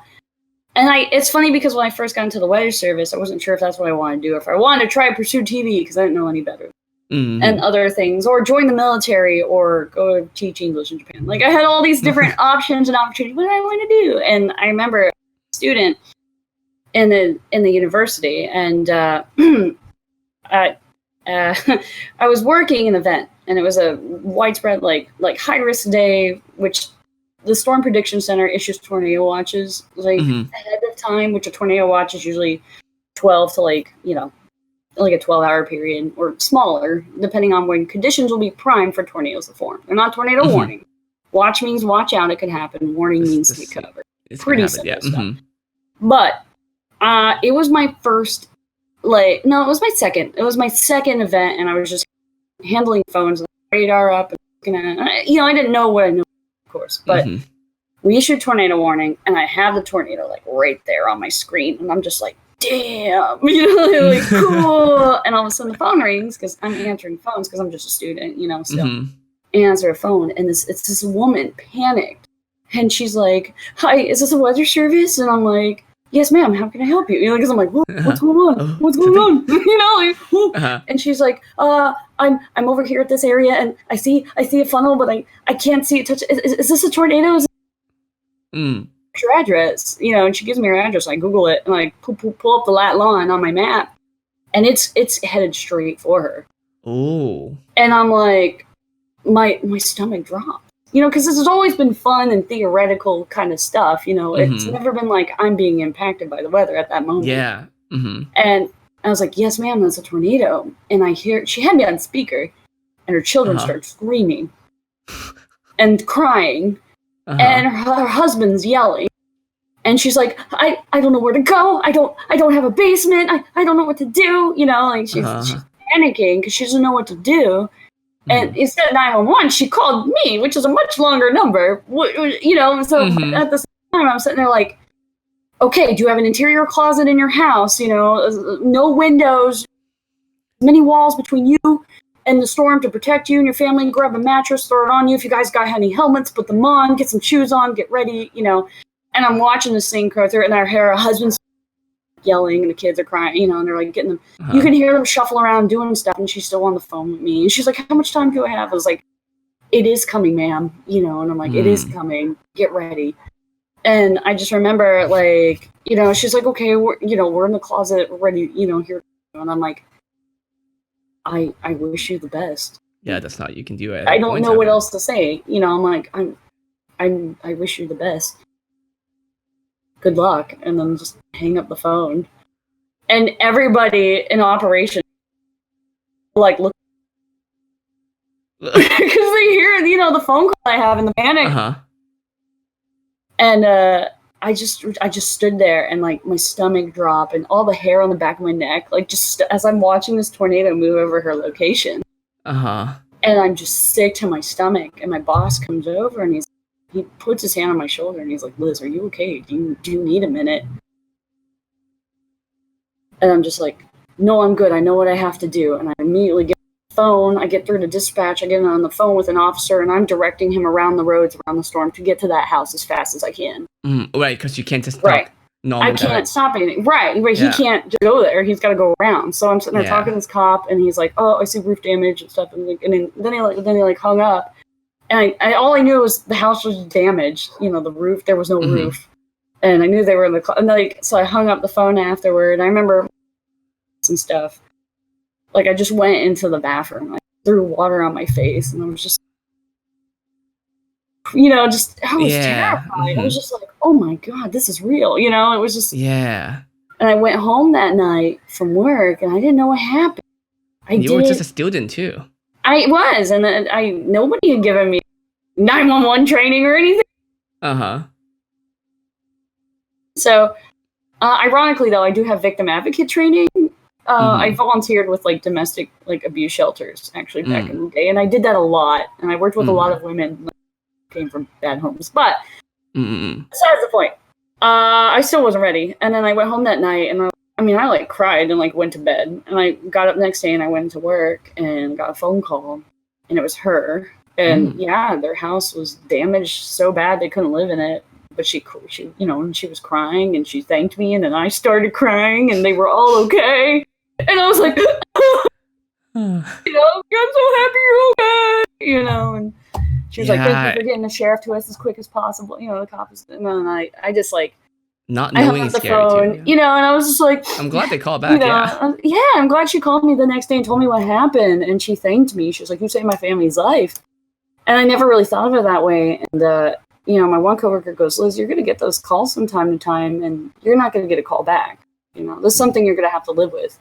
Speaker 2: it's funny because when I first got into the weather service, I wasn't sure if that's what I wanted to do, if I wanted to try pursue TV because I didn't know any better. And other things, or join the military, or go teach English in Japan. Like I had all these different options and opportunities. What did I want to do? And I remember a student in the university, and I was working an event, and it was a widespread like high risk day, which the Storm Prediction Center issues tornado watches ahead of time, which a tornado watch is usually 12 to like a 12-hour period or smaller, depending on when conditions will be primed for tornadoes to form. They're not tornado warning. Watch means watch out, it could happen. Warning means to be covered. It's pretty simple stuff. But it was my first, it was my second. It was my second event, and I was just handling phones, radar up, and I didn't know what I knew, of course, but we issued tornado warning, and I have the tornado like right there on my screen, and I'm just like, damn, like cool. And all of a sudden the phone rings, because I'm answering phones because I'm just a student, still. Answer a phone, and it's this woman panicked, and she's like, hi, is this a weather service? And I'm like, yes ma'am, how can I help you? Because I'm like, what's going on? What's going on? And she's like, I'm over here at this area, and I see a funnel, but I can't see it touch. Is this a tornado? Your address, and she gives me her address. I Google it, and I pull up the lat line on my map, and it's headed straight for her.
Speaker 1: Oh.
Speaker 2: And I'm like, my stomach dropped, because this has always been fun and theoretical kind of stuff. It's never been like I'm being impacted by the weather at that moment.
Speaker 1: Yeah.
Speaker 2: And I was like, yes ma'am, that's a tornado. And I hear, she had me on speaker, and her children start screaming and crying, and her husband's yelling. And she's like, I don't know where to go. I don't have a basement. I don't know what to do. You know, like she's panicking because she doesn't know what to do. And instead of 911, she called me, which is a much longer number. You know, so at the same time, I'm sitting there like, okay, do you have an interior closet in your house? You know, no windows, many walls between you and the storm to protect you and your family. Grab a mattress, throw it on you. If you guys got any helmets, put them on. Get some shoes on. Get ready. You know. And I'm watching this thing go through, and her husband's yelling, and the kids are crying, you know, and they're like getting them. You can hear them shuffle around doing stuff, and she's still on the phone with me. And she's like, how much time do I have? I was like, it is coming, ma'am, you know, and I'm like, it is coming. Get ready. And I just remember, like, you know, she's like, okay, we're in the closet, we're ready, you know, here. And I'm like, I wish you the best.
Speaker 1: Yeah, that's not, you can do it.
Speaker 2: I don't know what else to say. You know, I'm like, I wish you the best. Good luck. And then just hang up the phone. And everybody in operation, like, look. Because they hear, you know, the phone call I have and the panic. And I just stood there, and like my stomach dropped and all the hair on the back of my neck, like just as I'm watching this tornado move over her location. And I'm just sick to my stomach. And my boss comes over, and he puts his hand on my shoulder, and he's like, Liz, are you okay? Do you need a minute? And I'm just like, no, I'm good. I know what I have to do. And I immediately get on the phone. I get through to dispatch. I get on the phone with an officer, and I'm directing him around the roads, around the storm, to get to that house as fast as I can.
Speaker 1: Right, because you can't just stop.
Speaker 2: I can't stop anything. Right. He can't just go there. He's got to go around. So I'm sitting there talking to this cop, and he's like, oh, I see roof damage and stuff. And then he hung up. And I all I knew was the house was damaged. You know, the roof, there was no roof. And I knew they were in the, and like, so I hung up the phone afterward. And I remember some stuff. Like, I just went into the bathroom. I threw water on my face, and I was just, you know, I was terrified. I was just like, oh my God, this is real. You know, it was just, and I went home that night from work, and I didn't know what happened.
Speaker 1: You were just a student too.
Speaker 2: I was, and nobody had given me 911 training or anything. So, ironically, though, I do have victim advocate training. I volunteered with like domestic like abuse shelters actually back in the day, and I did that a lot. And I worked with a lot of women who came from bad homes. But besides the point, I still wasn't ready. And then I went home that night, and I like cried and like went to bed. And I got up next day, and I went to work and got a phone call, and it was her. And their house was damaged so bad they couldn't live in it. But she, you know, and she was crying, and she thanked me, and then I started crying, and they were all okay. And I was like, you know, I'm so happy you're okay. You know, and she was like, thank you for getting the sheriff to us as quick as possible. You know, the cops. And then I just like,
Speaker 1: not knowing
Speaker 2: is scary too. You know, and I was just like,
Speaker 1: I'm glad they called back.
Speaker 2: You know, I'm glad she called me the next day and told me what happened, and she thanked me. She was like, you saved my family's life. And I never really thought of it that way. And you know, my one coworker goes, Liz, you're going to get those calls from time to time, and you're not going to get a call back. You know, this is something you're going to have to live with.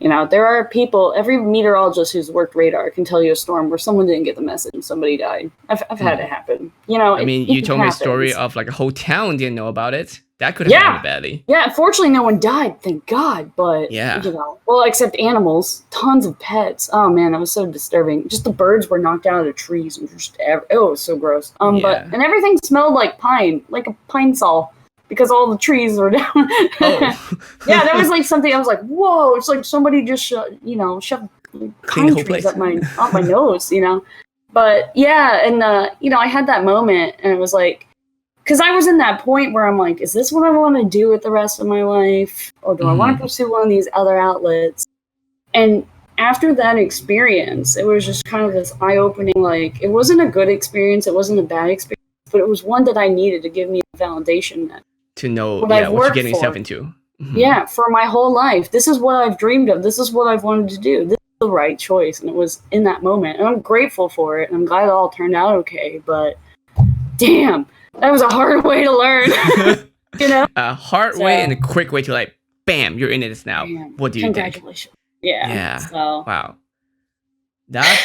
Speaker 2: You know, there are people, every meteorologist who's worked radar can tell you a storm where someone didn't get the message and somebody died. I've had it happen. You know,
Speaker 1: I mean, you told me a story of like a whole town didn't know about it. That could have happened badly.
Speaker 2: Yeah, fortunately, no one died, thank God. But, you know, well, except animals, tons of pets. Oh, man, that was so disturbing. Just the birds were knocked out of the trees. And just, it was so gross. And everything smelled like pine, like a pine saw, because all the trees were down. Yeah, there was like something, I was like, whoa, it's like somebody just, shoved pine trees up my nose, you know. But, yeah, and, you know, I had that moment, and it was like, because I was in that point where I'm like, is this what I want to do with the rest of my life? Or do I want to pursue one of these other outlets? And after that experience, it was just kind of this eye-opening, like, it wasn't a good experience, it wasn't a bad experience, but it was one that I needed to give me the validation that
Speaker 1: to know what you're getting yourself into.
Speaker 2: Yeah, for my whole life. This is what I've dreamed of. This is what I've wanted to do. This is the right choice. And it was in that moment. And I'm grateful for it. And I'm glad it all turned out okay. But damn, that was a hard way to learn. You know?
Speaker 1: A hard way and a quick way to like, bam, you're in it now. What do you think?
Speaker 2: Congratulations. Yeah.
Speaker 1: So. Wow. That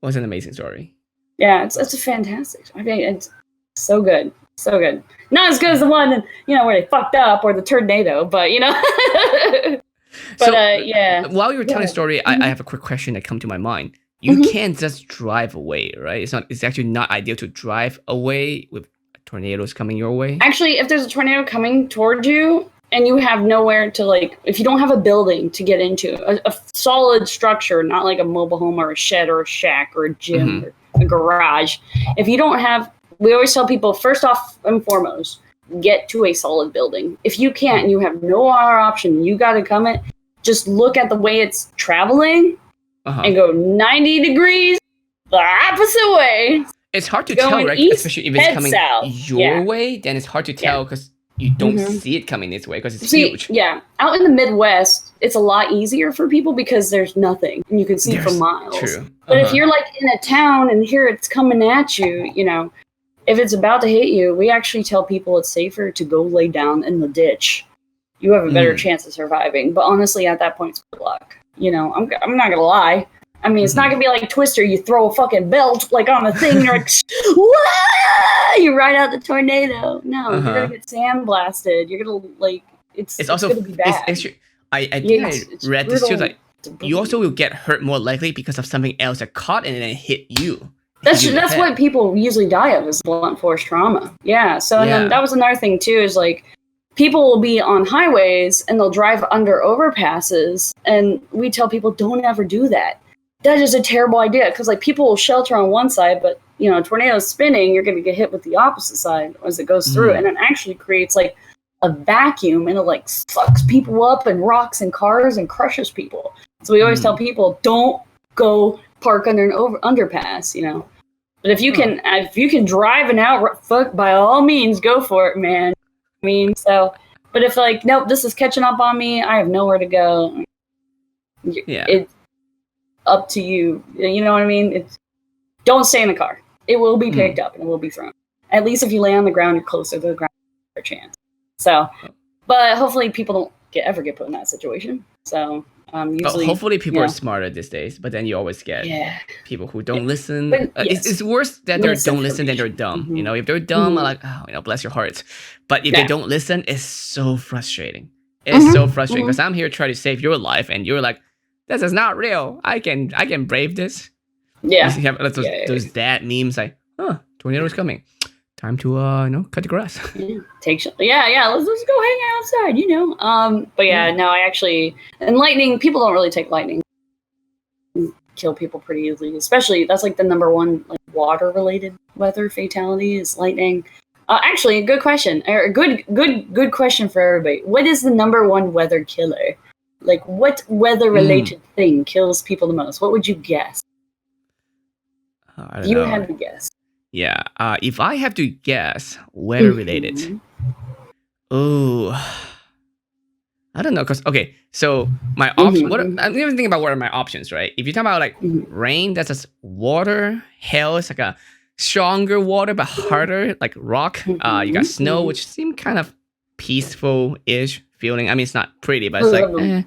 Speaker 1: Was an amazing story.
Speaker 2: Yeah, it's a fantastic. I mean, it's so good, so good. Not as good as the one, where they fucked up or the tornado, but yeah.
Speaker 1: While you were telling the story, I have a quick question that come to my mind. You can't just drive away, right? It's actually not ideal to drive away with tornadoes coming your way.
Speaker 2: Actually, if there's a tornado coming towards you and you have nowhere to if you don't have a building to get into, a solid structure, not like a mobile home or a shed or a shack or a gym or a garage. If you don't have, we always tell people, first off and foremost, get to a solid building. If you can't and you have no other option, you got to come in, just look at the way it's traveling and go 90 degrees the opposite way.
Speaker 1: It's hard to tell, right? Especially if it's coming your way, then it's hard to tell because you don't see it coming this way because it's huge.
Speaker 2: Yeah. Out in the Midwest, it's a lot easier for people because there's nothing and you can see for miles.
Speaker 1: True.
Speaker 2: But if you're in a town and here it's coming at you, if it's about to hit you, we actually tell people it's safer to go lay down in the ditch. You have a better chance of surviving. But honestly, at that point, it's good luck. I'm not going to lie. I mean, it's not going to be like Twister. You throw a fucking belt on a thing. You're like, whoa! You ride out the tornado. No, you're going to get sandblasted. You're going to, it's also going to be bad.
Speaker 1: I think I read this too. You also will get hurt more likely because of something else that caught and then hit you.
Speaker 2: That's what people usually die of is blunt force trauma. Yeah. So and then that was another thing too is people will be on highways and they'll drive under overpasses, and we tell people don't ever do that. That is a terrible idea because people will shelter on one side, but a tornado is spinning, you're going to get hit with the opposite side as it goes through, and it actually creates a vacuum and it sucks people up and rocks and cars and crushes people. So we always tell people don't go park under an underpass, But if you can drive an fuck, by all means, go for it, man. I mean, but if nope, this is catching up on me, I have nowhere to go. It's up to you. You know what I mean? Don't stay in the car. It will be picked up and it will be thrown. At least if you lay on the ground, you're closer to the ground for a chance. So, but hopefully people don't ever get put in that situation. So, usually,
Speaker 1: hopefully people are smarter these days, but then you always get people who don't listen. But, it's worse that they don't listen than they're dumb. If they're dumb, I'm like, bless your hearts. But if they don't listen, it's so frustrating. It's so frustrating because I'm here trying to save your life, and you're like, this is not real. I can brave this. Yeah. You have those dad memes tornado is coming. Time to cut the grass.
Speaker 2: Let's go hang out outside, But no, I actually, and lightning, people don't really take lightning. Kill people pretty easily, especially that's the number one water related weather fatality is lightning. Actually, a good question, or a good question for everybody. What is the number one weather killer? What weather related thing kills people the most? What would you guess?
Speaker 1: I don't know.
Speaker 2: You have to guess.
Speaker 1: Yeah, if I have to guess, weather related. Oh, I don't know, cause so my option. I'm even thinking about what are my options, right? If you talk about rain, that's just water. Hail is a stronger water but harder, like rock. You got snow, which seem kind of peaceful-ish feeling. I mean, it's not pretty, but it's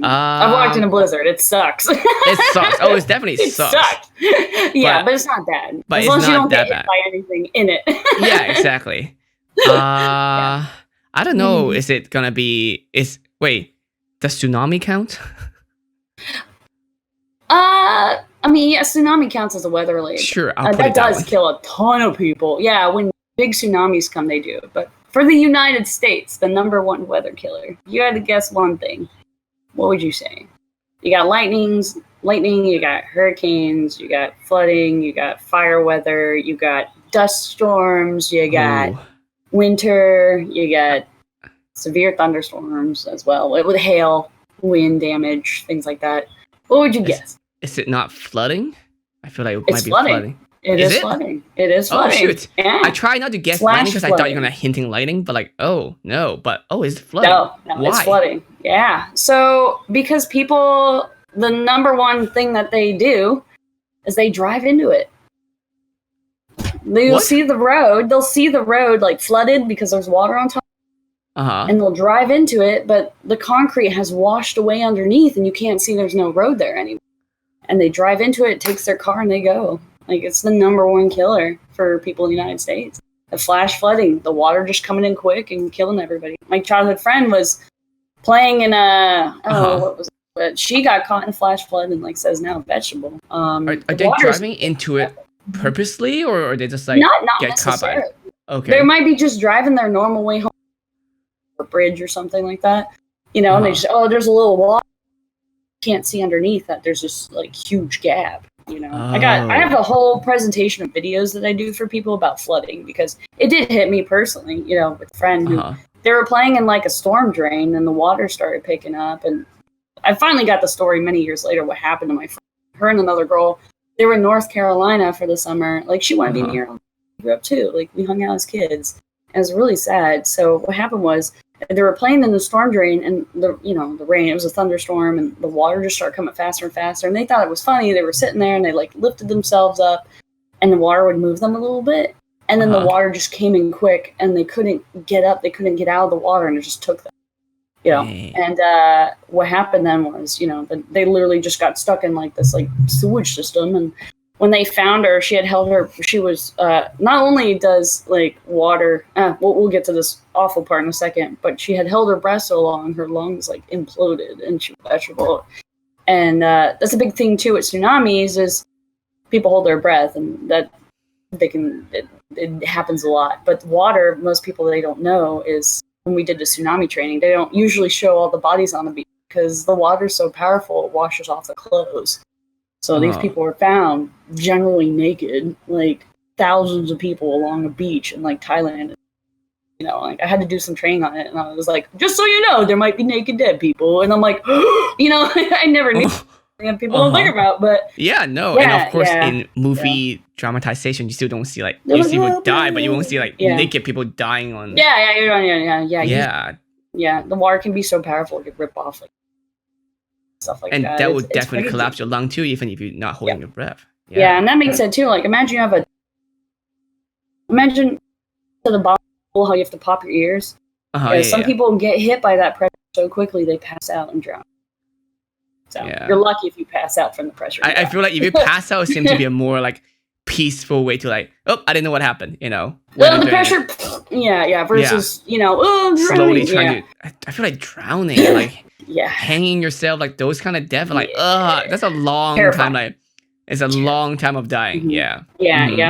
Speaker 2: I've walked in a blizzard. It sucks.
Speaker 1: It sucks. Oh, it definitely sucks.
Speaker 2: But it's not bad.
Speaker 1: But
Speaker 2: as long as you don't
Speaker 1: get
Speaker 2: hit by anything in it.
Speaker 1: Yeah, exactly. I don't know. Is it gonna be? Does tsunami count?
Speaker 2: I mean, yeah, tsunami counts as a weather related.
Speaker 1: Sure,
Speaker 2: that does kill a ton of people. Yeah, when big tsunamis come, they do. But for the United States, the number one weather killer, you had to guess one thing. What would you say? You got lightning, you got hurricanes, you got flooding, you got fire weather, you got dust storms, you got winter, you got severe thunderstorms as well, with hail, wind damage, things like that. What would you guess?
Speaker 1: Is it not flooding? I feel like it might be flooding.
Speaker 2: It is flooding. It is flooding.
Speaker 1: Oh, shoot. Yeah. I try not to guess lightning because I thought you were going to hinting lightning, but no, it's flooding.
Speaker 2: No,
Speaker 1: why?
Speaker 2: It's flooding. Yeah. So, because people, the number one thing that they do is they drive into it. They'll see the road, flooded because there's water on top. And they'll drive into it, but the concrete has washed away underneath and you can't see there's no road there anymore. and they drive into it, takes their car, and they go. Like, it's the #1 killer for people in the United States. The flash flooding, the water just coming in quick and killing everybody. My childhood friend was playing in what was it? But she got caught in a flash flood and like says now vegetable.
Speaker 1: Are they driving into it purposely, or are they just like
Speaker 2: not
Speaker 1: get caught by it? Okay.
Speaker 2: They might be just driving their normal way home, or bridge or something like that. And they just there's a little water. Can't see underneath that. There's this like huge gap. I have a whole presentation of videos that I do for people about flooding because it did hit me personally. With a friend who they were playing in like a storm drain and the water started picking up, and I finally got the story many years later what happened to my friend. Her and another girl, they were in North Carolina for the summer. Like, she wanted to be near. We grew up too. Like, we hung out as kids. And it was really sad. So what happened was they were playing in the storm drain, and the rain, it was a thunderstorm, and the water just started coming faster and faster. And they thought it was funny. They were sitting there and they like lifted themselves up, and the water would move them a little bit. And then the water just came in quick, and they couldn't get up. They couldn't get out of the water, and it just took them. And what happened then was, they literally just got stuck in like this like sewage system. And when they found her, she had held her. She was not only does like water. We'll get to this awful part in a second, but she had held her breath so long, her lungs like imploded, and she was vegetable. And that's a big thing too with tsunamis is people hold their breath, and that they can. It happens a lot. But water, most people they don't know is. When we did the tsunami training, they don't usually show all the bodies on the beach because the water's so powerful, it washes off the clothes. So these people were found generally naked, like thousands of people along a beach in like Thailand. Like I had to do some training on it, and I was like, just so you know, there might be naked dead people. And I'm like, I never knew. People don't think about, but
Speaker 1: and of course in movie dramatization you still don't see like you see people die, but you won't see like naked people dying on
Speaker 2: the water can be so powerful it could rip off like stuff like
Speaker 1: and
Speaker 2: that.
Speaker 1: That would definitely collapse your lung too, even if you're not holding your breath.
Speaker 2: And that makes sense too. Like imagine to the bottom how you have to pop your ears. Some people get hit by that pressure so quickly they pass out and drown. So you're lucky if you pass out from the pressure.
Speaker 1: I feel like if you pass out, it seems to be a more like peaceful way to like, I didn't know what happened, Well,
Speaker 2: the pressure, versus,
Speaker 1: slowly trying to, I feel like drowning, like hanging yourself, like those kind of death, like, that's a long time, like, it's a long time of dying,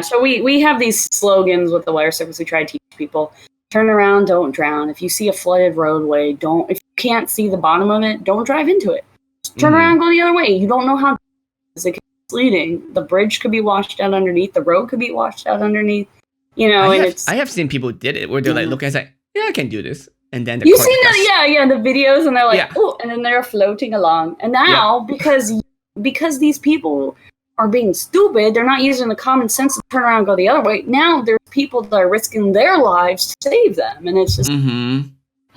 Speaker 2: So we have these slogans with the wire service we try to teach people. Turn around, don't drown. If you see a flooded roadway, if you can't see the bottom of it, don't drive into it. Turn around and go the other way. You don't know how it's misleading. The bridge could be washed out underneath. The road could be washed out underneath. I
Speaker 1: have seen people did it where they're like looking at it, I can do this. And then
Speaker 2: the you've seen that, the videos, and they're like, and then they're floating along. And now because these people are being stupid, they're not using the common sense to turn around and go the other way. Now there's people that are risking their lives to save them, and it's just.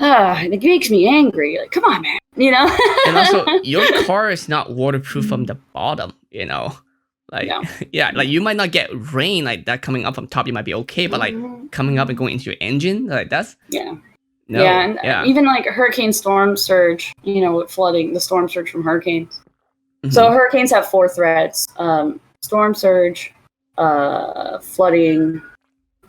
Speaker 2: It makes me angry. Like, come on, man.
Speaker 1: And also, your car is not waterproof from the bottom. Like, like you might not get rain like that coming up from top. You might be okay, but like coming up and going into your engine, like that's
Speaker 2: even like a hurricane storm surge. With flooding, the storm surge from hurricanes. So hurricanes have 4 threats: storm surge, flooding,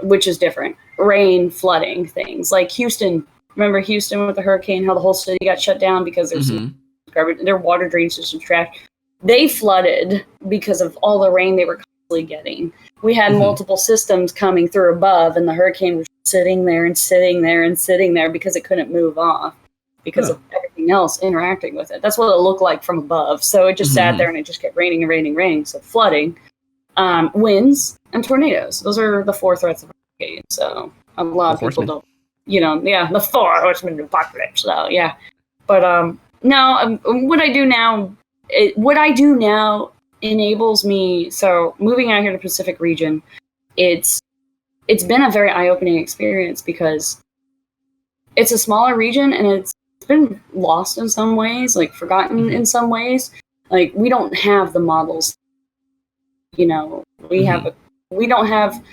Speaker 2: which is different. Rain, flooding, things like Houston. Remember Houston with the hurricane, how the whole city got shut down because there's some garbage, their water drain system trash. They flooded because of all the rain they were constantly getting. We had multiple systems coming through above, and the hurricane was sitting there and sitting there and sitting there because it couldn't move off because of everything else interacting with it. That's what it looked like from above. So it just sat there and it just kept raining and raining and raining. So flooding, winds, and tornadoes. Those are the 4 threats of hurricane. So a lot of people don't. The 4 horsemen of the apocalypse. So but no, what I do now enables me. So moving out here to the Pacific region, it's been a very eye-opening experience because it's a smaller region and it's been lost in some ways, like forgotten in some ways. Like we don't have the models. We don't have.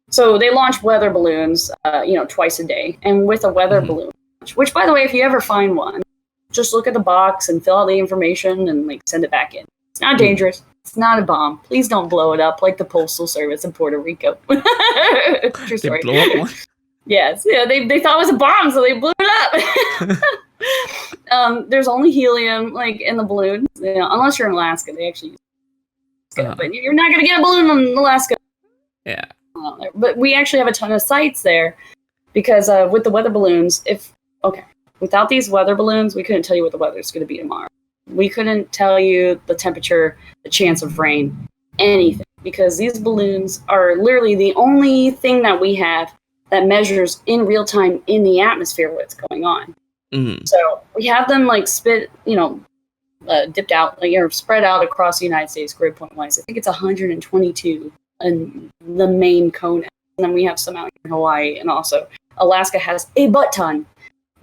Speaker 2: So they launch weather balloons, twice a day. And with a weather balloon, which, by the way, if you ever find one, just look at the box and fill out the information and like send it back in. It's It's not dangerous. It's not a bomb. Please don't blow it up like the Postal Service in Puerto Rico. True story.
Speaker 1: They blow up one?
Speaker 2: Yes. Yeah, they thought it was a bomb, so they blew it up. There's only helium like in the balloons. You know, unless you're in Alaska, they actually use Alaska. But you're not going to get a balloon in Alaska.
Speaker 1: Yeah.
Speaker 2: But we actually have a ton of sites there because with the weather balloons, without these weather balloons, we couldn't tell you what the weather's going to be tomorrow. We couldn't tell you the temperature, the chance of rain, anything, because these balloons are literally the only thing that we have that measures in real time in the atmosphere what's going on. Mm-hmm. So we have them like dipped out, like, or spread out across the United States grid point wise. I think it's 122 in the main cone. And then we have some out in Hawaii, and also Alaska has a butt ton.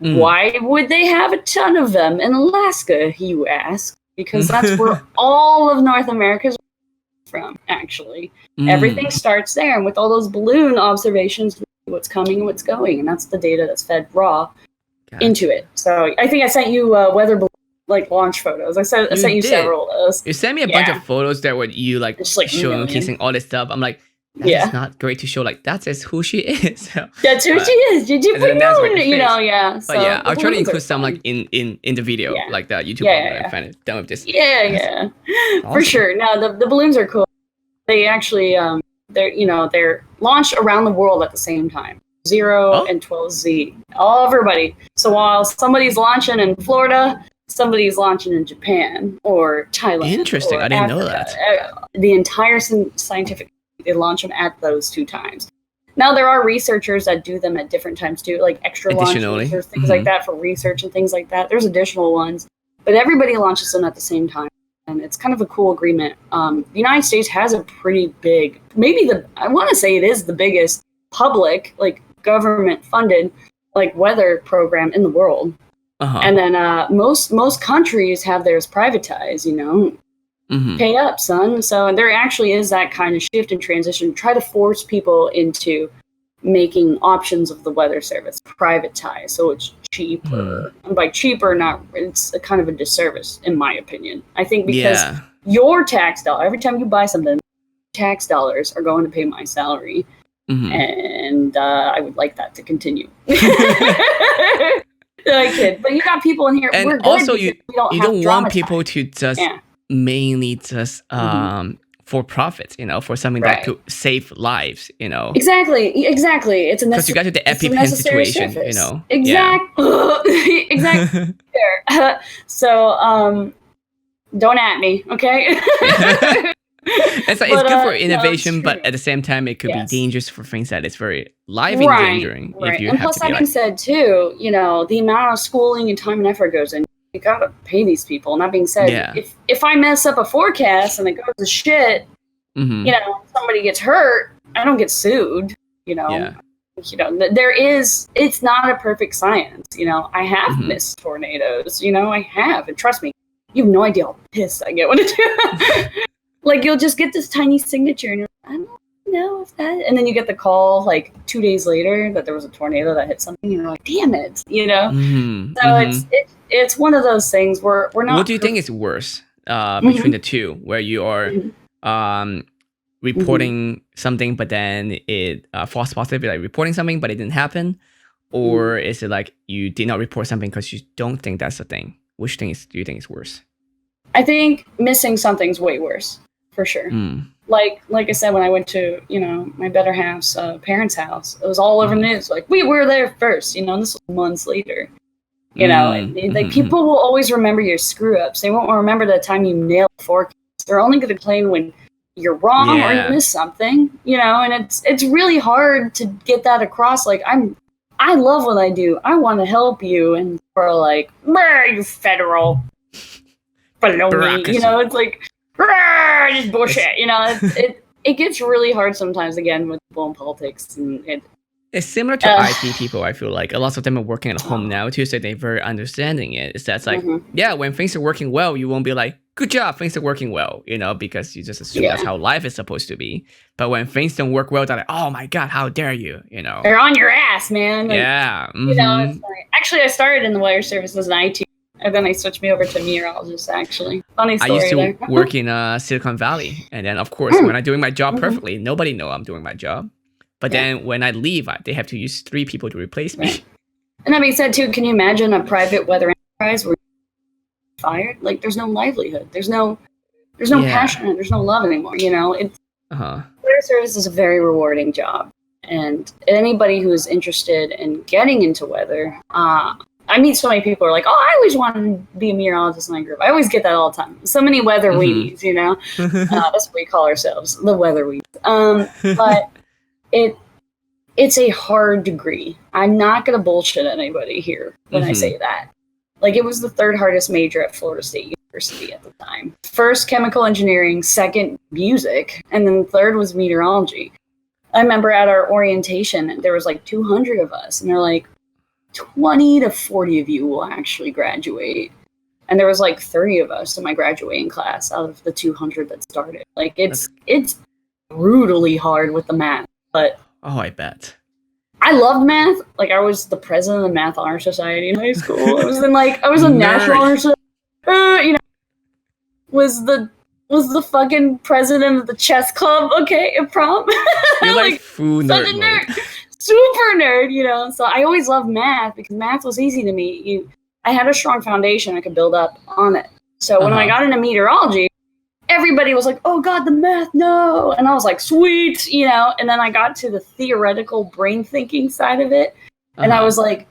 Speaker 2: Why would they have a ton of them in Alaska, you ask? Because that's where all of North America's from, actually. Everything starts there, and with all those balloon observations, what's coming and what's going, and that's the data that's fed raw into it. So I think I sent you weather balloon launch photos. I sent you several of those.
Speaker 1: You sent me a bunch of photos that were you showcasing all this stuff. I'm like, that's not great to show. Like, that's just who she is.
Speaker 2: That's who she is. Did you put yeah.
Speaker 1: So but I'll try to include some like in the video, like the YouTube one. I find it done with this.
Speaker 2: Awesome. For sure. No, the balloons are cool. They actually they're launched around the world at the same time. 0 and 12Z. Everybody. So while somebody's launching in Florida, somebody's launching in Japan or Thailand.
Speaker 1: Interesting. I didn't know that.
Speaker 2: The entire scientific, they launch them at those 2 times. Now there are researchers that do them at different times too, like extra launches or things like that for research and things like that. There's additional ones, but everybody launches them at the same time. And it's kind of a cool agreement. The United States has a pretty big, I want to say it is the biggest public, like government funded, like weather program in the world. And then most countries have theirs privatized, pay up, son. So there actually is that kind of shift and transition, try to force people into making options of the weather service privatized, so it's cheaper. And by cheaper, it's a kind of a disservice, in my opinion. I think because your tax dollar, every time you buy something, tax dollars are going to pay my salary, and I would like that to continue. I kid, but you got people in here.
Speaker 1: And also, you don't want people to just mainly just for profits, for something that could save lives,
Speaker 2: Exactly. It's a
Speaker 1: because you got to the EpiPen situation,
Speaker 2: Exactly. Exactly. So, don't at me, okay?
Speaker 1: It's good for innovation, but at the same time, it could be dangerous for things that is very life endangering.
Speaker 2: Right. And plus, that being said, too, the amount of schooling and time and effort goes in. You gotta pay these people. And that being said, if I mess up a forecast and it goes to shit, somebody gets hurt, I don't get sued. It's not a perfect science. I have missed tornadoes. I have, and trust me, you have no idea how pissed I get when I do. Like, you'll just get this tiny signature, and you're like, I don't know if that. And then you get the call like 2 days later that there was a tornado that hit something, and you're like, damn it, So it's one of those things where we're not.
Speaker 1: What do you think is worse between the two, where you are reporting something, but then it false positive, like reporting something, but it didn't happen, or is it like you did not report something because you don't think that's the thing? Which thing do you think is worse?
Speaker 2: I think missing something's way worse, for sure. Like I said, when I went to, my better half's parents' house, it was all over the news. Like, we were there first, and this was months later. People will always remember your screw-ups. They won't remember the time you nailed the forecast. They're only going to complain when you're wrong or you miss something, and it's really hard to get that across. Like, I love what I do. I want to help you, and we're like, you federal baloney, it's like, just bullshit, it gets really hard sometimes, again, with people in politics, and
Speaker 1: it's similar to IT people. I feel like a lot of them are working at home now too, so they're very understanding it. It's that's like, when things are working well, you won't be like, good job, things are working well, because you just assume that's how life is supposed to be. But when things don't work well, they're like, oh my god, how dare you,
Speaker 2: They're on your ass, man. Like,
Speaker 1: it's like,
Speaker 2: actually, I started in the wire service as an IT And then they switched me over to meteorologist, actually. Funny
Speaker 1: I
Speaker 2: story
Speaker 1: used to
Speaker 2: there.
Speaker 1: work in Silicon Valley, and then of course when I'm doing my job perfectly, nobody know I'm doing my job. But then when I leave, they have to use 3 people to replace me.
Speaker 2: Right. And that being said, too, can you imagine a private weather enterprise where you're fired? Like, there's no livelihood. There's no passion. There's no love anymore. You know, weather service is a very rewarding job, and anybody who is interested in getting into weather, I meet so many people who are like, "Oh, I always wanted to be a meteorologist in my group." I always get that all the time. So many weather weenies, you know. That's what we call ourselves, the weather weenies. But it's a hard degree. I'm not gonna bullshit anybody here when I say that. Like, it was the 3rd hardest major at Florida State University at the time. First, chemical engineering. Second, music, and then 3rd was meteorology. I remember at our orientation, there was like 200 of us, and they're like, 20 to 40 of you will actually graduate. And there was like 30 of us in my graduating class out of the 200 that started. Like, it's brutally hard with the math, but
Speaker 1: I bet.
Speaker 2: I loved math. Like, I was the president of the Math Honor Society in high school. I was a National Honor Society. You know, was the fucking president of the chess club. Okay, at prom.
Speaker 1: You're like full nerd.
Speaker 2: Super nerd, you know. So I always loved math because math was easy to me. I had a strong foundation I could build up on it. So when I got into meteorology, everybody was like, "Oh God, the math, no!" And I was like, "Sweet," you know. And then I got to the theoretical brain thinking side of it, and I was like,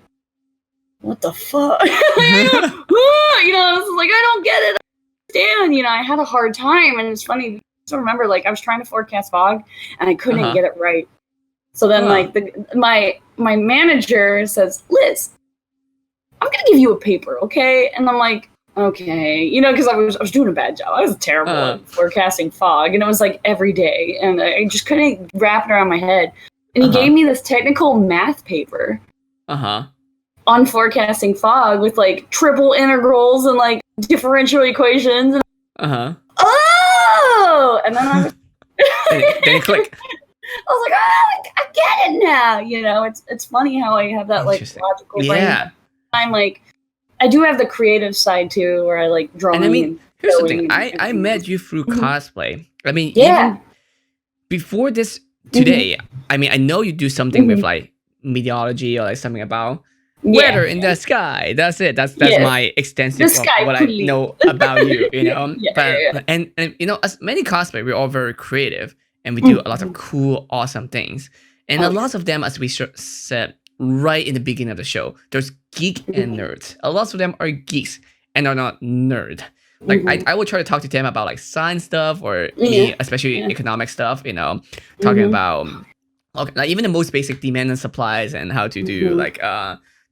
Speaker 2: "What the fuck?" You know, I was like, "I don't get it." I understand, you know. I had a hard time, and it's funny. I remember, like, I was trying to forecast fog, and I couldn't get it right. So then, like, my manager says, "Liz, I'm gonna give you a paper, okay?" And I'm like, "Okay," you know, because I was doing a bad job. I was terrible at forecasting fog, and it was like every day, and I just couldn't wrap it around my head. And he gave me this technical math paper on forecasting fog with like triple integrals and like differential equations. And oh, and then I was
Speaker 1: then click.
Speaker 2: I was like, "Oh, I get it now." You know, it's funny how I have that like logical brain. Yeah. I'm like, I do have the creative side too, where I like drawing. And I mean,
Speaker 1: here's the thing. I met you through cosplay. I mean, even before this today, I mean, I know you do something with like meteorology or like something about weather in the sky. That's it. That's my extensive of what I know about you. You know, And you know, as many cosplay, we're all very creative. And we do a lot of cool, awesome things. And a lot of them, as we said right in the beginning of the show, there's geek and nerds. A lot of them are geeks and are not nerd. Like, I would try to talk to them about like science stuff or especially economic stuff, you know, talking about like even the most basic demand and supplies and how to do like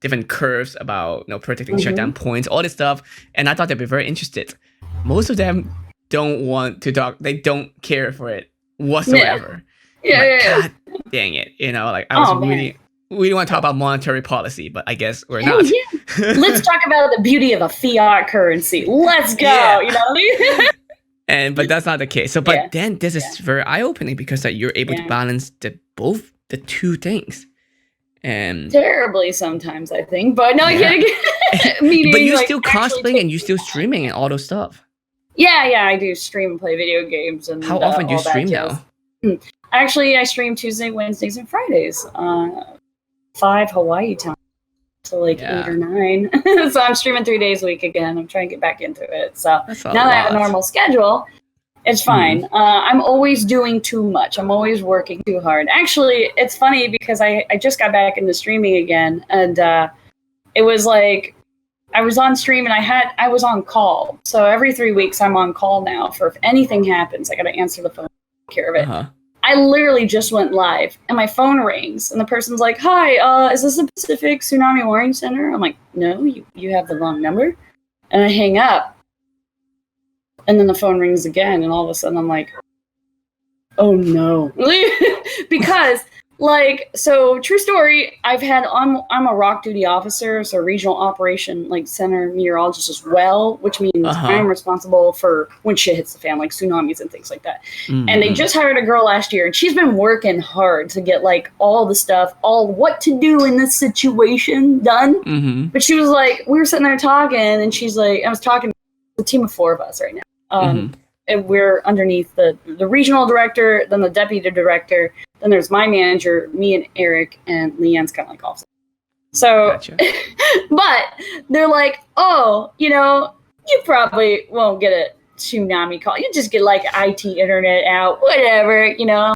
Speaker 1: different curves about, you know, predicting shutdown points, all this stuff. And I thought they'd be very interested. Most of them don't want to talk. They don't care for it whatsoever. God dang it, you know, like I was we want to talk about monetary policy, but I guess we're not.
Speaker 2: Let's talk about the beauty of a fiat currency. Let's go. You know.
Speaker 1: But that's not the case. So but then this is very eye-opening because that you're able to balance the two things. And
Speaker 2: terribly sometimes, I think, but no,
Speaker 1: but you're still cosplaying and you're still streaming and all those stuff.
Speaker 2: Yeah, I do stream and play video games. And
Speaker 1: how often do you stream now?
Speaker 2: Actually, I stream Tuesday, Wednesdays, and Fridays. 5 Hawaii time, so like 8 or 9. So I'm streaming 3 days a week again. I'm trying to get back into it. So now that I have a normal schedule, it's fine. I'm always doing too much. I'm always working too hard. Actually, it's funny because I just got back into streaming again, and it was like, I was on stream and I was on call. So every 3 weeks I'm on call now for if anything happens, I got to answer the phone, take care of it. I literally just went live and my phone rings and the person's like, "Hi, is this the Pacific Tsunami Warning Center?" I'm like, "No, you have the wrong number." And I hang up and then the phone rings again. And all of a sudden I'm like, "Oh no." Because Like, so true story. I'm a ROC duty officer, so regional operation like center meteorologist as well, which means I'm responsible for when shit hits the fan, like tsunamis and things like that. And they just hired a girl last year, and she's been working hard to get like all the stuff, all what to do in this situation done. But she was like, we were sitting there talking, and she's like, I was talking to a team of 4 of us right now. And we're underneath the regional director, then the deputy director, then there's my manager, me and Eric, and Leanne's kind of like officer. So, gotcha. But they're like, oh, you know, you probably won't get a tsunami call. You just get like IT internet out, whatever, you know.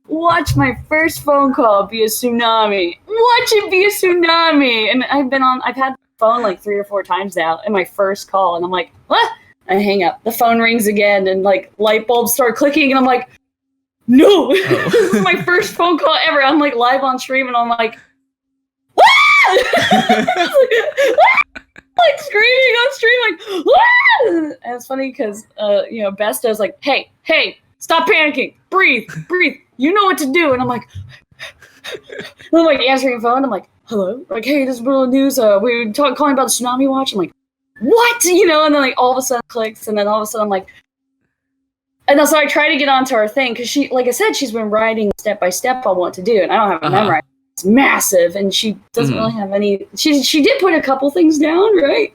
Speaker 2: Watch my first phone call be a tsunami. Watch it be a tsunami. And I've had the phone like 3 or 4 times now in my first call, and I'm like, what? I hang up. The phone rings again, and like light bulbs start clicking, and I'm like, no, this is my first phone call ever. I'm like live on stream, and I'm like, like screaming on stream, like, Wah! And it's funny because you know, Best does like, hey, stop panicking, breathe. You know what to do. And I'm like answering the phone. I'm like, hello, like, hey, this is World News. We're calling about the tsunami watch. I'm like, what? You know, and then like all of a sudden clicks, and then all of a sudden I'm like, and then so I try to get onto her thing because she, like I said, she's been writing step by step on what to do, and I don't have it memorized. It's massive, and she doesn't really have any. She did put a couple things down, right?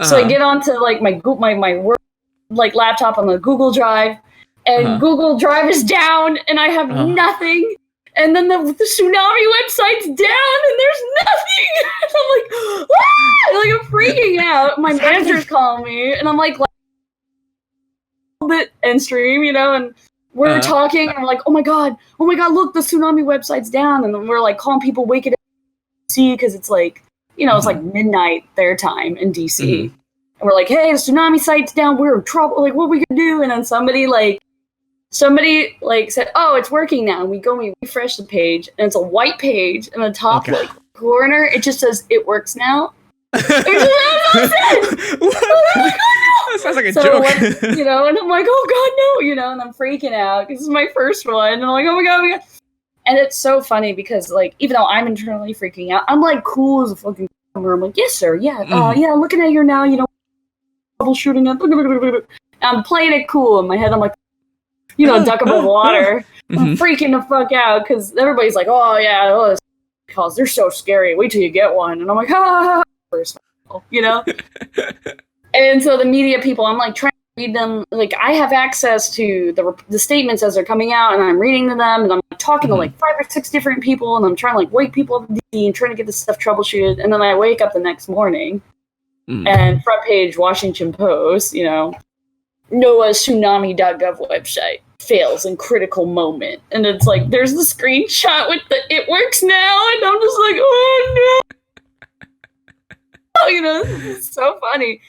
Speaker 2: So I get onto like my work like laptop on the Google Drive, and Google Drive is down, and I have nothing. And then the tsunami website's down, and there's nothing. And I'm like, ah! Like I'm freaking out. My manager's calling me, and I'm like bit end stream, you know, and we're talking, and we're like, oh my god, look, the tsunami website's down, and then we're like calling people, wake it up, DC, because it's like, you know, it's like midnight their time in DC, and we're like, hey, the tsunami site's down, we're in trouble, like, what are we gonna do? And then somebody said, oh, it's working now. And we refresh the page, and it's a white page, and the top like corner, it just says it works now.
Speaker 1: That sounds like a joke.
Speaker 2: You know, and I'm like, oh god, no, you know, and I'm freaking out. This is my first one, and I'm like, oh my god. And it's so funny because, like, even though I'm internally freaking out, I'm like cool as a fucking cucumber. I'm like, yes, sir, yeah, yeah, looking at you now, you know, troubleshooting it. I'm playing it cool in my head. I'm like, you know, duck above water. I'm freaking the fuck out because everybody's like, oh yeah, those calls, they're so scary. Wait till you get one. And I'm like, first, you know. And so the media people, I'm like trying to read them. Like I have access to the statements as they're coming out, and I'm reading to them, and I'm talking to like 5 or 6 different people, and I'm trying to like wake people up and trying to get this stuff troubleshooted. And then I wake up the next morning, and front page Washington Post, you know, NOAA's tsunami.gov website fails in critical moment, and it's like there's the screenshot with the it works now, and I'm just like, oh no, you know, it's so funny.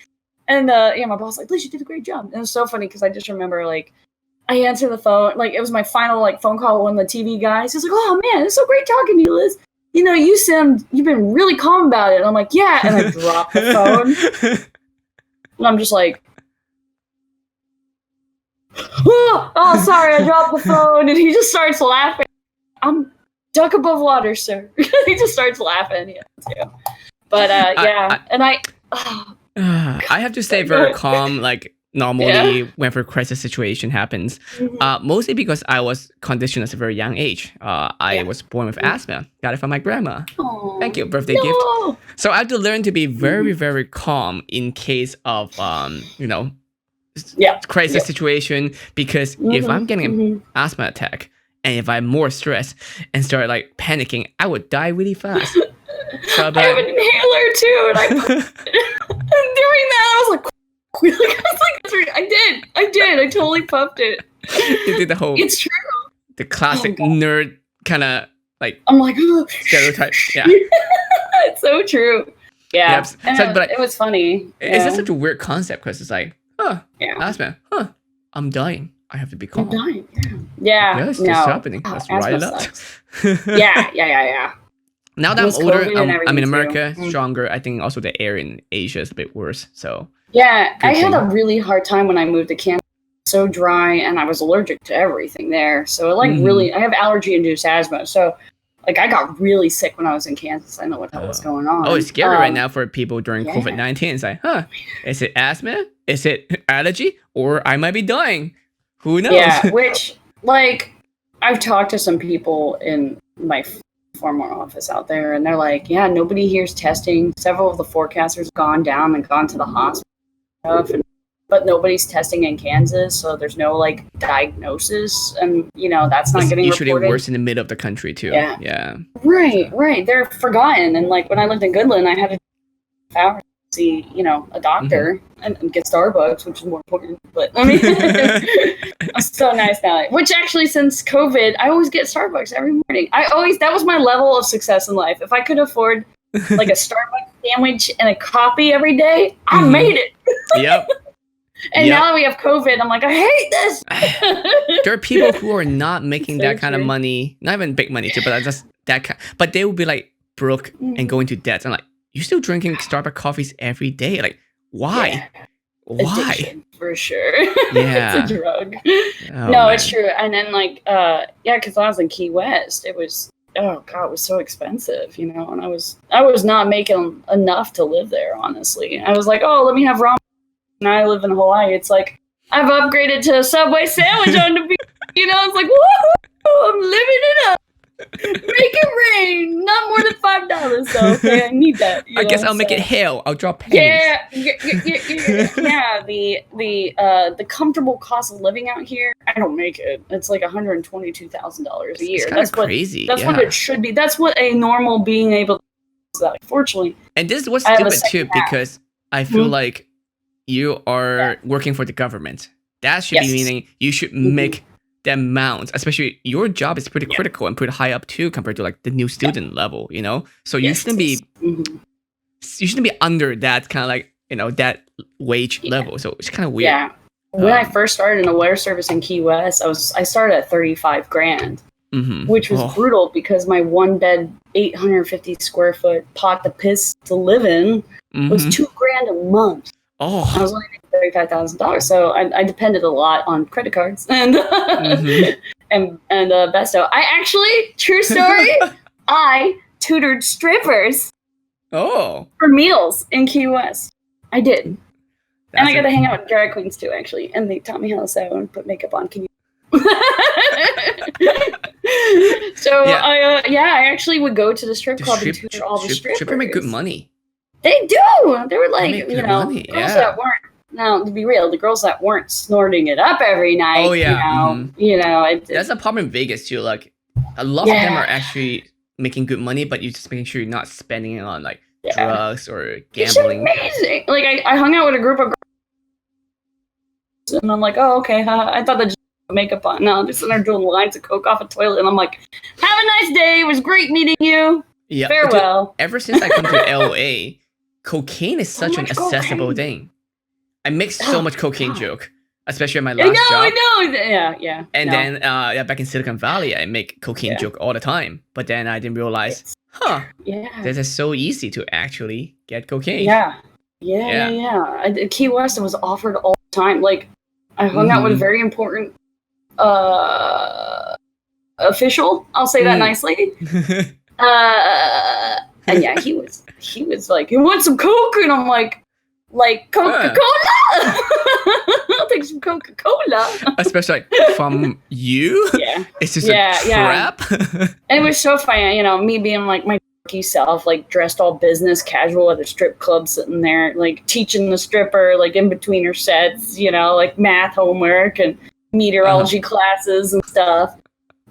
Speaker 2: And yeah, my boss like, Liz, you did a great job. And it was so funny because I just remember like I answered the phone, like it was my final like phone call with one of the TV guys. He's like, oh man, it's so great talking to you, Liz. You know, you've been really calm about it. And I'm like, yeah, and I dropped the phone, and I'm just like, oh, sorry, I dropped the phone. And he just starts laughing. I'm duck above water, sir. He just starts laughing. Yeah, too. But yeah,
Speaker 1: I have to stay very calm, like normally whenever crisis situation happens. Mostly because I was conditioned at a very young age. I was born with asthma. Got it from my grandma.
Speaker 2: Aww.
Speaker 1: Thank you, birthday gift. So I have to learn to be very, very calm in case of you know, crisis situation, because if I'm getting an asthma attack and if I'm more stressed and start like panicking, I would die really fast. So
Speaker 2: I have an inhaler too, and I and during that I was like I did, I totally puffed it.
Speaker 1: You did the whole.
Speaker 2: It's true.
Speaker 1: The classic nerd kind of like.
Speaker 2: I'm like
Speaker 1: stereotype. Yeah.
Speaker 2: It's so true. Yeah,
Speaker 1: yep. So, but
Speaker 2: it was funny.
Speaker 1: It's just such a weird concept because it's like, asthma, I'm dying. I have to be calm.
Speaker 2: I'm dying. Yeah.
Speaker 1: Yes, it's happening. Let's write it up.
Speaker 2: Yeah.
Speaker 1: Now that I'm older, I'm in America, stronger. I think also the air in Asia is a bit worse. So
Speaker 2: yeah, I had a really hard time when I moved to Canada. so dry, and I was allergic to everything there. So it really, I have allergy-induced asthma. So like I got really sick when I was in Kansas. I know what the hell was going on.
Speaker 1: Oh, it's scary right now for people during COVID-19. It's like, is it asthma? Is it allergy? Or I might be dying. Who knows?
Speaker 2: Yeah, which, like, I've talked to some people in my former office out there, and they're like, yeah, nobody here's testing. Several of the forecasters gone down and gone to the hospital and stuff, but nobody's testing in Kansas, so there's no, like, diagnosis, and, that's not getting
Speaker 1: usually
Speaker 2: reported.
Speaker 1: Worse in the middle of the country, too. Yeah.
Speaker 2: Right. They're forgotten, and, like, when I lived in Goodland, I had to see, a doctor and get Starbucks, which is more important. But I mean, I'm so nice now. Which actually, since COVID, I always get Starbucks every morning. That was my level of success in life. If I could afford like a Starbucks sandwich and a coffee every day, I made it.
Speaker 1: Yep.
Speaker 2: And now that we have COVID, I'm like, I hate this.
Speaker 1: There are people who are not making that kind of money, not even big money too, but just that kind. But they will be like broke and go into debt. I'm like, you're still drinking Starbucks coffees every day. Like, why?
Speaker 2: Yeah.
Speaker 1: Why?
Speaker 2: Addiction, for sure.
Speaker 1: Yeah.
Speaker 2: It's a drug.
Speaker 1: Oh,
Speaker 2: no, it's true. And then like, because I was in Key West, it was, oh God, it was so expensive, and I was not making enough to live there, honestly. I was like, oh, let me have ramen. Now I live in Hawaii. It's like, I've upgraded to a Subway sandwich on the beach. It's like, woohoo, I'm living it up. Make it rain. Not more than $5, so okay, I need that.
Speaker 1: I guess I'll make it hail. I'll drop pennies.
Speaker 2: Yeah. The comfortable cost of living out here, I don't make it. It's like $122,000 a year.
Speaker 1: That's crazy.
Speaker 2: That's what it should be. That's what a normal being able to do. Fortunately.
Speaker 1: And this was stupid too, because I feel like you are working for the government. That should be meaning you should make the amount, especially your job is pretty critical and pretty high up too compared to like the new student level, So you shouldn't be you shouldn't be under that kind of like, that wage level. So it's kind of weird.
Speaker 2: Yeah. When I first started in the weather service in Key West, I started at $35,000, which was brutal because my one bed, 850 square foot pot to piss to live in was $2,000 a month.
Speaker 1: Oh,
Speaker 2: I was only making $35,000, so I depended a lot on credit cards and and Besto. I actually, true story, I tutored strippers. For meals in Key West. I did, and I got to hang out with drag queens too, actually, and they taught me how to sew and put makeup on. Can you? So I actually would go to the strip club and tutor all the strippers.
Speaker 1: Strippers make good money.
Speaker 2: They do. They were like, girls that weren't. Now, to be real, the girls that weren't snorting it up every night. Oh yeah. That's
Speaker 1: a problem in Vegas too. Like, a lot of them are actually making good money, but you're just making sure you're not spending it on like drugs or gambling.
Speaker 2: It's amazing. Like I hung out with a group of girls, and I'm like, oh okay, I thought they just put makeup on. No, they're sitting there doing lines of coke off a toilet, and I'm like, have a nice day. It was great meeting you. Yeah. Farewell.
Speaker 1: Ever since I come to LA. Cocaine is such an accessible thing. I make so much cocaine joke, especially at my last job.
Speaker 2: I know. Yeah.
Speaker 1: And then back in Silicon Valley, I make cocaine joke all the time. But then I didn't realize, this is so easy to actually get cocaine.
Speaker 2: Yeah. Key West, it was offered all the time. Like, I hung out with a very important official. I'll say that nicely. And yeah, he was like, you want some Coke? And I'm like Coca-Cola. I'll take some Coca-Cola.
Speaker 1: Especially like, from you?
Speaker 2: Yeah.
Speaker 1: It's just a trap.
Speaker 2: And it was so funny, me being like my self, like dressed all business casual at a strip club, sitting there, like teaching the stripper, like in between her sets, like math homework and meteorology classes and stuff.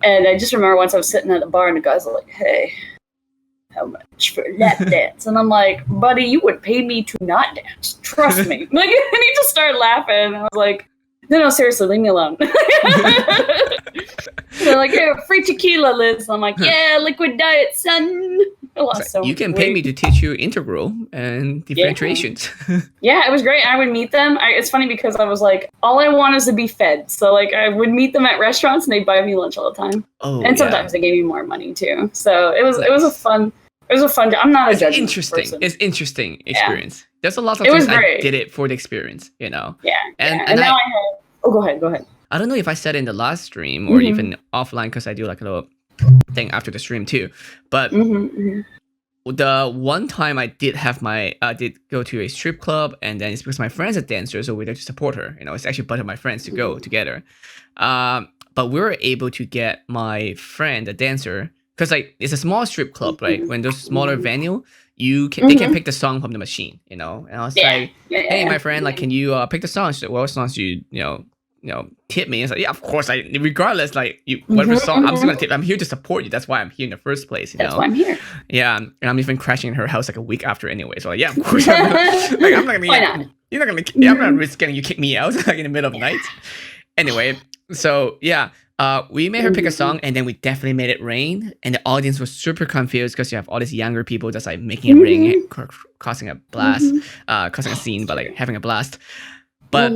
Speaker 2: And I just remember once I was sitting at the bar and the guys were like, hey, how much for lap dance? And I'm like, buddy, you would pay me to not dance. Trust me. Like, and he just started laughing. And I was like, no, seriously, leave me alone. They're like, yeah, free tequila, Liz. I'm like, yeah, liquid diet, son.
Speaker 1: You can pay me to teach you integral and differentiations.
Speaker 2: Yeah, it was great. I would meet them. It's funny because I was like, all I want is to be fed. So like, I would meet them at restaurants and they'd buy me lunch all the time. And sometimes they gave me more money too. So it was a fun. It was a fun. I'm not a judgment person.
Speaker 1: It's interesting experience. There's a lot of things I did it for the experience.
Speaker 2: Yeah. And now I have Oh, go ahead. Go ahead.
Speaker 1: I don't know if I said it in the last stream or
Speaker 2: Mm-hmm.
Speaker 1: even offline because I do like a little thing after the stream too. But
Speaker 2: Mm-hmm.
Speaker 1: the one time I did go to a strip club, and then it's because my friend's a dancer, so we had to support her. You know, it's actually a bunch of my friends to go together. But we were able to get my friend, a dancer, because like it's a small strip club, right? When there's smaller venue, they can pick the song from the machine, you know. And I was like, hey, my friend, like, can you pick the song? She said, what songs do you tip me? And it's like, yeah, of course. Regardless, like whatever song, I'm just gonna tip. I'm here to support you. That's why I'm here in the first place.
Speaker 2: That's why I'm here.
Speaker 1: Yeah, and I'm even crashing in her house like a week after anyway. So like, yeah, of course. I'm not gonna. Why not? You're not gonna. Yeah, I'm not risking you kick me out like in the middle of the night. Anyway, so yeah, we made her pick a song, and then we definitely made it rain, and the audience was super confused because you have all these younger people just like making it rain, causing a blast, causing a scene, but like having a blast. But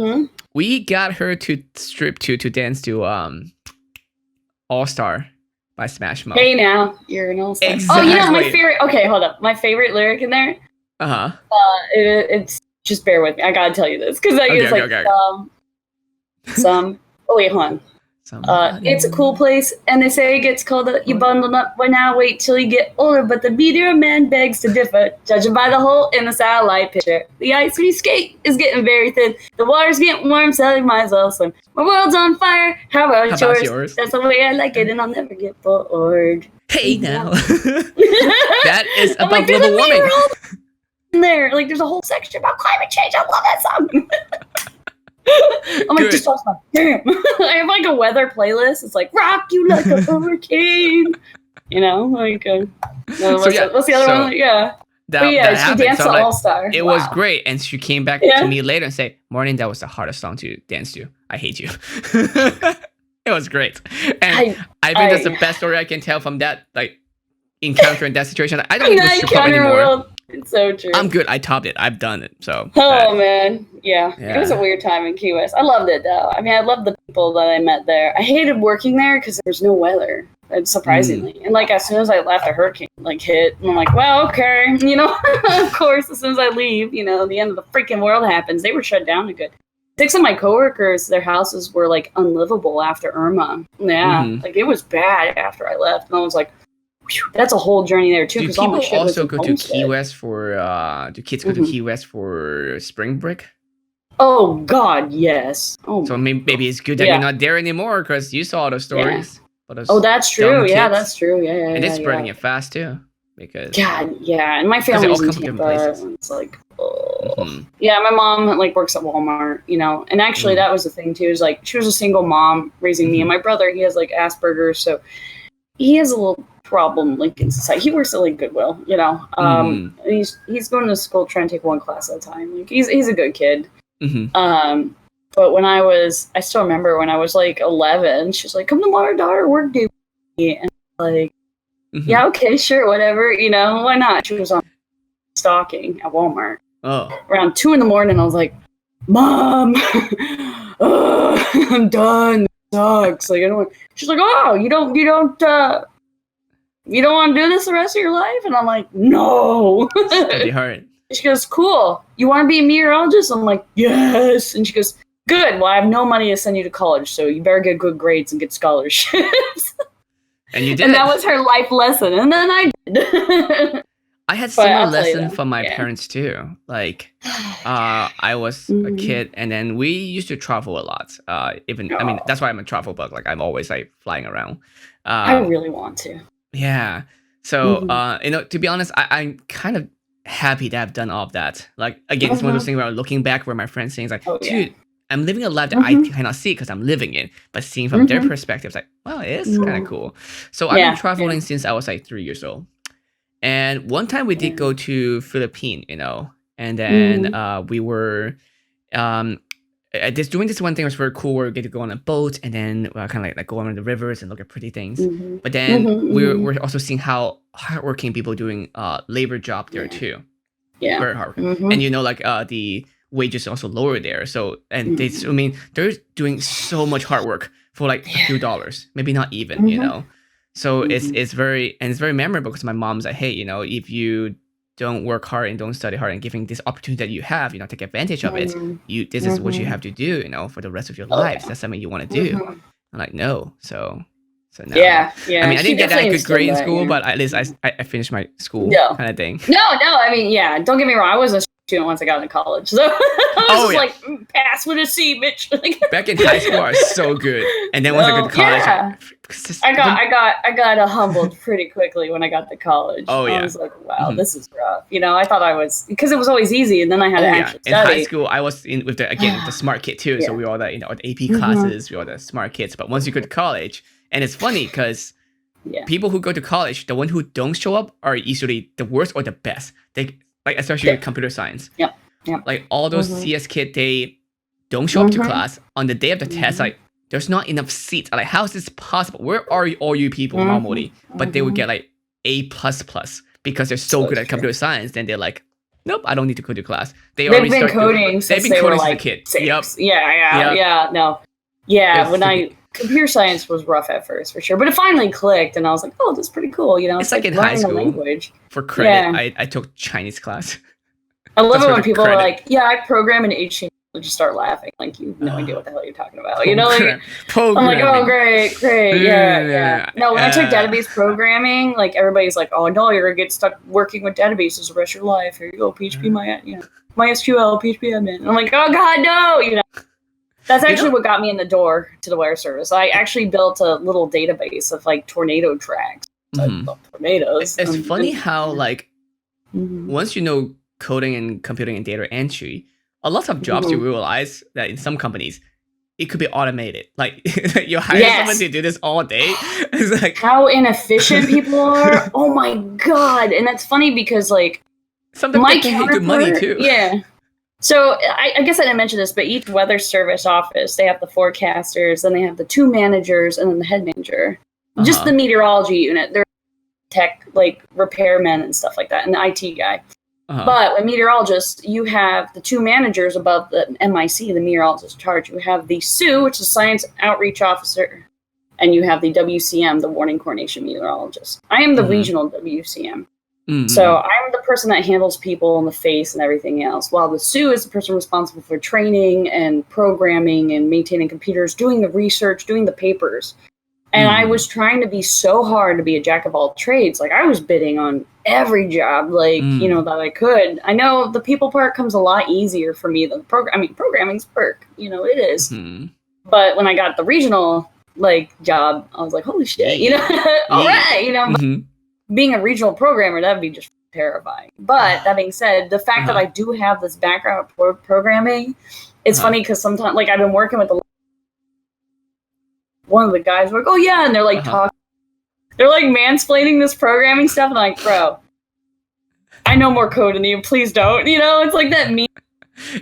Speaker 1: we got her to dance to All Star by Smash Mouth.
Speaker 2: Hey now, you're an all-star.
Speaker 1: Exactly.
Speaker 2: Oh, you know my favorite. Okay, hold up. My favorite lyric in there. It's just bear with me. I gotta tell you this because it's like some. Oh wait, hold on. It's a cool place, and they say it gets colder. You bundle up by now, wait till you get older. But the meteor man begs to differ, judging by the hole in the satellite picture. The ice we skate is getting very thin. The water's getting warm, so I might as well swim. My world's on fire. How about yours? That's the way I like it, and I'll never get bored.
Speaker 1: Hey now, that is about global warming.
Speaker 2: In there, like there's a whole section about climate change. I love that song. I'm like, just awesome. Damn. I have like a weather playlist. It's like rock you like a hurricane. You know, like what's the other one? Yeah. She danced to All Star.
Speaker 1: It was great, and she came back to me later and said, "Morning, that was the hardest song to dance to. I hate you." It was great, and I think that's the best story I can tell from that like encounter in that situation. I don't do strip club anymore.
Speaker 2: World. It's so true.
Speaker 1: I'm good. I topped it. I've done it. So.
Speaker 2: Man, yeah. It was a weird time in Key West. I loved it though. I mean, I loved the people that I met there. I hated working there because there was no weather. Surprisingly, and like as soon as I left, a hurricane like hit, and I'm like, well, okay, you know. Of course, as soon as I leave, you know, the end of the freaking world happens. They were shut down a good. 6 of my coworkers, their houses were like unlivable after Irma. Yeah, like it was bad after I left, and I was like. That's a whole journey there too.
Speaker 1: Do people also go to Key West for? Do kids go to Key West for spring break?
Speaker 2: Oh God, yes. Oh,
Speaker 1: so maybe it's good that you're not there anymore because you saw those stories.
Speaker 2: Oh, that's true. Yeah, that's true. Yeah,
Speaker 1: and it's spreading it fast too. Because
Speaker 2: God, yeah, and my family's in Tampa. It's like, yeah, my mom like works at Walmart, you know, and actually that was the thing too. Is like she was a single mom raising me and my brother. He has like Asperger's, so he has a little problem like in society. He works at like Goodwill, you know. He's going to school trying to take one class at a time. Like he's a good kid. But when I still remember when I was like 11, she's like, "Come to my daughter work day," and like, yeah, okay, sure, whatever, you know, why not? She was on stalking at Walmart. Around 2 a.m. I was like, "Mom, I'm done. It sucks. Like I don't." She's like, "Oh, you don't want to do this the rest of your life?" And I'm like, "No."
Speaker 1: It's pretty hard.
Speaker 2: She goes, "Cool. You want to be a meteorologist?" I'm like, "Yes." And she goes, "Good. Well, I have no money to send you to college, so you better get good grades and get scholarships."
Speaker 1: And you did.
Speaker 2: And that was her life lesson. And then I did.
Speaker 1: I had similar lesson from my parents too. Like, I was a kid, and then we used to travel a lot. I mean, that's why I'm a travel bug. Like, I'm always like flying around.
Speaker 2: I really want to.
Speaker 1: Yeah. So, you know, to be honest, I'm kind of happy that I've done all of that. Like, again, it's one of those things where I'm looking back where my friends saying, like, dude, I'm living a life that I cannot see because I'm living it. But seeing from their perspective, it's like, well, it is kind of cool. So I've been traveling since I was like 3 years old. And one time we did go to Philippines, you know, and then we were doing this one thing was very cool where we get to go on a boat and then kind of like go on the rivers and look at pretty things. But then we're also seeing how hardworking people doing labor job there too. Yeah, very hardworking. And you know, like the wages are also lower there. So and I mean, they're doing so much hard work for like a few dollars, maybe not even, you know. So it's very memorable because my mom's like, hey, you know, if you don't work hard and don't study hard and giving this opportunity that you have, take advantage of it. This is what you have to do, for the rest of your lives. That's something you want to do. I'm like, no. So no.
Speaker 2: Yeah.
Speaker 1: I mean, I didn't get that good grade in school, but at least I finished my school kind of thing.
Speaker 2: No. I mean, yeah. Don't get me wrong. I was a student once I got into college, so I was like, pass with a C, bitch.
Speaker 1: Back in high school, I was so good, and then once I got to college,
Speaker 2: I got humbled pretty quickly when I got to college. I was like, wow, this is rough. I thought I was, because it was always easy, and then I had to actually study.
Speaker 1: In high school, I was with the smart kid too, so we all the the AP classes, we all the smart kids. But once you go to college, and it's funny because people who go to college, the ones who don't show up are usually the worst or the best. They especially computer science.
Speaker 2: Yep.
Speaker 1: Like all those CS kids, they don't show up to class on the day of the test. Like there's not enough seats. Like how is this possible? Where are all you people normally? But they would get like A++ because they're so good at computer science. Then they're like, nope, I don't need to go to class. They've been coding since they were like
Speaker 2: a kid. Yep. Computer science was rough at first, for sure. But it finally clicked, and I was like, oh, that's pretty cool.
Speaker 1: It's like in high school. Language. For credit, I took Chinese class.
Speaker 2: I love it when people are like, yeah, I program in HTML. Just start laughing. Like, you have no idea what the hell you're talking about. I'm like, oh, great. Yeah. No, when I took database programming, like, everybody's like, oh, no, you're going to get stuck working with databases the rest of your life. Here you go, PHP, MySQL, PHP admin. I'm like, oh, God, no, That's actually what got me in the door to the wire service. I actually built a little database of like tornado tracks. I love tornadoes.
Speaker 1: It's funny how like once you know coding and computing and data entry, a lot of jobs you realize that in some companies it could be automated. Like you hire someone to do this all day. It's like
Speaker 2: how inefficient people are. Oh my God! And that's funny because like
Speaker 1: sometimes they pay good money too.
Speaker 2: Yeah. So I guess I didn't mention this, but each weather service office, they have the forecasters, then they have the 2 managers, and then the head manager. Just the meteorology unit. They're tech, like repairmen and stuff like that, and the IT guy. But with meteorologists, you have the 2 managers above the MIC, the meteorologist in charge. You have the SOO, which is Science Outreach Officer, and you have the WCM, the Warning Coordination Meteorologist. I am the regional WCM. So I'm the person that handles people in the face and everything else, while the SOO is the person responsible for training and programming and maintaining computers, doing the research, doing the papers. And I was trying to be so hard to be a jack of all trades. Like I was bidding on every job, like, that I could. I know the people part comes a lot easier for me than programming's work, it is. But when I got the regional job, I was like, holy shit, all right, being a regional programmer, that would be just terrifying. But that being said, the fact that I do have this background of programming, it's funny because sometimes, I've been working with one of the guys, like, oh yeah, and they're like talking, they're like mansplaining this programming stuff, and I'm like, bro, I know more code than you, please don't. It's like that meme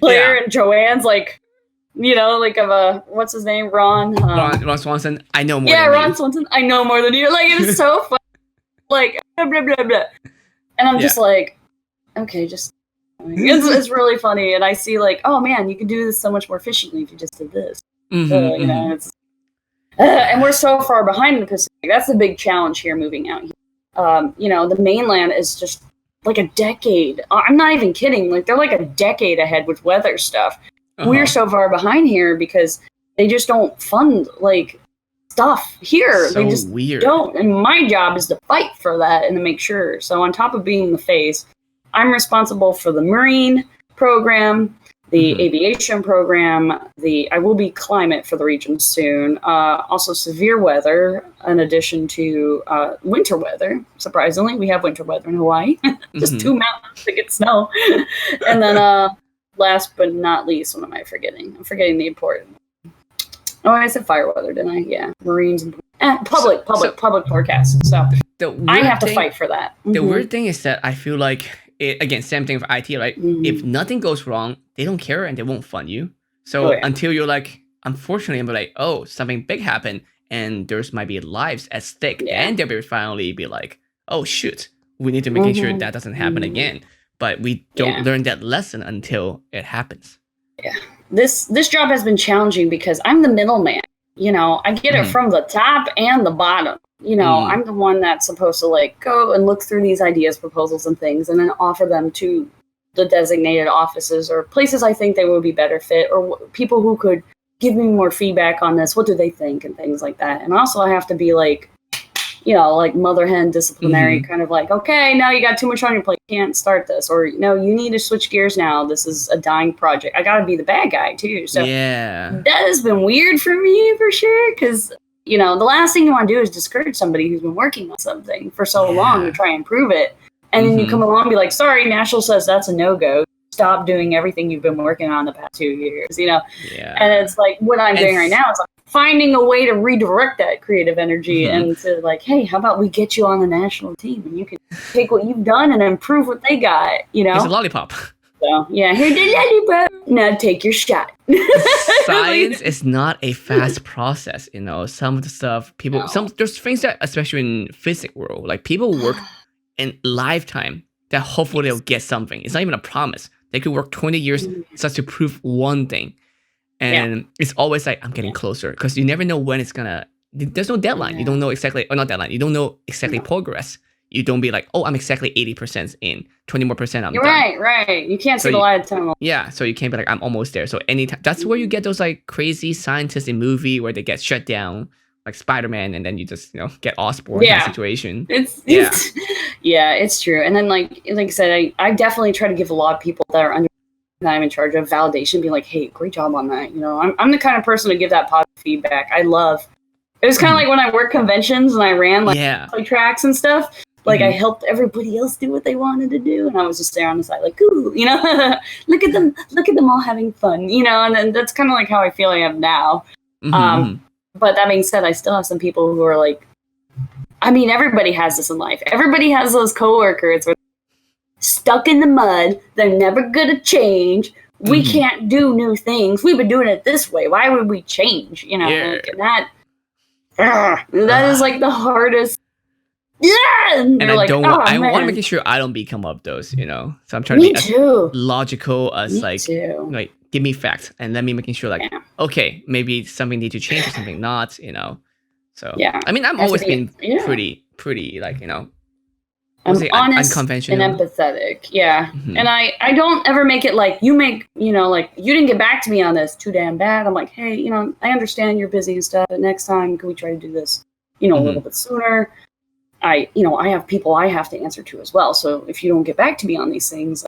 Speaker 2: player, and Joanne's like, of a, what's his name, Ron
Speaker 1: Swanson. I know more.
Speaker 2: Yeah, Ron Swanson. I know more than you. Like it's so funny. Like blah, blah, blah, blah. And I'm just like, okay, just it's really funny. And I see like, oh man, you can do this so much more efficiently if you just did this. It's and we're so far behind in the Pacific. That's the big challenge here moving out here. The mainland is just like a decade. I'm not even kidding. Like they're like a decade ahead with weather stuff. We're so far behind here because they just don't fund stuff here.
Speaker 1: So
Speaker 2: they just don't. And my job is to fight for that and to make sure. So on top of being the face, I'm responsible for the marine program, the aviation program, I will be climate for the region soon. Also severe weather, in addition to winter weather. Surprisingly, we have winter weather in Hawaii. Just 2 mountains to get snow. And then last but not least, what am I forgetting? I'm forgetting the important. Oh, I said fire weather, didn't I? Yeah, Marines and public forecasts. So I have to fight for that.
Speaker 1: The weird thing is that I feel like, again, same thing for IT, right? If nothing goes wrong, they don't care and they won't fund you. So until you're like, unfortunately, I'm like, oh, something big happened and there's might be lives at stake, and they'll finally be like, oh shoot, we need to make sure that doesn't happen again. But we don't learn that lesson until it happens.
Speaker 2: Yeah. This job has been challenging because I'm the middleman. I get it from the top and the bottom. I'm the one that's supposed to like go and look through these ideas, proposals, and things, and then offer them to the designated offices or places I think they would be better fit, or people who could give me more feedback on this. What do they think and things like that. And also I have to be like, like mother hen disciplinary, kind of like, okay, now you got too much on your plate, you can't start this, or no, you need to switch gears now, this is a dying project. I gotta be the bad guy too. So that has been weird for me for sure, because the last thing you want to do is discourage somebody who's been working on something for so long to try and improve it. And then you come along and be like, sorry, National says that's a no-go. Stop doing everything you've been working on the past 2 years, Yeah. And it's like, what I'm doing right now is like finding a way to redirect that creative energy and to like, hey, how about we get you on the national team and you can take what you've done and improve what they got,
Speaker 1: It's a lollipop.
Speaker 2: So, yeah, here's the lollipop. Now take your shot.
Speaker 1: Science is not a fast process, Some of the stuff there's things that, especially in physics world, like people work in lifetime that hopefully they'll get something. It's not even a promise. They could work 20 years just to prove one thing. And it's always like, I'm getting closer, because you never know when it's gonna, there's no deadline. You don't know exactly, or not deadline. You don't know exactly progress. You don't be like, oh, I'm exactly 80% in, 20 more percent, I'm done.
Speaker 2: Right. You can't see the light of the tunnel.
Speaker 1: Yeah, so you can't be like, I'm almost there. So anytime, that's where you get those like crazy scientists in movie where they get shut down, like Spider-Man, and then you just get Osborn in that situation.
Speaker 2: It's true. And then like I said, I definitely try to give a lot of people that are under that I'm in charge of validation, be like, hey, great job on that. I'm the kind of person to give that positive feedback. It was kind of like when I worked conventions and I ran like play tracks and stuff. Like I helped everybody else do what they wanted to do, and I was just there on the side, like, ooh, look at them all having fun, and then that's kind of like how I feel I am now. But that being said, I still have some people who are like, I mean, everybody has this in life. Everybody has those coworkers who are stuck in the mud. They're never gonna change. We can't do new things. We've been doing it this way. Why would we change? Like, and that is like the hardest. Yeah,
Speaker 1: and I
Speaker 2: like,
Speaker 1: don't. I want to make sure I don't become one of those. So I'm trying to be as logical as like give me facts and let me making sure like okay, maybe something need to change or something not. So I mean, I'm always been pretty like
Speaker 2: I'm honest
Speaker 1: unconventional
Speaker 2: and empathetic. And I don't ever make it like you make like you didn't get back to me on this, too damn bad. I'm like, hey, I understand you're busy and stuff, but next time can we try to do this a little bit sooner. I have people I have to answer to as well. So if you don't get back to me on these things,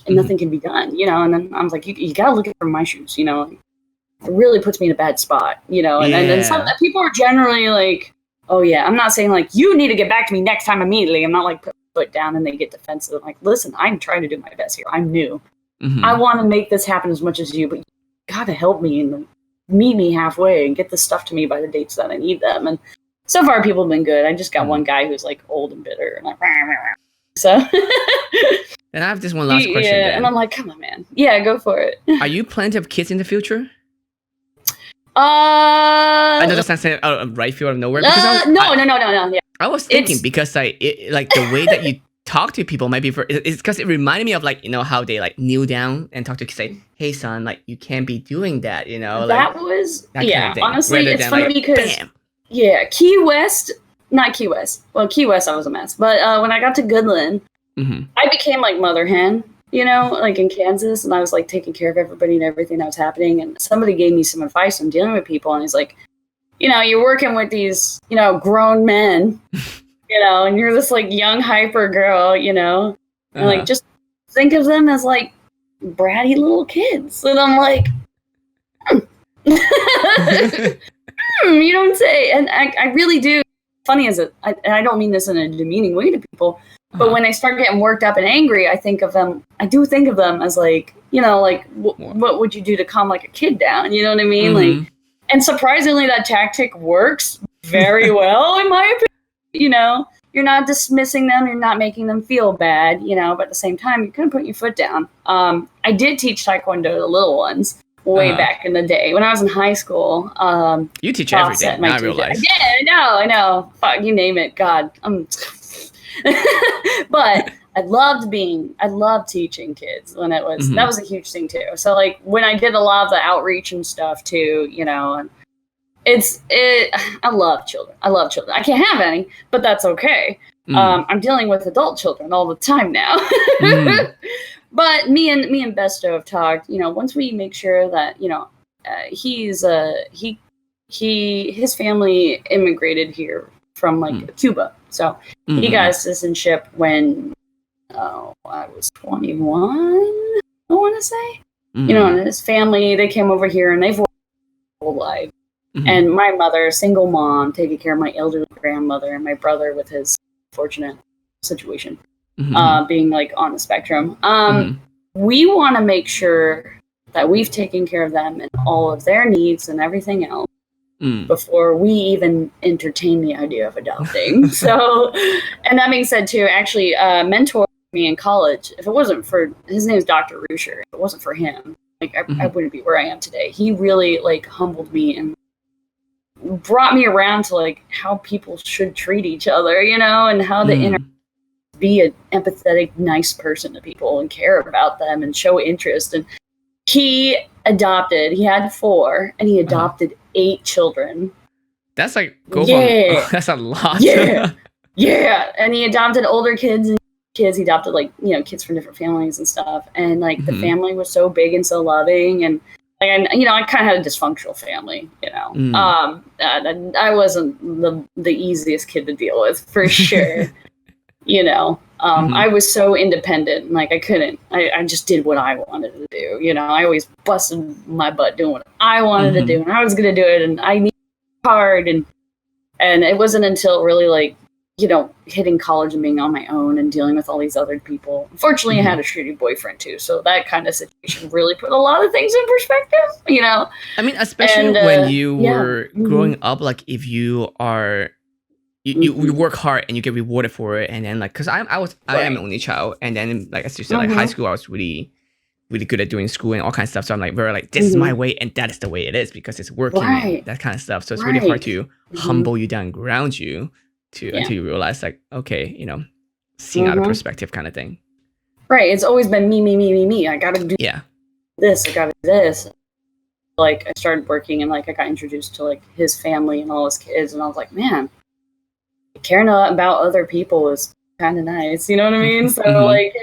Speaker 2: nothing can be done, And then I was like, you got to look at it from my shoes, It really puts me in a bad spot, And then some people are generally like, oh yeah, I'm not saying like you need to get back to me next time immediately. I'm not like put my foot down and they get defensive. I'm like, listen, I'm trying to do my best here. I'm new. I want to make this happen as much as you, but you got to help me and meet me halfway and get this stuff to me by the dates that I need them. And so far, people have been good. I just got one guy who's like old and bitter, and like, so.
Speaker 1: And I have this one last question. Yeah,
Speaker 2: and I'm like, come on, man. Yeah, go for it.
Speaker 1: Are you planning to have kids in the future? I know that's not saying right field out of nowhere. Because
Speaker 2: no. Yeah.
Speaker 1: I was thinking because like the way that you talk to people might be it's because it reminded me of like how they like kneel down and talk to kids, say, hey son, like you can't be doing that. Like,
Speaker 2: that was
Speaker 1: that kind of thing.
Speaker 2: Honestly,
Speaker 1: rather
Speaker 2: it's
Speaker 1: than,
Speaker 2: funny
Speaker 1: like,
Speaker 2: because.
Speaker 1: Bam.
Speaker 2: Yeah, Key West, not Key West. Well, Key West, I was a mess. But when I got to Goodland, I became like mother hen, like in Kansas. And I was like taking care of everybody and everything that was happening. And somebody gave me some advice on dealing with people. And he's like, you're working with these, grown men, and you're this like young hyper girl, and like just think of them as like bratty little kids. And I'm like, you don't say. And I really do. Funny as it, and I don't mean this in a demeaning way to people, but when I start getting worked up and angry, I do think of them as like, like what would you do to calm like a kid down? You know what I mean? Like, and surprisingly, that tactic works very well in my opinion. You're not dismissing them, you're not making them feel bad, but at the same time, you're gonna put your foot down. I did teach Taekwondo to little ones. Way back in the day when I was in high school.
Speaker 1: You teach everything. I realize.
Speaker 2: Yeah, I know. Fuck, you name it. God, but I loved teaching kids when it was that was a huge thing too. So like when I did a lot of the outreach and stuff too, and I love children. I love children. I can't have any, but that's okay. I'm dealing with adult children all the time now. But me and Besto have talked, once we make sure that, his family immigrated here from like Cuba. So he got citizenship when I was 21, I want to say. And his family, they came over here and they've worked their whole life. And my mother, single mom, taking care of my elderly grandmother, and my brother with his fortunate situation, being like on the spectrum. We want to make sure that we've taken care of them and all of their needs and everything else before we even entertain the idea of adopting. So, and that being said too, actually, mentor me in college. If it wasn't for his name is Dr. Rusher, if it wasn't for him, like I wouldn't be where I am today. He really like humbled me and brought me around to like how people should treat each other, and how to be an empathetic, nice person to people and care about them and show interest. And he had 4 and he adopted 8 children.
Speaker 1: That's like, that's a lot.
Speaker 2: Yeah. And he adopted older kids and kids. He adopted like, kids from different families and stuff. And like the family was so big and so loving. And like, I kind of had a dysfunctional family, I wasn't the easiest kid to deal with for sure. I was so independent, like I couldn't, I just did what I wanted to do. I always busted my butt doing what I wanted to do, and I was going to do it, and I needed hard. And it wasn't until really like, hitting college and being on my own and dealing with all these other people. Unfortunately, I had a shitty boyfriend too. So that kind of situation really put a lot of things in perspective,
Speaker 1: I mean, especially when you were growing up, like if you are, you work hard and you get rewarded for it. And then like, cause I am an only child. And then like, as you said, like high school, I was really, really good at doing school and all kinds of stuff. So I'm like, very like, this is my way and that is the way it is because it's working, and that kind of stuff. So it's really hard to humble you down, ground you. Until you realize like, okay, seeing out of perspective kind of thing.
Speaker 2: Right. It's always been me. I gotta do this, I gotta do this. Like I started working and like I got introduced to like his family and all his kids, and I was like, man, caring about other people is kind of nice. You know what I mean? So like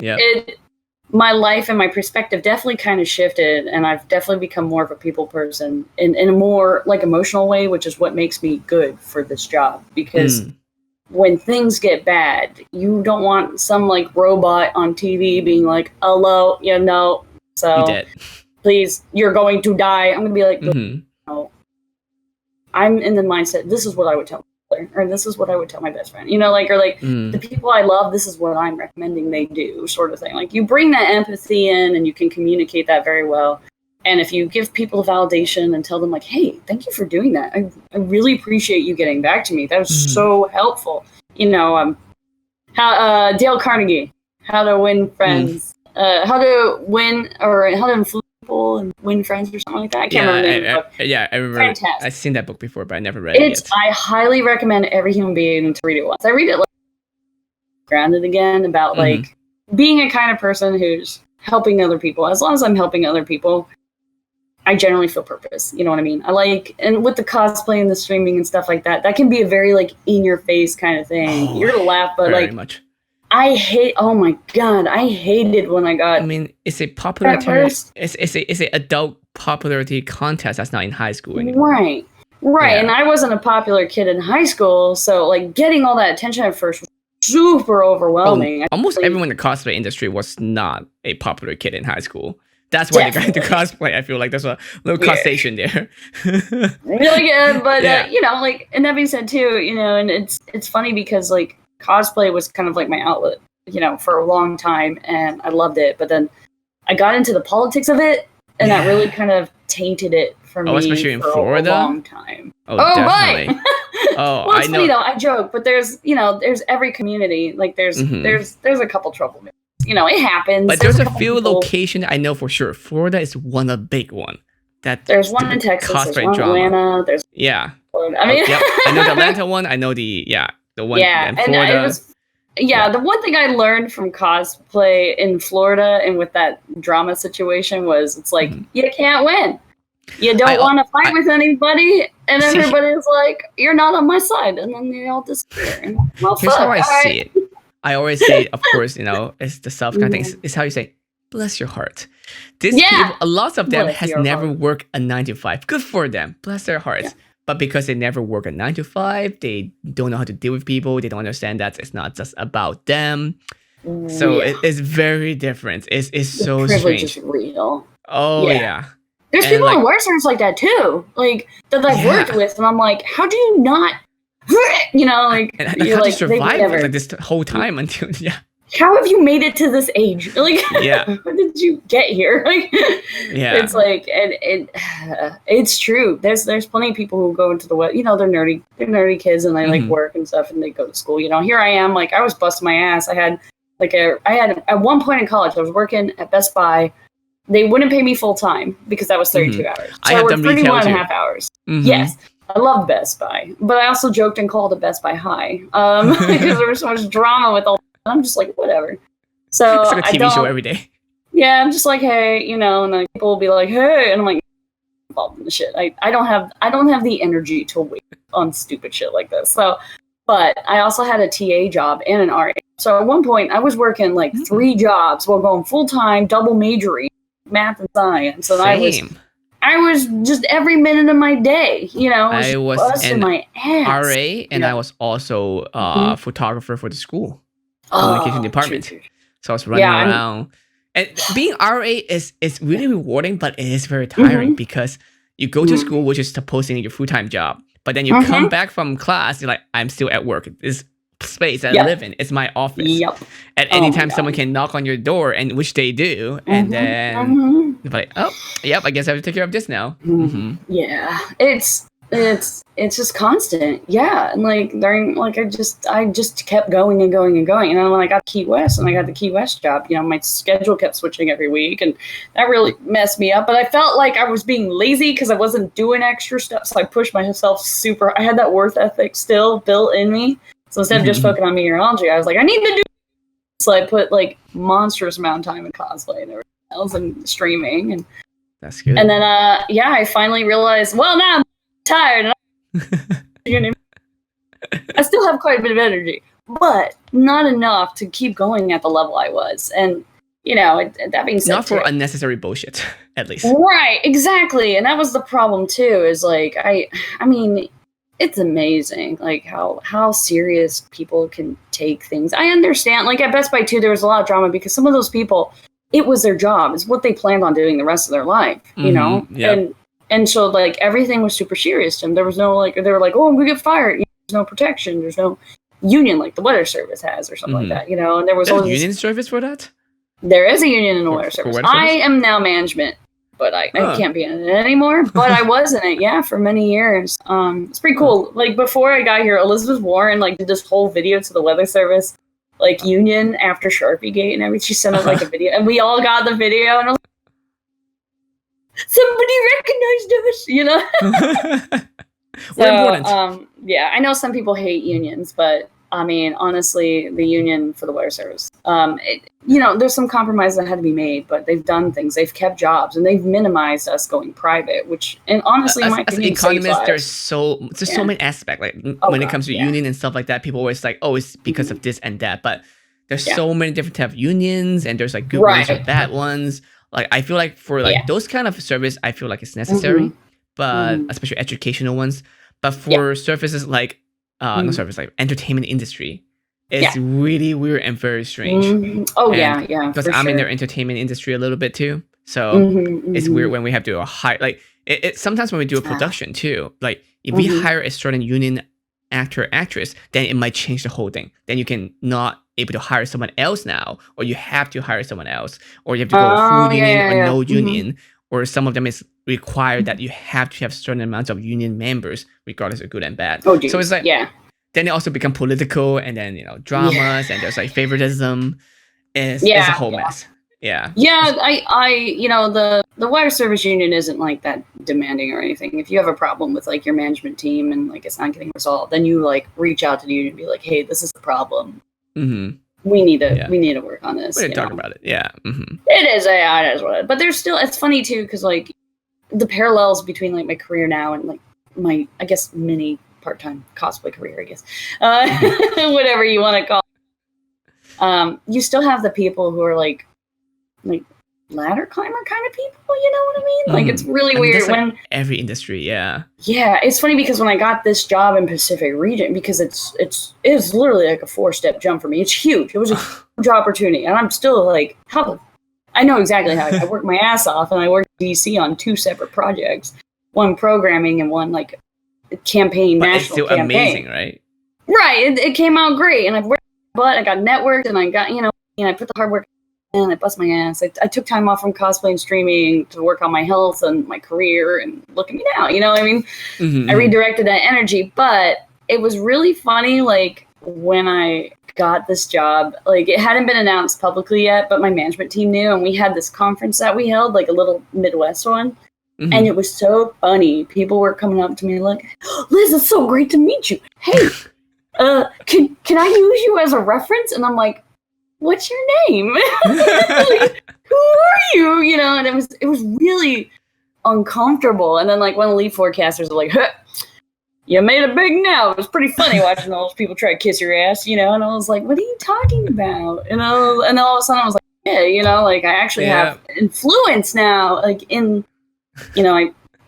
Speaker 2: my life and my perspective definitely kind of shifted, and I've definitely become more of a people person in a more like emotional way, which is what makes me good for this job. Because when things get bad, you don't want some like robot on TV being like, hello, so please, you're going to die. I'm going to be like, no. I'm in the mindset, this is what I would tell my brother, or this is what I would tell my best friend, the people I love, this is what I'm recommending they do, sort of thing. Like you bring that empathy in and you can communicate that very well. And if you give people the validation and tell them like, hey, thank you for doing that. I really appreciate you getting back to me. That was so helpful. Dale Carnegie, How to Win Friends, how to influence people and win friends or something like that. I can't remember the book.
Speaker 1: I remember.
Speaker 2: Fantastic.
Speaker 1: I've seen that book before, but I never read it yet.
Speaker 2: I highly recommend every human being to read it once. I read it like grounded again about like being a kind of person who's helping other people. As long as I'm helping other people, I generally feel purpose. You know what I mean? I like, and with the cosplay and the streaming and stuff like that, that can be a very like in your face kind of thing. You're gonna laugh, but like
Speaker 1: much.
Speaker 2: Oh my God, I hated when I got.
Speaker 1: I mean, it's a popularity. It's a adult popularity contest that's not in high school anymore.
Speaker 2: Right. Yeah. And I wasn't a popular kid in high school, so like getting all that attention at first was super overwhelming.
Speaker 1: Almost everyone in the cosplay industry was not a popular kid in high school. That's why they got into cosplay. I feel like there's a little causation there.
Speaker 2: Really good, but like, and that being said too, and it's funny because like cosplay was kind of like my outlet, for a long time, and I loved it. But then I got into the politics of it, and that really kind of tainted it for me.
Speaker 1: Especially in Florida,
Speaker 2: a long time.
Speaker 1: Oh, definitely.
Speaker 2: Well, it's funny though. I joke, but there's every community. Like there's a couple troublemakers. It happens.
Speaker 1: But there's a few locations I know for sure. Florida is one of the big one.
Speaker 2: There's one in Texas. There's one in Atlanta. There's Florida. I mean,
Speaker 1: I know the Atlanta one. I know the one in Florida.
Speaker 2: The one thing I learned from cosplay in Florida and with that drama situation was it's like you can't win. You don't want to fight with anybody, and
Speaker 1: See,
Speaker 2: everybody's like, "You're not on my side," and then they all disappear. And, well,
Speaker 1: here's
Speaker 2: fuck.
Speaker 1: how I
Speaker 2: all
Speaker 1: see
Speaker 2: right.
Speaker 1: it. I always say, of course, it's the self kind of thing. It's how you say, bless your heart. These people, a lot of them
Speaker 2: Bless
Speaker 1: has
Speaker 2: your
Speaker 1: never
Speaker 2: heart.
Speaker 1: worked a 9 to 5. Good for them. Bless their hearts.
Speaker 2: Yeah.
Speaker 1: But because they never work a 9 to 5, they don't know how to deal with people. They don't understand that it's not just about them. So it's very different. It's so
Speaker 2: privilege
Speaker 1: strange.
Speaker 2: is real.
Speaker 1: Oh yeah.
Speaker 2: There's people in workers like that too, like that I've worked with, and I'm like, how do you not, like,
Speaker 1: and how do you survive like this whole time until
Speaker 2: How have you made it to this age? Like,
Speaker 1: yeah.
Speaker 2: How did you get here? Like, it's like, and it's true. There's plenty of people who go into the web. They're nerdy kids, and they like work and stuff, and they go to school. Here I am, like I was busting my ass. I had at one point in college, I was working at Best Buy. They wouldn't pay me full time because that was 32 hours. So I worked 31 and a half hours. Yes. I love Best Buy, but I also joked and called it Best Buy High because there was so much drama with all. I'm just like, whatever. So
Speaker 1: it's like a TV show every day.
Speaker 2: Yeah, I'm just like, hey, and then people will be like, hey, and I'm like, involved in the shit. I don't have the energy to wait on stupid shit like this. So, but I also had a TA job and an RA. So at one point, I was working like 3 jobs while going full time, double majoring, math and science, and I was just every minute of my day, I was busting my ass.
Speaker 1: RA, and I was also a photographer for the school communication department. True. So I was running around. And being RA is really rewarding, but it is very tiring because you go to school, which is supposedly your full-time job, but then you come back from class, you're like, I'm still at work. This space that I live in, it's my office. At any time, someone can knock on your door, and which they do, and then you're like, oh, yep, I guess I have to take care of this now.
Speaker 2: Yeah, it's just constant. Yeah, and like during I just kept going and going and going, and then when I got Key West and I got the Key West job, my schedule kept switching every week, and that really messed me up. But I felt like I was being lazy because I wasn't doing extra stuff, so I pushed myself super. I had that work ethic still built in me. So instead of just focusing on meteorology, I was like, I need to do. So I put like monstrous amount of time in cosplay and everything else and streaming, and
Speaker 1: that's good.
Speaker 2: And then I finally realized, well, now I'm tired. And I still have quite a bit of energy, but not enough to keep going at the level I was. And that being said,
Speaker 1: not for unnecessary bullshit, at least.
Speaker 2: Right, exactly. And that was the problem too. Is like I mean. It's amazing, like how serious people can take things. I understand, like at Best Buy too, there was a lot of drama because some of those people, it was their job, it's what they planned on doing the rest of their life, and so like everything was super serious to them. There was no they were like, oh, I'm gonna get fired. There's no protection. There's no union like the weather service has or something like that. And there was
Speaker 1: a union service for that.
Speaker 2: There is a union in the weather service. I am now management. But I can't be in it anymore. But I was in it, for many years. It's pretty cool. Like before I got here, Elizabeth Warren did this whole video to the Weather Service, union after Sharpie Gate and everything. She sent us a video, and we all got the video, and I was like, somebody recognized us,
Speaker 1: We're important.
Speaker 2: I know some people hate unions, but I mean, honestly, the union for the Weather Service, there's some compromises that had to be made, but they've done things. They've kept jobs, and they've minimized us going private, which, and honestly,
Speaker 1: as economists, there's so many aspects. When it comes to union and stuff like that, people always like, oh, it's because of this and that. But there's so many different types of unions, and there's good ones or bad ones. Like I feel like for those kind of service, I feel like it's necessary, but especially educational ones. But for services like no service, like entertainment industry, it's really weird and very strange. Because I'm in their entertainment industry a little bit too, so it's weird when we have to hire it sometimes when we do a production too, like if we hire a certain union actor actress, then it might change the whole thing. Then you can not able to hire someone else now, or you have to hire someone else, or you have to go full union or no union, or some of them is required that you have to have certain amounts of union members regardless of good and bad. So it's like then it also become political, and then dramas, and there's favoritism. It's a whole mess. I the wire service union isn't that demanding or anything. If you have a problem with your management team and it's not getting resolved, then you reach out to the union and be like, hey, this is the problem. We need to work on this. We didn't talk about it. It
Speaker 2: is. It is what it is. But there's still, it's funny too, because the parallels between like my career now and like my, I guess, mini part-time cosplay career, I guess, whatever you want to call it. You still have the people who are like ladder climber kind of people, you know what I mean? Like, it's really weird
Speaker 1: like
Speaker 2: when
Speaker 1: every industry, yeah,
Speaker 2: it's funny because when I got this job in Pacific Region, because it's literally like a 4-step jump for me. It's huge. It was a huge opportunity, and I'm still like, I know exactly how I work my ass off, and I worked in DC on 2 separate projects, one programming and one like campaign,
Speaker 1: but
Speaker 2: national
Speaker 1: it's still
Speaker 2: campaign.
Speaker 1: amazing, right?
Speaker 2: Right, it came out great, and I've worked, but I got networked, and I got and I put the hard work. And I bust my ass. I took time off from cosplay and streaming to work on my health and my career, and look at me now. You know what I mean? I redirected that energy, but it was really funny. Like, when I got this job, like, it hadn't been announced publicly yet, but my management team knew, and we had this conference that we held, like a little Midwest one. And it was so funny. People were coming up to me like, "Liz, it's so great to meet you. Hey, can I use you as a reference?" And I'm like, "What's your name?" Like, who are you? You know, and it was really uncomfortable. And then like one of the lead forecasters were like, "Huh, you made it big now." It was pretty funny watching all those people try to kiss your ass, you know. And I was like, "What are you talking about?" And then all of a sudden I was like, "Yeah, you know, like I actually have influence now, like in,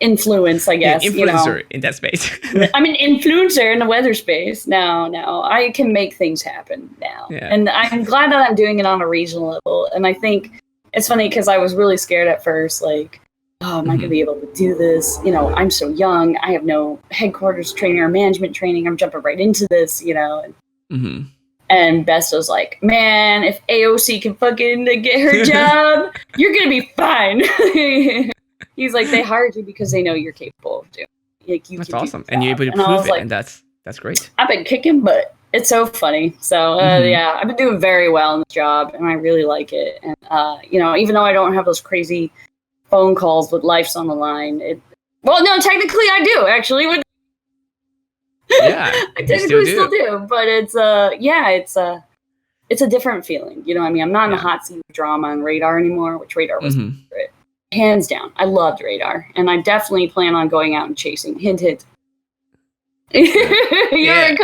Speaker 2: influence, I guess.
Speaker 1: Influencer in that space.
Speaker 2: I'm an influencer in the weather space now. I can make things happen now. Yeah. And I'm glad that I'm doing it on a regional level. And I think it's funny because I was really scared at first, like, oh, am I going to be able to do this? You know, I'm so young. I have no headquarters training or management training. I'm jumping right into this, you know. And Best was like, "Man, if AOC can fucking get her job, you're going to be fine." He's like, "They hired you because they know you're capable of doing it. Like,
Speaker 1: that's awesome. And you're able to prove it, like, and that's great.
Speaker 2: I've been kicking butt. It's so funny. So, yeah, I've been doing very well in the job, and I really like it. And, even though I don't have those crazy phone calls with life's on the line, well, no, technically I do, actually.
Speaker 1: Yeah,
Speaker 2: I technically still do. But it's a different feeling. You know what I mean? I'm not in the hot seat of drama and Radar anymore, which Radar was great. Hands down. I loved Radar. And I definitely plan on going out and chasing. Hint, hint. Yeah.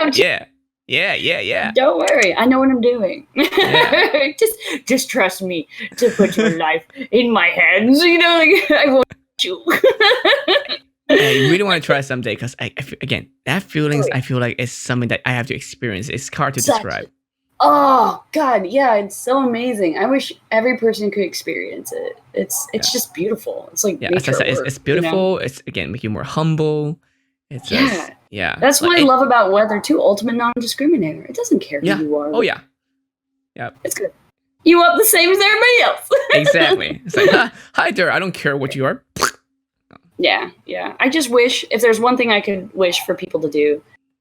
Speaker 2: Don't worry. I know what I'm doing. Yeah. just trust me to put your life in my hands. You know, like, I won't you.
Speaker 1: I really want to try someday because, again, that feelings, I feel like it's something that I have to experience. It's hard to describe.
Speaker 2: Oh God, yeah, it's so amazing. I wish every person could experience it. It's just beautiful. It's like
Speaker 1: as I said, it's beautiful. You know? It's, again, make you more humble. It's
Speaker 2: That's what I love about weather too. Ultimate non-discriminator. It doesn't care who you are.
Speaker 1: Oh yeah,
Speaker 2: it's good. You up the same as everybody else.
Speaker 1: Exactly. It's like, hi there. I don't care what you are.
Speaker 2: Yeah. I just wish, if there's one thing I could wish for people to do,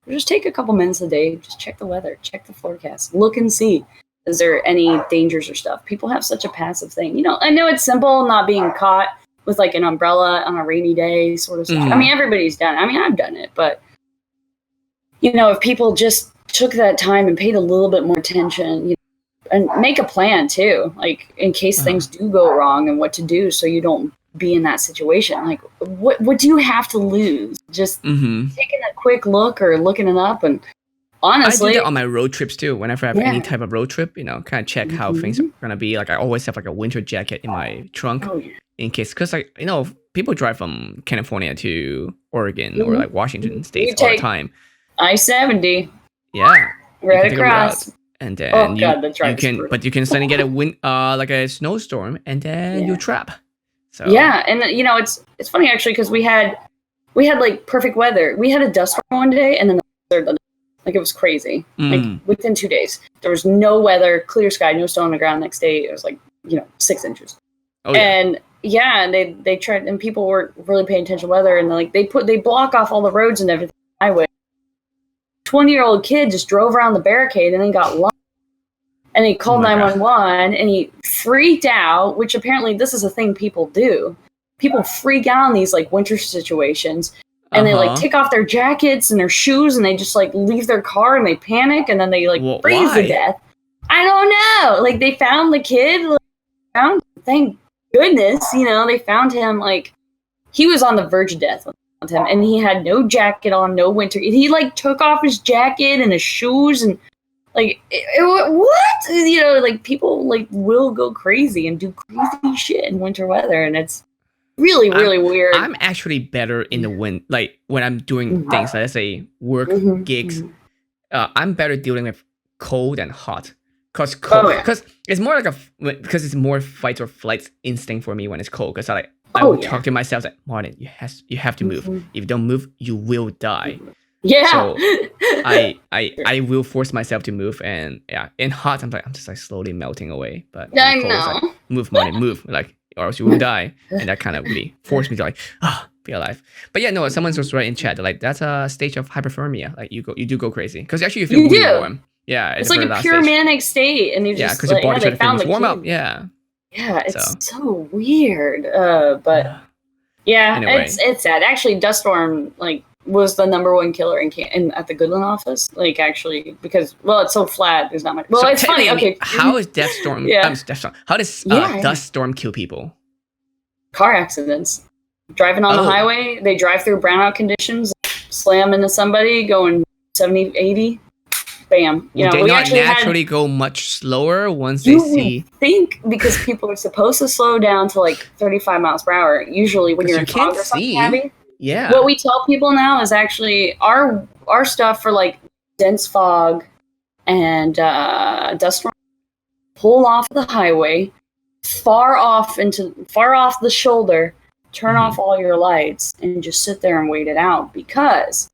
Speaker 2: just take a couple minutes a day, just check the weather, check the forecast, look and see, is there any dangers or stuff? People have such a passive thing. You know, I know it's simple not being caught with like an umbrella on a rainy day sort of stuff. I mean, everybody's done it. I mean, I've done it, but if people just took that time and paid a little bit more attention, and make a plan too, like in case things do go wrong and what to do so you don't be in that situation. Like, what do you have to lose? Just taking a quick look or looking it up. And honestly,
Speaker 1: I do that on my road trips too. Whenever I have any type of road trip, kind of check how things are gonna be. Like, I always have like a winter jacket in my trunk in case, because people drive from California to Oregon or like Washington State all the time.
Speaker 2: I-70.
Speaker 1: Yeah,
Speaker 2: right across.
Speaker 1: And then you can suddenly get like a snowstorm, and then you trap. So
Speaker 2: and it's funny actually because we had like perfect weather. We had a dust storm one day, and then like it was crazy. Like within 2 days, there was no weather, clear sky, no snow on the ground. Next day, it was like 6 inches. Oh, and they tried, and people weren't really paying attention to weather, and they block off all the roads and everything. 20-year-old kid just drove around the barricade and then got lost. And he called 911 and he freaked out, which apparently this is a thing people do. People freak out in these like winter situations, and they like take off their jackets and their shoes, and they just like leave their car and they panic, and then they like freeze to death. I don't know. Like, they found the kid, thank goodness, they found him like he was on the verge of death with him, and he had no jacket on, no winter. He like took off his jacket and his shoes, and like what? You know, like people like will go crazy and do crazy shit in winter weather, and it's really weird.
Speaker 1: I'm actually better in the wind, like when I'm doing things, like, let's say work gigs. I'm better dealing with cold and hot. Cause it's more like because it's more fight or flight instinct for me when it's cold. Cause I would talk to myself like, Martin, you have to move. If you don't move, you will die.
Speaker 2: Yeah.
Speaker 1: So I will force myself to move, and in hot I'm just like slowly melting away. But
Speaker 2: I
Speaker 1: cold,
Speaker 2: know.
Speaker 1: like, move, Martin, move, like, or else you will die. And that kind of really forced me to like be alive. But yeah, no, someone was right in chat, like that's a stage of hyperthermia. Like you do go crazy because actually you feel really warm. Yeah,
Speaker 2: it's like a pure manic state, and you just
Speaker 1: because your body trying to feel warm up. Yeah,
Speaker 2: it's so weird. But
Speaker 1: anyway.
Speaker 2: it's sad. Actually, dust storm like was the #1 killer in at the Goodland office. Like actually, because it's so flat, there's not much. Well, so it's funny. Okay,
Speaker 1: how is Death Storm? How does dust storm kill people?
Speaker 2: Car accidents. Driving on the highway, they drive through brownout conditions, slam into somebody going 70, 80. Bam. You know,
Speaker 1: they not naturally go much slower once they see.
Speaker 2: Think because people are supposed to slow down to like 35 miles per hour. Usually when you're in fog or something heavy.
Speaker 1: Yeah.
Speaker 2: What we tell people now is actually our stuff for like dense fog and dust storm. Pull off the highway, far off the shoulder. Turn off all your lights and just sit there and wait it out, because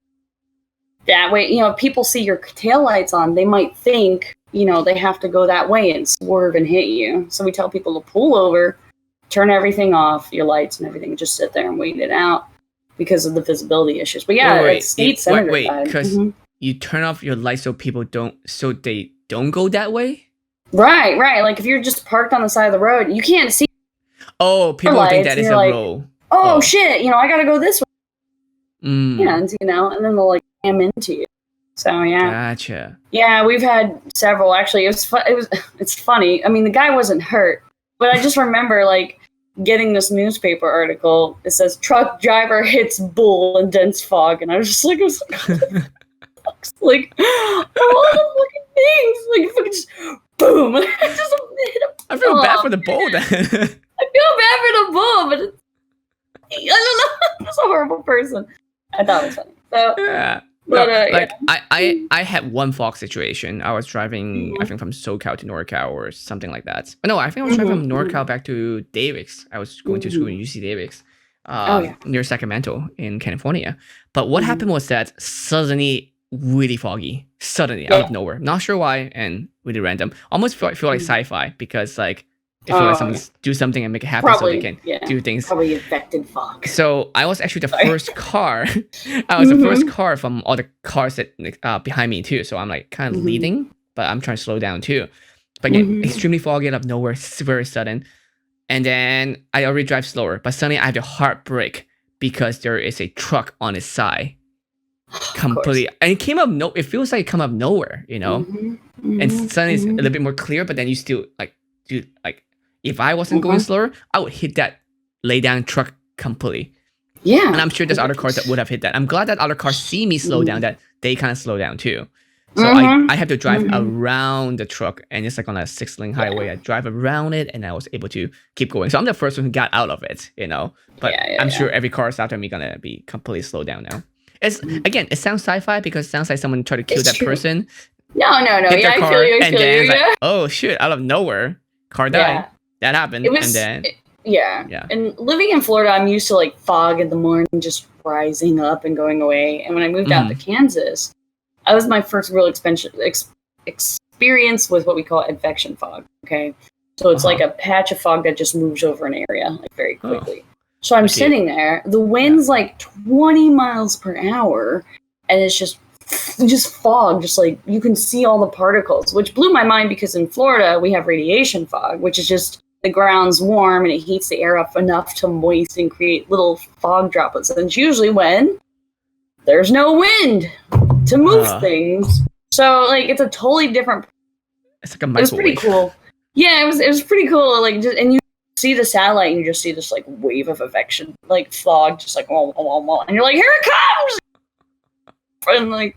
Speaker 2: that way, you know, if people see your tail lights on, they might think, you know, they have to go that way and swerve and hit you. So we tell people to pull over, turn everything off, your lights and everything, and just sit there and wait it out because of the visibility issues. But
Speaker 1: because you turn off your lights so they don't go that way?
Speaker 2: Right. Like if you're just parked on the side of the road, you can't see.
Speaker 1: Oh, people think that is a rule.
Speaker 2: Oh shit! You know, I gotta go this way. And you know, and then they'll like jam into you. So yeah.
Speaker 1: Gotcha.
Speaker 2: Yeah, we've had several. Actually, it's funny. I mean, the guy wasn't hurt, but I just remember like getting this newspaper article. It says truck driver hits bull in dense fog, and I was just like, like all the fucking things, like fucking just boom. I just hit him.
Speaker 1: I feel bad for the bull then.
Speaker 2: I feel bad for the bull, but I don't know. I'm just a horrible person. I thought it was funny. So,
Speaker 1: yeah.
Speaker 2: But,
Speaker 1: I had one fog situation. I was driving, I think from SoCal to NorCal or something like that. No, I think I was driving from NorCal back to Davis. I was going to school in UC Davis, near Sacramento in California. But what happened was that suddenly really foggy, out of nowhere. Not sure why, and really random. Almost feel like sci-fi, because like they feel like someone do something and make it happen so they can do things.
Speaker 2: Probably infected fog.
Speaker 1: So I was actually the first car. I was the first car from all the cars that behind me too. So I'm like kind of leading, but I'm trying to slow down too. But again, extremely foggy out of nowhere, very sudden. And then I already drive slower, but suddenly I have a hard brake because there is a truck on its side. Completely, and it came up. It feels like it come up nowhere, you know. And suddenly it's a little bit more clear, but then you still like, dude, like if I wasn't going slower, I would hit that lay down truck completely. Yeah, and I'm sure there's other cars that would have hit that. I'm glad that other cars see me slow down, that they kind of slow down too. So I have to drive around the truck, and it's like on a 6-lane highway. I drive around it, and I was able to keep going. So I'm the first one who got out of it, you know. But I'm sure every car after me gonna be completely slowed down now. It's again, it sounds sci-fi because it sounds like someone tried to kill that person.
Speaker 2: No.
Speaker 1: Hit their car,
Speaker 2: I feel you.
Speaker 1: And then it's like, oh shit, out of nowhere, car died. That happened. And
Speaker 2: living in Florida, I'm used to like fog in the morning just rising up and going away. And when I moved out to Kansas, that was my first real experience with what we call advection fog. Okay, so it's like a patch of fog that just moves over an area like very quickly. So I'm sitting there, the wind's like 20 miles per hour, and it's just fog, just like you can see all the particles, which blew my mind because in Florida we have radiation fog, which is just the ground's warm and it heats the air up enough to moist and create little fog droplets. And it's usually when there's no wind to move things. So like it's a totally different.
Speaker 1: It's like a microwave.
Speaker 2: It was pretty cool. Yeah, it was pretty cool. Like and you see the satellite and you just see this like wave of affection, like fog, just like and you're like, here it comes, and like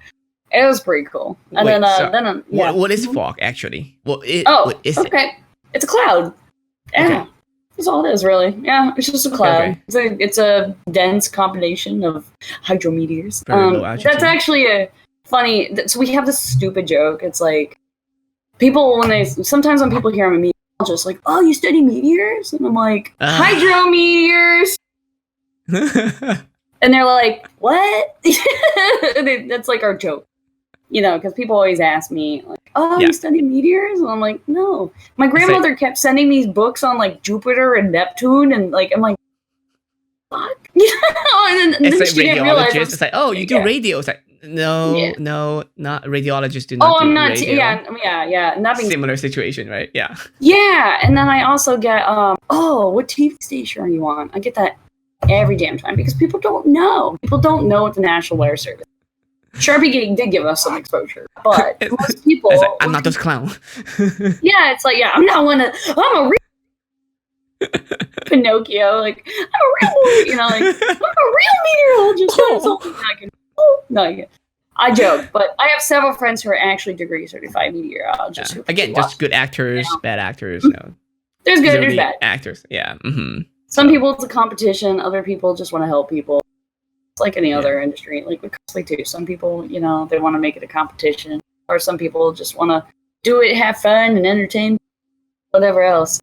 Speaker 2: it was pretty cool. And
Speaker 1: Wait,
Speaker 2: then
Speaker 1: what is fog actually? What is
Speaker 2: okay, it's a cloud. Yeah.
Speaker 1: Okay.
Speaker 2: That's all it is, really. Yeah, it's just a cloud.
Speaker 1: Okay.
Speaker 2: It's a dense combination of hydrometeors.
Speaker 1: Very low altitude.
Speaker 2: That's actually a funny. So we have this stupid joke. It's like people sometimes when people hear I'm a meteorologist, like, oh, you study meteors, and I'm like, hydrometeors, and they're like, what? That's like our joke. Because people always ask me, like, oh, you study meteors? And I'm like, no. My grandmother kept sending these books on, like, Jupiter and Neptune, and, like, I'm like, fuck? And then
Speaker 1: it's
Speaker 2: she
Speaker 1: like
Speaker 2: didn't realize
Speaker 1: radiologist. It's like, oh, you do radio. It's like, no, not radiologists do not do radio. Oh, I'm not,
Speaker 2: yeah. Not being
Speaker 1: similar situation, right? Yeah.
Speaker 2: Yeah, and then I also get, what TV station are you on? I get that every damn time, because people don't know. People don't know what the National Weather Service is. Sharpie did give us some exposure, but most people...
Speaker 1: Like, I'm not those clowns.
Speaker 2: Yeah, it's like, I'm a real... Pinocchio, like, I'm a real, I'm a real meteorologist. I joke, but I have several friends who are actually degree certified meteorologists.
Speaker 1: Yeah. Again, just good actors, bad actors.
Speaker 2: There's good, there's bad.
Speaker 1: Actors, yeah. Mm-hmm.
Speaker 2: Some people, it's a competition. Other people just want to help people. It's like any other industry, like with cosplay too. Some people, they want to make it a competition, or some people just want to do it, have fun, and entertain. Whatever else,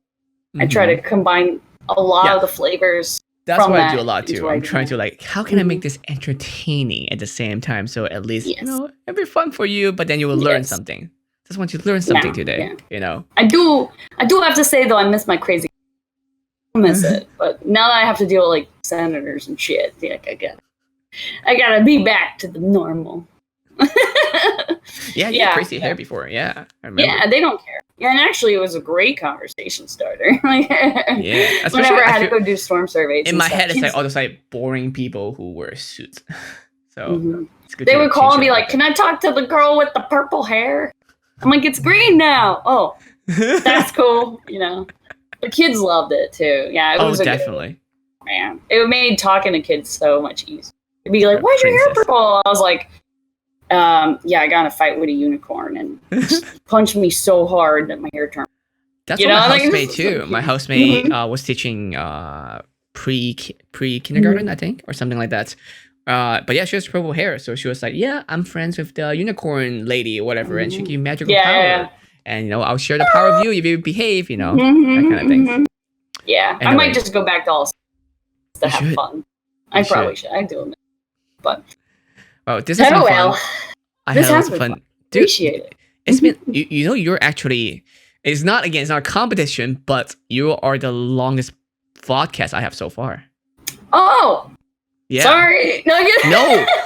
Speaker 2: I try to combine a lot of the flavors.
Speaker 1: That's what I do a lot too. I'm trying to like, how can I make this entertaining at the same time? So at least it'll be fun for you, but then you will learn something. Just want you to learn something today. I do have to say though, I miss my crazy. I miss it, but now that I have to deal with like senators and shit, I gotta be back to the normal. You had crazy hair before. Yeah, I remember.
Speaker 2: Yeah, they don't care. Yeah, and actually, it was a great conversation starter. Whenever I had to go do storm surveys.
Speaker 1: In my head, it's like all those like boring people who wear suits. So it's good.
Speaker 2: They would call and be like, "Can I talk to the girl with the purple hair?" I'm like, "It's green now." Oh, that's cool. The kids loved it too. Yeah, it was
Speaker 1: definitely.
Speaker 2: Man, it made talking to kids so much easier. It'd be like, "Why's your hair purple?" I was like, I got in a fight with a unicorn and punched me so hard that my hair turned.
Speaker 1: That's what my housemate too. My housemate was teaching pre-kindergarten, I think, or something like that. But yeah, she has purple hair, so she was like, "Yeah, I'm friends with the unicorn lady or whatever, and she give you magical power, and I'll share the power of you if you behave, that kind of thing."
Speaker 2: Yeah, anyway, I might just go back to all to have fun. I probably should. I do it. But
Speaker 1: this has been fun.
Speaker 2: This has been fun.
Speaker 1: Dude,
Speaker 2: appreciate it.
Speaker 1: It's been you're actually it's not a competition, but you are the longest podcast I have so far.
Speaker 2: Oh, yeah. Sorry. No,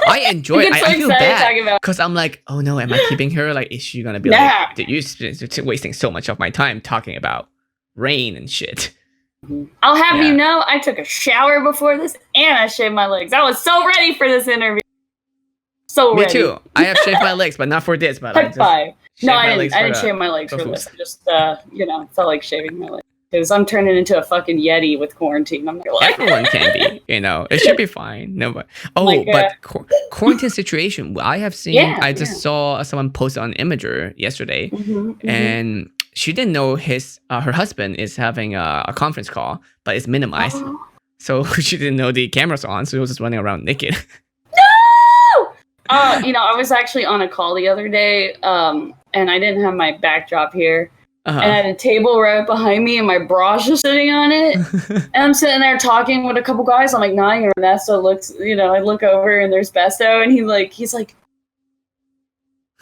Speaker 1: I enjoy it. I feel bad because I'm like, oh no, am I keeping her? Like, is she gonna be like, dude, you're wasting so much of my time talking about rain and shit.
Speaker 2: I'll have you know, I took a shower before this and I shaved my legs. I was so ready for this interview. So ready.
Speaker 1: Me too. I have shaved my legs, but not for this. But
Speaker 2: I didn't shave my legs for this. I just, felt like shaving my legs. Because I'm turning into a fucking Yeti with quarantine. I'm not gonna lie.
Speaker 1: Everyone can be, it should be fine. No, but quarantine situation. I have seen. I just saw someone post on Imager yesterday, and she didn't know her husband is having a conference call, but it's minimized, so she didn't know the camera's on, so he was just running around naked.
Speaker 2: No. I was actually on a call the other day, and I didn't have my backdrop here. And I had a table right behind me, and my bra's just sitting on it. And I'm sitting there talking with a couple guys. I'm like, nodding, and Ernesto looks, I look over, and there's Besto, and he's like,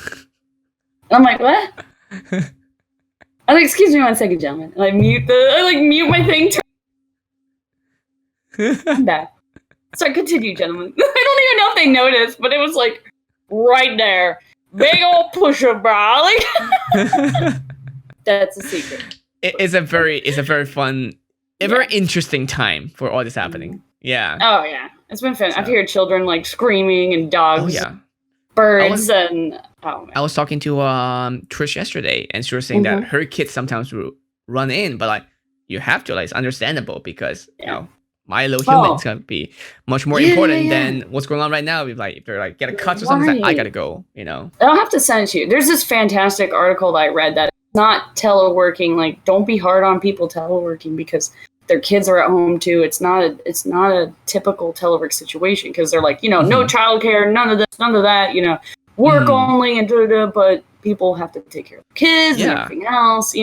Speaker 2: and I'm like, what? I'm like, excuse me one second, gentlemen. And I mute my thing. I'm back. So continue, gentlemen. I don't even know if they noticed, but it was like right there, big old push-up bra, like. That's a secret.
Speaker 1: It's a very fun, very interesting time for all this happening. Yeah.
Speaker 2: Oh yeah, it's been fun. I've heard children like screaming and dogs, birds, and
Speaker 1: I was talking to Trish yesterday, and she was saying that her kids sometimes will run in, but like you have to, like, it's understandable because you
Speaker 2: Yeah.
Speaker 1: know my little
Speaker 2: Oh,
Speaker 1: human is gonna be much more
Speaker 2: yeah,
Speaker 1: important
Speaker 2: yeah.
Speaker 1: than what's going on right now. If they're like get a cut or something, it's like, I
Speaker 2: Right.
Speaker 1: gotta go. You know.
Speaker 2: I'll have to send it to you. There's this fantastic article that I read that it's not teleworking. Like, don't be hard on people teleworking because their kids are at home too. It's not a typical telework situation because they're like, no
Speaker 1: Hmm.
Speaker 2: childcare, none of this, none of that. Work
Speaker 1: Hmm.
Speaker 2: only and but people have to take care of kids and
Speaker 1: Yeah.
Speaker 2: everything else.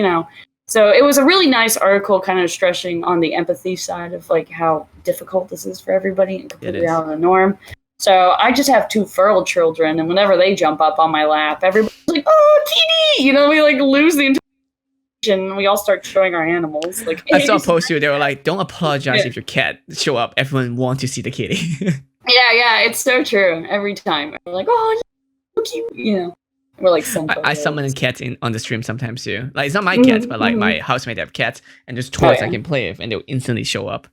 Speaker 2: So it was a really nice article, kind of stressing on the empathy side of like how difficult this is for everybody and
Speaker 1: It
Speaker 2: completely
Speaker 1: is.
Speaker 2: out of the norm. So I just have 2 feral children, and whenever they jump up on my lap, everybody's like, "Oh, kitty!" We like lose the intention, and we all start showing our animals. Like,
Speaker 1: I
Speaker 2: hey,
Speaker 1: saw a post too. They were like, "Don't apologize
Speaker 2: yeah,
Speaker 1: if your cat show up. Everyone wants to see the kitty."
Speaker 2: yeah, it's so true. Every time we're like, "Oh, so cute," We're like some
Speaker 1: I summon
Speaker 2: photos.
Speaker 1: cats in on the stream sometimes too. Like, it's not my cats,
Speaker 2: Mm-hmm,
Speaker 1: but like
Speaker 2: mm-hmm.
Speaker 1: my housemate have cats, and there's
Speaker 2: Oh
Speaker 1: toys I
Speaker 2: yeah.
Speaker 1: can play with, and they'll instantly show up.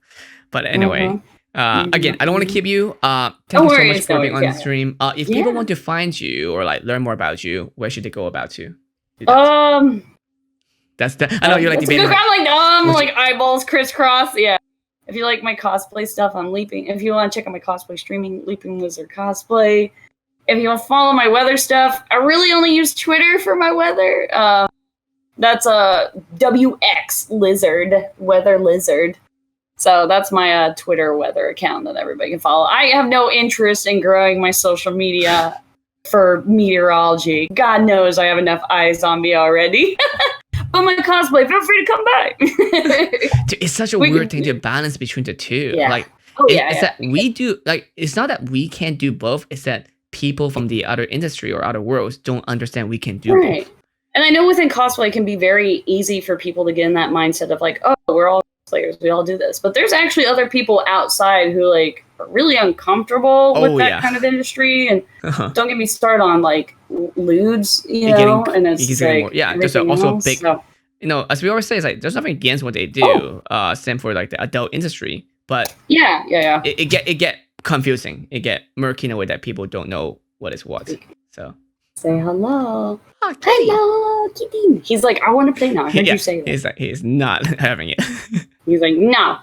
Speaker 1: But anyway,
Speaker 2: Mm-hmm, mm-hmm,
Speaker 1: again, I don't want to
Speaker 2: mm-hmm.
Speaker 1: keep you. Thank
Speaker 2: No
Speaker 1: you so much
Speaker 2: worries, no
Speaker 1: for being
Speaker 2: worries.
Speaker 1: on the
Speaker 2: Yeah,
Speaker 1: stream. If people
Speaker 2: yeah.
Speaker 1: want to find you or like learn more about you, where should they go about to do that?
Speaker 2: Um,
Speaker 1: I know you're like
Speaker 2: that's a good.
Speaker 1: debating like,
Speaker 2: I'm
Speaker 1: which,
Speaker 2: like eyeballs crisscross. Yeah. If you like my cosplay stuff, I'm Leaping. If you want to check out my cosplay streaming, Leaping Lizard Cosplay. If you want to follow my weather stuff, I really only use Twitter for my weather. That's a WX Lizard, Weather Lizard. So that's my Twitter weather account that everybody can follow. I have no interest in growing my social media for meteorology. God knows I have enough eyes on me already. But my cosplay, feel free to come by.
Speaker 1: dude, it's such a weird thing to balance between the two.
Speaker 2: Yeah.
Speaker 1: Like,
Speaker 2: Oh
Speaker 1: it's
Speaker 2: yeah.
Speaker 1: that we do like. It's not that we can't do both. It's that people from the other industry or other worlds don't understand we can do
Speaker 2: Right.
Speaker 1: both.
Speaker 2: And I know within cosplay it can be very easy for people to get in that mindset of like, oh, we're all cosplayers, we all do this. But there's actually other people outside who like are really uncomfortable with that kind of industry. And don't get me started on like lewds, and it's
Speaker 1: Getting
Speaker 2: like
Speaker 1: more. Yeah, there's
Speaker 2: everything
Speaker 1: also a
Speaker 2: else.
Speaker 1: big.
Speaker 2: So,
Speaker 1: As we always say, it's like there's nothing against what they do. Same for like the adult industry, but
Speaker 2: yeah.
Speaker 1: it get confusing. It get murky in a way that people don't know what is what. So
Speaker 2: say hello.
Speaker 1: oh, kitty.
Speaker 2: Hello, kitty. He's like, I want to play now. I heard you say that.
Speaker 1: He's like, he's not having it.
Speaker 2: He's like, no.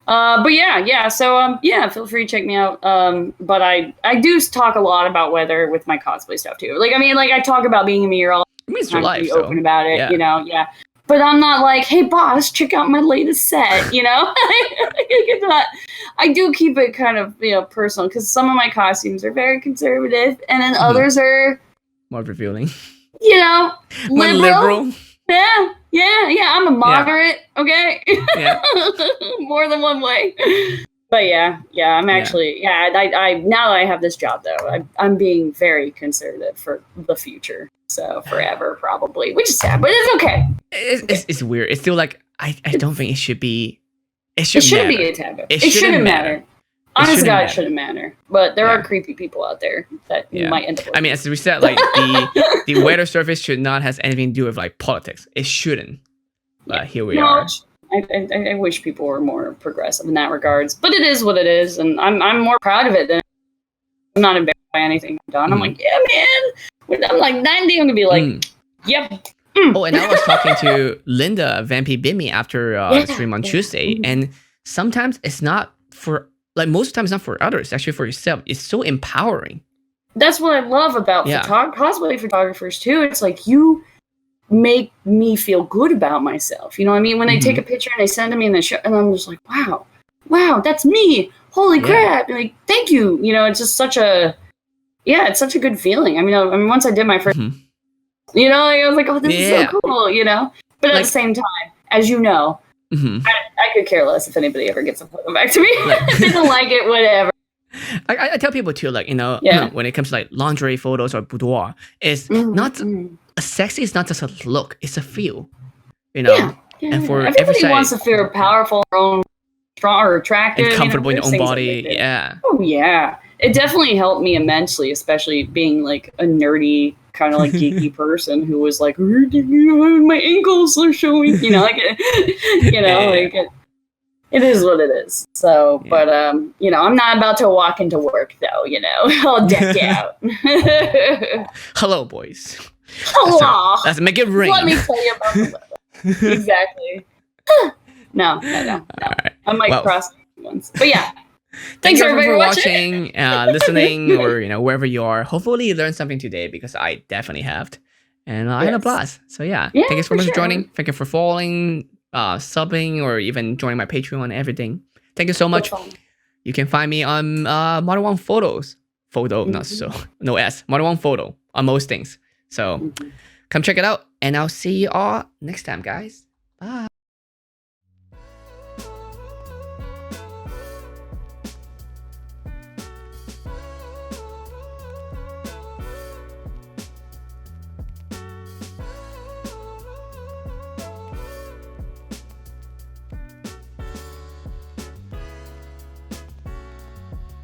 Speaker 2: But yeah. So feel free to check me out. But I do talk a lot about weather with my cosplay stuff too. Like, I mean, like I talk about being a meteorologist.
Speaker 1: I mean, it's your
Speaker 2: I'm
Speaker 1: life,
Speaker 2: pretty
Speaker 1: so
Speaker 2: open about it,
Speaker 1: yeah.
Speaker 2: Yeah. But I'm not like, hey boss, check out my latest set, It's not, I do keep it kind of personal because some of my costumes are very conservative, and then others are
Speaker 1: more revealing.
Speaker 2: More
Speaker 1: liberal.
Speaker 2: Yeah. I'm a moderate, okay?
Speaker 1: Yeah.
Speaker 2: More than one way. But yeah, I'm actually, I now that I have this job though, I'm being very conservative for the future. So forever probably, which is sad, but it's okay.
Speaker 1: It's weird. It's still like, I don't think it should be. It
Speaker 2: shouldn't be a taboo. It shouldn't matter. Honestly, God, it shouldn't matter. But there are creepy people out there that you might end up with.
Speaker 1: I mean, as we said, like the weather surface should not have anything to do with like politics. It shouldn't. But here we are.
Speaker 2: I wish people were more progressive in that regards. But it is what it is, and I'm more proud of it than I'm not embarrassed by anything I've done. I'm like, yeah, man. When I'm like 90, I'm gonna be like, yep.
Speaker 1: Oh, and I was talking to Linda Vampy Bimmy after the stream on Tuesday, and sometimes it's not for. Like most of the time, it's not for others. It's actually for yourself. It's so empowering.
Speaker 2: That's what I love about cosplay photographers too. It's like you make me feel good about myself. You know what I mean? When they take a picture and they send it to me and they show, and I'm just like, wow, that's me. Holy crap! Like, thank you. It's just such a, it's such a good feeling. I mean, once I did my first, like, I was like, oh, this is so cool. But at the same time, as you know. I could care less if anybody ever gets a photo back to me. If they don't like it, whatever.
Speaker 1: I tell people too, like, when it comes to like lingerie photos or boudoir, it's not sexy. It's not just a look; it's a feel. And for
Speaker 2: everybody wants to feel powerful, strong, or attractive,
Speaker 1: and comfortable in your own body.
Speaker 2: Like
Speaker 1: yeah.
Speaker 2: Oh yeah, it definitely helped me immensely, especially being like a nerdy, kind of like geeky person who was like, my ankles are showing, like, it is what it is. So, but I'm not about to walk into work though, I'll deck out.
Speaker 1: Hello, boys.
Speaker 2: Hello.
Speaker 1: Let's make it rain.
Speaker 2: Let me tell you about the weather. Exactly. No.
Speaker 1: All right.
Speaker 2: I might
Speaker 1: Well,
Speaker 2: cross ones. But yeah.
Speaker 1: thank
Speaker 2: Thanks
Speaker 1: you
Speaker 2: everybody
Speaker 1: for
Speaker 2: for watching.
Speaker 1: watching, listening, or wherever you are. Hopefully, you learned something today because I definitely have, and I had a
Speaker 2: Yes.
Speaker 1: blast. So yeah,
Speaker 2: Yeah,
Speaker 1: thank you so
Speaker 2: for
Speaker 1: much for
Speaker 2: sure.
Speaker 1: joining. Thank you for following, subbing, or even joining my Patreon and everything. Thank you so much.
Speaker 2: No problem.
Speaker 1: You can find me on Modern One Photos. Not so no S. Modern One Photo on most things. So come check it out, and I'll see you all next time, guys. Bye.